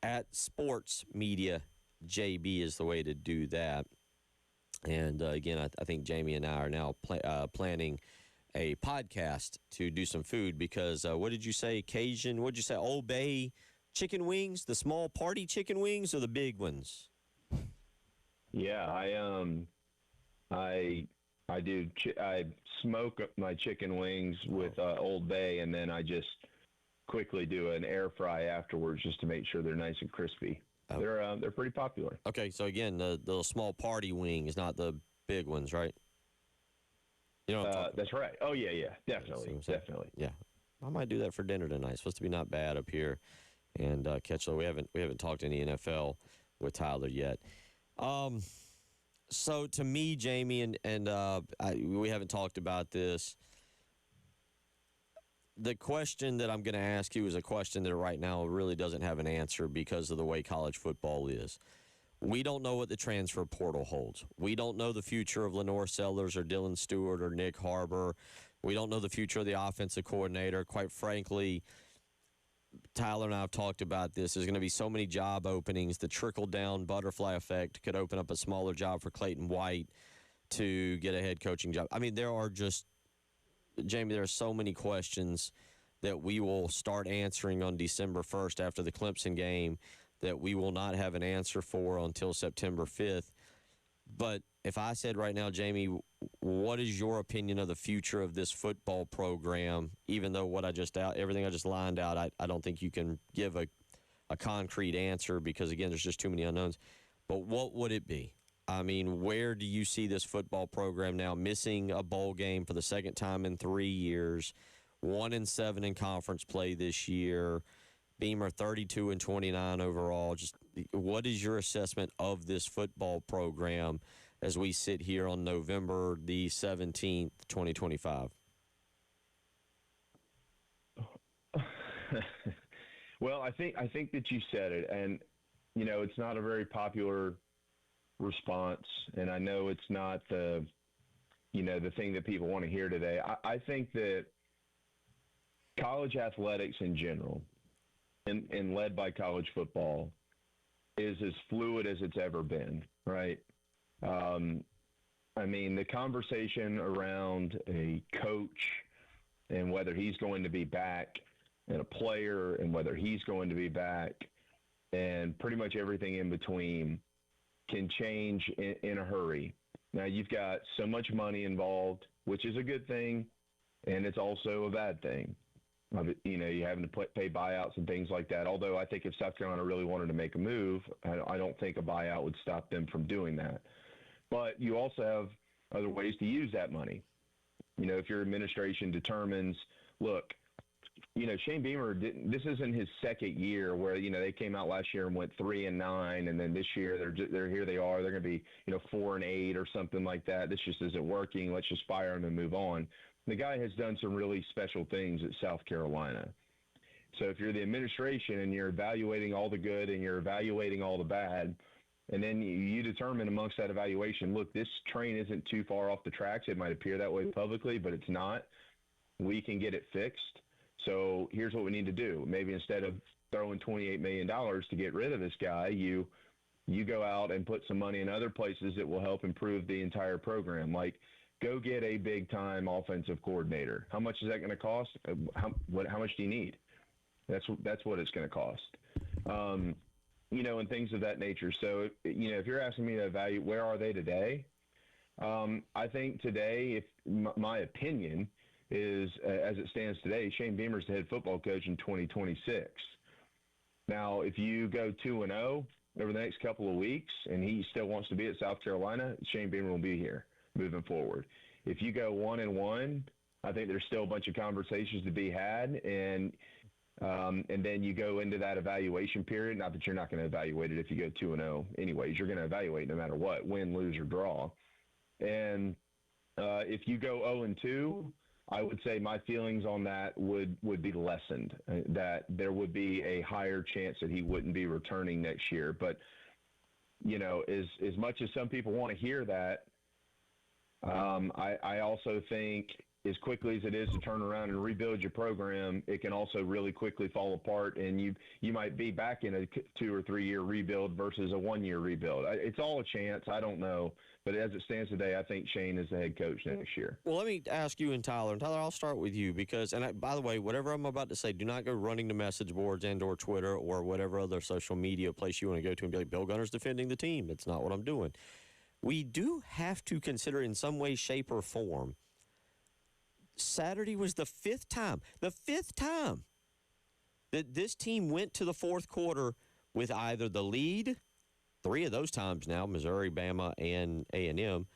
At Sports Media JB is the way to do that. And again, I think Jamie and I are now planning a podcast to do some food because what did you say, Cajun? What did you say, Old Bay chicken wings? The small party chicken wings or the big ones? Yeah, I do. I smoke my chicken wings with Old Bay, and then I just quickly do an air fry afterwards just to make sure they're nice and crispy. Oh. They're pretty popular. Okay, so again, the small party wings, not the big ones, right? You know, that's right. Oh yeah, definitely. Yeah, I might do that for dinner tonight. It's supposed to be not bad up here, and catch. We haven't talked any NFL with Tyler yet. So to me, Jamie, and we haven't talked about this. The question that I'm going to ask you is a question that right now really doesn't have an answer because of the way college football is. We don't know what the transfer portal holds. We don't know the future of Lenore Sellers or Dylan Stewart or Nick Harbor. We don't know the future of the offensive coordinator. Quite frankly, Tyler and I have talked about this. There's going to be so many job openings. The trickle-down butterfly effect could open up a smaller job for Clayton White to get a head coaching job. I mean, there are so many questions that we will start answering on December 1st after the Clemson game that we will not have an answer for until September 5th. But if I said right now, Jamie, what is your opinion of the future of this football program, even though everything I just lined out, I don't think you can give a concrete answer because, again, there's just too many unknowns. But what would it be? I mean, where do you see this football program now missing a bowl game for the second time in 3 years, 1-7 in conference play this year, Beamer 32-29 overall? Just what is your assessment of this football program as we sit here on November the 17th, 2025? Well, I think that you said it, and it's not a very popular response, and I know it's not the thing that people want to hear today. I think that college athletics in general, and led by college football, is as fluid as it's ever been, right? I mean, the conversation around a coach and whether he's going to be back, and a player and whether he's going to be back, and pretty much everything in between can change in a hurry. Now, you've got so much money involved, which is a good thing, and it's also a bad thing. You're having to pay buyouts and things like that. Although I think if South Carolina really wanted to make a move, I don't think a buyout would stop them from doing that. But you also have other ways to use that money. If your administration determines, look, Shane Beamer this isn't his second year where they came out last year and went 3-9, and then this year they're here they are, they're going to be 4-8 or something like that. This just isn't working. Let's just fire him and move on. The guy has done some really special things at South Carolina. So if you're the administration and you're evaluating all the good and you're evaluating all the bad, and then you determine amongst that evaluation, look, this train isn't too far off the tracks. It might appear that way publicly, but it's not. We can get it fixed. So here's what we need to do. Maybe instead of throwing $28 million to get rid of this guy, you go out and put some money in other places that will help improve the entire program. Like, go get a big-time offensive coordinator. How much is that going to cost? How much do you need? That's what it's going to cost. And things of that nature. So, if you're asking me to evaluate where are they today, I think today, if my opinion is, as it stands today, Shane Beamer's the head football coach in 2026. Now, if you go 2-0 over the next couple of weeks and he still wants to be at South Carolina, Shane Beamer will be here moving forward. If you go 1-1, I think there's still a bunch of conversations to be had, and then you go into that evaluation period. Not that you're not going to evaluate it if you go 2-0 anyways. You're going to evaluate no matter what, win, lose, or draw. And if you go 0-2, I would say my feelings on that would be lessened, that there would be a higher chance that he wouldn't be returning next year. But as much as some people want to hear that, I also think as quickly as it is to turn around and rebuild your program, it can also really quickly fall apart, and you might be back in a 2 or 3 year rebuild versus a 1 year rebuild. It's all a chance. I don't know. But as it stands today, I think Shane is the head coach next year. Well, let me ask you and Tyler. And Tyler, I'll start with you because, by the way, whatever I'm about to say, do not go running to message boards and or Twitter or whatever other social media place you want to go to and be like, Bill Gunner's defending the team. That's not what I'm doing. We do have to consider in some way, shape, or form, Saturday was the fifth time that this team went to the fourth quarter with either the lead, 3 of those times now, Missouri, Bama, and A&M,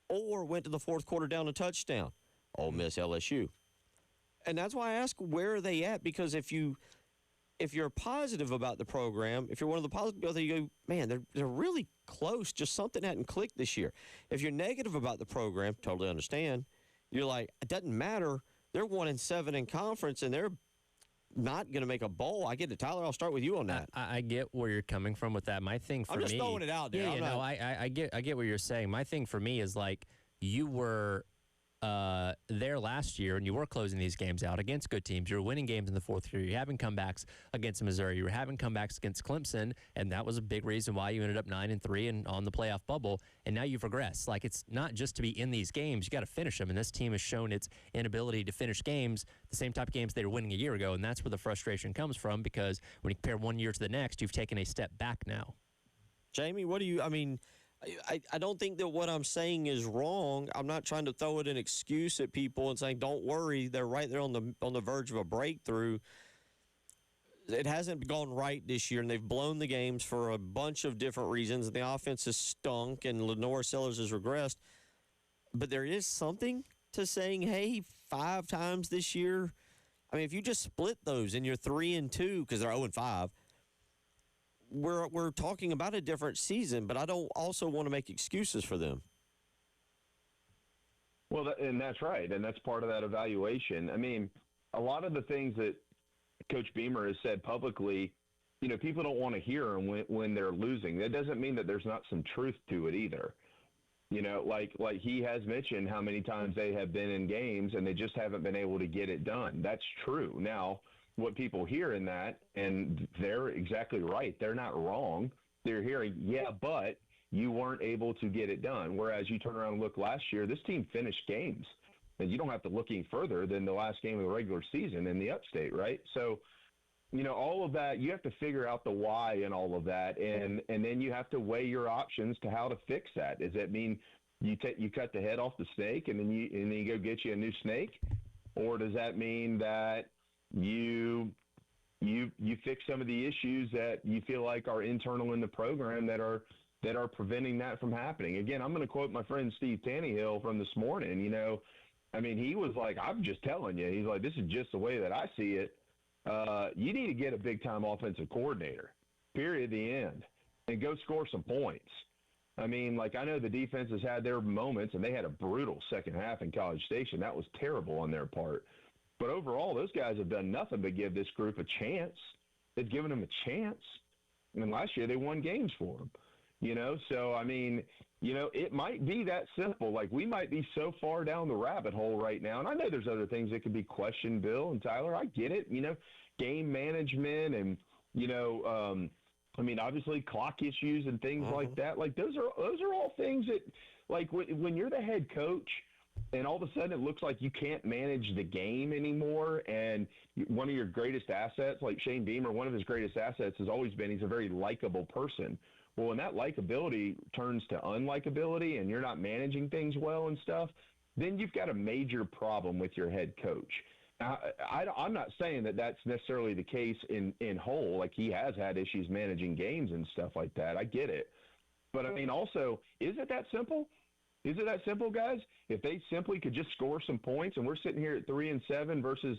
or went to the fourth quarter down a touchdown, Ole Miss, LSU. And that's why I ask, where are they at? Because if you're positive about the program, if you're one of the positive people, you go, man, they're really close. Just something hadn't clicked this year. If you're negative about the program, totally understand. You're like, it doesn't matter. They're 1-7 in conference, and they're not going to make a bowl. I get it. Tyler, I'll start with you on that. I get where you're coming from with that. My thing for me... I'm just throwing it out there. Yeah, I get what you're saying. My thing for me is, like, you were there last year, and you were closing these games out against good teams. You were winning games in the fourth quarter. You're having comebacks against Missouri. You were having comebacks against Clemson, and that was a big reason why you ended up 9-3 and on the playoff bubble. And now you've regressed. Like, it's not just to be in these games. You got to finish them. And this team has shown its inability to finish games, the same type of games they were winning a year ago. And that's where the frustration comes from, because when you compare 1 year to the next, you've taken a step back now. Jamie, what do you, I don't think that what I'm saying is wrong. I'm not trying to throw it an excuse at people and saying, don't worry, they're right there on the verge of a breakthrough. It hasn't gone right this year, and they've blown the games for a bunch of different reasons. The offense has stunk, and Lenore Sellers has regressed. But there is something to saying, hey, 5 times this year. If you just split those and you're 3-2 because they're 0-5, we're talking about a different season, but I don't also want to make excuses for them. Well, and that's right, and that's part of that evaluation. A lot of the things that Coach Beamer has said publicly, people don't want to hear them when they're losing. That doesn't mean that there's not some truth to it either. Like he has mentioned how many times they have been in games and they just haven't been able to get it done. That's true. Now, what people hear in that, and they're exactly right, they're not wrong. They're hearing, yeah, but you weren't able to get it done. Whereas you turn around and look last year, this team finished games. And you don't have to look any further than the last game of the regular season in the upstate, right? So, all of that, you have to figure out the why in all of that. And then you have to weigh your options to how to fix that. Does that mean you cut the head off the snake and then you go get you a new snake? Or does that mean that you fix some of the issues that you feel like are internal in the program that are preventing that from happening? Again, I'm going to quote my friend Steve Tannehill from this morning. He was like, I'm just telling you. He's like, this is just the way that I see it. You need to get a big-time offensive coordinator, period, the end, and go score some points. I know the defense has had their moments, and they had a brutal second half in College Station. That was terrible on their part. But overall, those guys have done nothing but give this group a chance. They've given them a chance. And last year they won games for them. So, it might be that simple. Like, we might be so far down the rabbit hole right now. And I know there's other things that could be questioned, Bill and Tyler. I get it. Game management and, obviously clock issues and things like that. Like, those are all things that, like, when you're the head coach – and all of a sudden it looks like you can't manage the game anymore, and one of your greatest assets, like Shane Beamer, one of his greatest assets has always been he's a very likable person. Well, when that likability turns to unlikability and you're not managing things well and stuff, then you've got a major problem with your head coach. Now, I'm not saying that that's necessarily the case in whole. Like, he has had issues managing games and stuff like that. I get it. But, also, is it that simple? Is it that simple, guys? If they simply could just score some points, and we're sitting here at 3-7 versus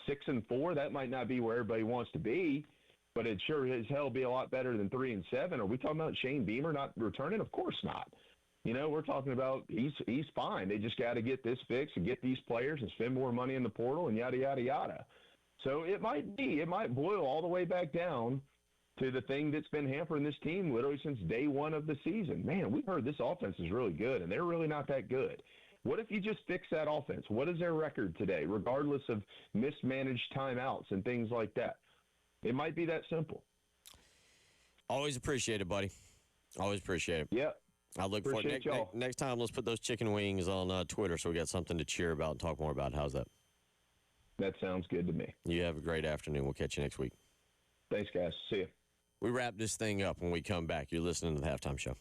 6-4, that might not be where everybody wants to be, but it sure as hell be a lot better than 3-7. Are we talking about Shane Beamer not returning? Of course not. We're talking about he's fine. They just got to get this fixed and get these players and spend more money in the portal and yada, yada, yada. So it might boil all the way back down to the thing that's been hampering this team literally since day one of the season. Man, we've heard this offense is really good, and they're really not that good. What if you just fix that offense? What is their record today, regardless of mismanaged timeouts and things like that? It might be that simple. Always appreciate it, buddy. Always appreciate it. Yep. I look forward. Next time, let's put those chicken wings on Twitter so we got something to cheer about and talk more about. How's that? That sounds good to me. You have a great afternoon. We'll catch you next week. Thanks, guys. See you. We wrap this thing up when we come back. You're listening to the Halftime Show.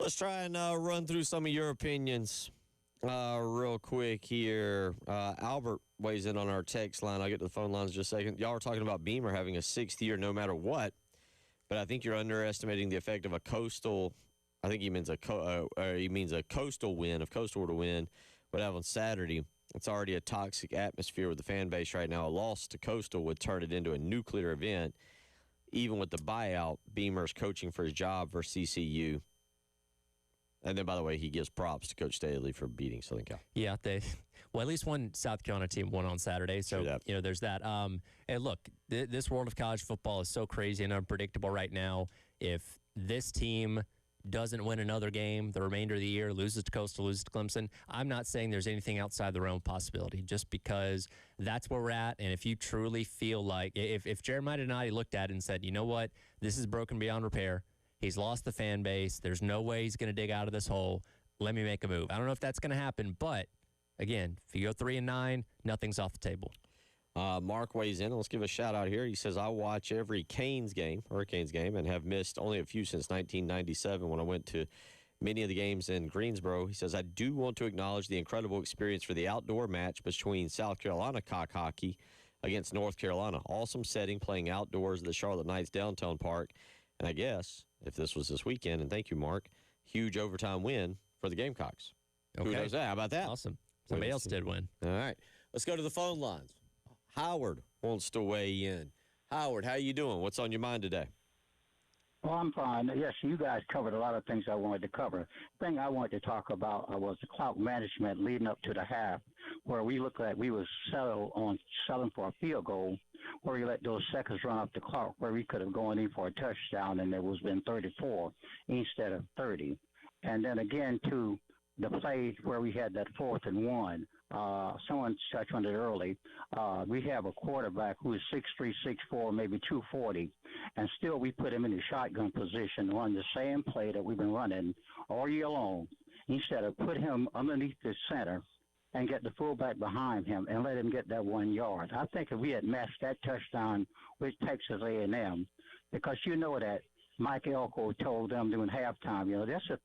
Let's try and run through some of your opinions real quick here. Albert weighs in on our text line. I'll get to the phone lines in just a second. Y'all are talking about Beamer having a 6th year no matter what, but I think you're underestimating the effect of a Coastal. I think he means a Coastal win. If Coastal were to win, would have on Saturday. It's already a toxic atmosphere with the fan base right now. A loss to Coastal would turn it into a nuclear event. Even with the buyout, Beamer's coaching for his job versus CCU. And then, by the way, he gives props to Coach Staley for beating Southern Cal. Yeah, at least one South Carolina team won on Saturday. So, there's that. And look, this world of college football is so crazy and unpredictable right now. If this team doesn't win another game the remainder of the year, loses to Coastal, loses to Clemson, I'm not saying there's anything outside the realm of possibility, just because that's where we're at. And if you truly feel like, if Jeremiah Donati looked at it and said, you know what, this is broken beyond repair, he's lost the fan base, there's no way he's going to dig out of this hole, let me make a move. I don't know if that's going to happen, but again, if you go 3-9, nothing's off the table. Mark weighs in. Let's give a shout out here. He says, I watch every Hurricanes game, and have missed only a few since 1997 when I went to many of the games in Greensboro. He says, I do want to acknowledge the incredible experience for the outdoor match between South Carolina Cock Hockey against North Carolina. Awesome setting, playing outdoors at the Charlotte Knights downtown park. And I guess, if this was this weekend, and thank you, Mark, huge overtime win for the Gamecocks. Okay. Who knows that? How about that? Awesome. Somebody else did win. All right. Let's go to the phone lines. Howard wants to weigh in. Howard, how you doing? What's on your mind today? Well, I'm fine. Yes, you guys covered a lot of things I wanted to cover. The thing I wanted to talk about was the clock management leading up to the half, where we looked like we was selling for a field goal, where we let those seconds run off the clock, where we could have gone in for a touchdown, and it was been 34 instead of 30. And then again, to the play where we had that 4th and 1. Someone touched on it early. We have a quarterback who is 6'3", 6'4", maybe 240, and still we put him in the shotgun position, run the same play that we've been running all year long, instead of put him underneath the center and get the fullback behind him and let him get that 1 yard. I think if we had matched that touchdown with Texas A&M, because you know that Mike Elko told them during halftime, this is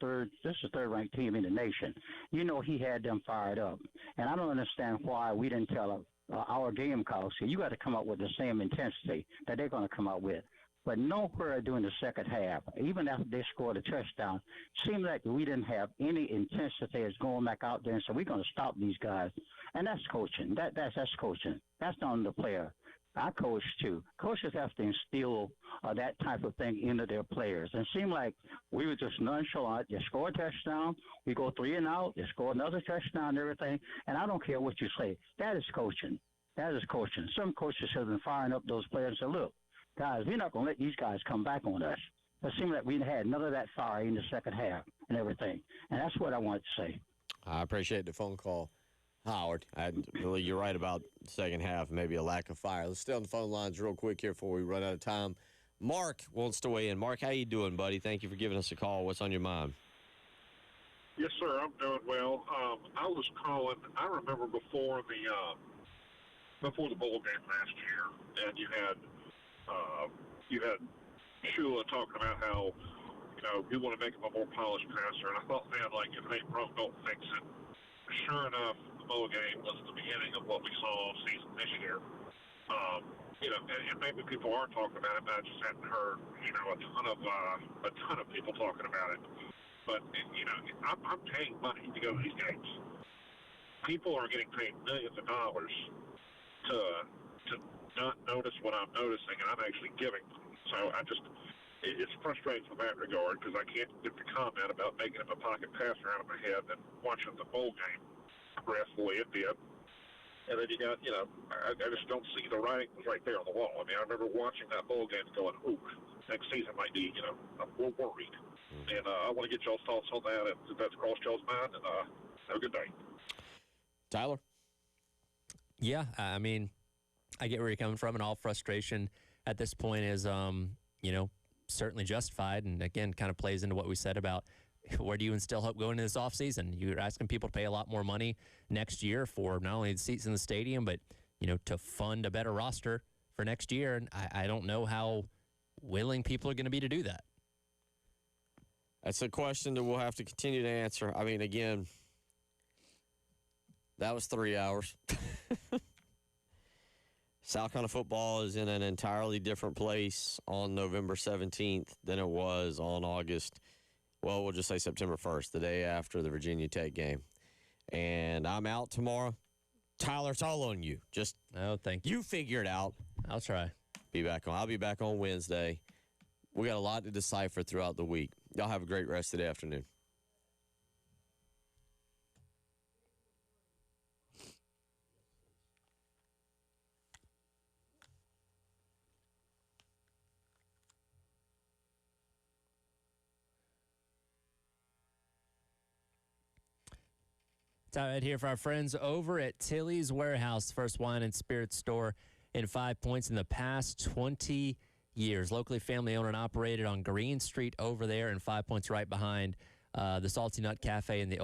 the third-ranked team in the nation. You know he had them fired up. And I don't understand why we didn't tell our Gamecocks, you got to come up with the same intensity that they're going to come up with. But nowhere during the second half, even after they scored a touchdown, seemed like we didn't have any intensity as going back out there and said, we're going to stop these guys. And that's coaching. That's coaching. That's not on the player. I coach too. Coaches have to instill that type of thing into their players. And it seemed like we were just nonchalant. They score a touchdown, we go 3 and out. They score another touchdown and everything. And I don't care what you say. That is coaching. That is coaching. Some coaches have been firing up those players and say, look, guys, we're not going to let these guys come back on us. It seemed like we had none of that fire in the second half and everything. And that's what I wanted to say. I appreciate the phone call, Howard. You're right about the second half, maybe a lack of fire. Let's stay on the phone lines real quick here before we run out of time. Mark wants to weigh in. Mark, how you doing, buddy? Thank you for giving us a call. What's on your mind? Yes, sir. I'm doing well. I was calling. I remember before the bowl game last year, and you had Shula talking about how we want to make him a more polished passer, and I thought, man, like if it ain't broke, don't fix it. Sure enough, the bowl game was the beginning of what we saw all season this year. And maybe people are talking about it, but I just hadn't heard, a ton of people talking about it. But I'm paying money to go to these games. People are getting paid millions of dollars to not notice what I'm noticing, and I'm actually giving them. So it's frustrating from that regard because I can't get the comment about making him a pocket passer out of my head and watching the bowl game progress the way it did. And then you got, I just don't see the writing was right there on the wall. I mean, I remember watching that bowl game going, ooh, next season might be, I'm more worried. And I want to get y'all's thoughts on that, and if that's crossed y'all's mind, and have a good day. Tyler? Yeah, I mean, I get where you're coming from, and all frustration at this point is, certainly justified, and again, kind of plays into what we said about where do you instill hope going into this offseason? You're asking people to pay a lot more money next year for not only the seats in the stadium, but, to fund a better roster for next year. And I don't know how willing people are going to be to do that. That's a question that we'll have to continue to answer. I mean, again, that was 3 hours. South Carolina football is in an entirely different place on November 17th than it was on August, well, we'll just say September 1st, the day after the Virginia Tech game. And I'm out tomorrow. Tyler, it's all on you. Just thank you. You figure it out. I'll try. I'll be back on Wednesday. We got a lot to decipher throughout the week. Y'all have a great rest of the afternoon. Time right here for our friends over at Tilly's Warehouse, first wine and spirits store in 5 Points in the past 20 years. Locally family owned and operated on Green Street over there, and 5 Points right behind the Salty Nut Cafe and the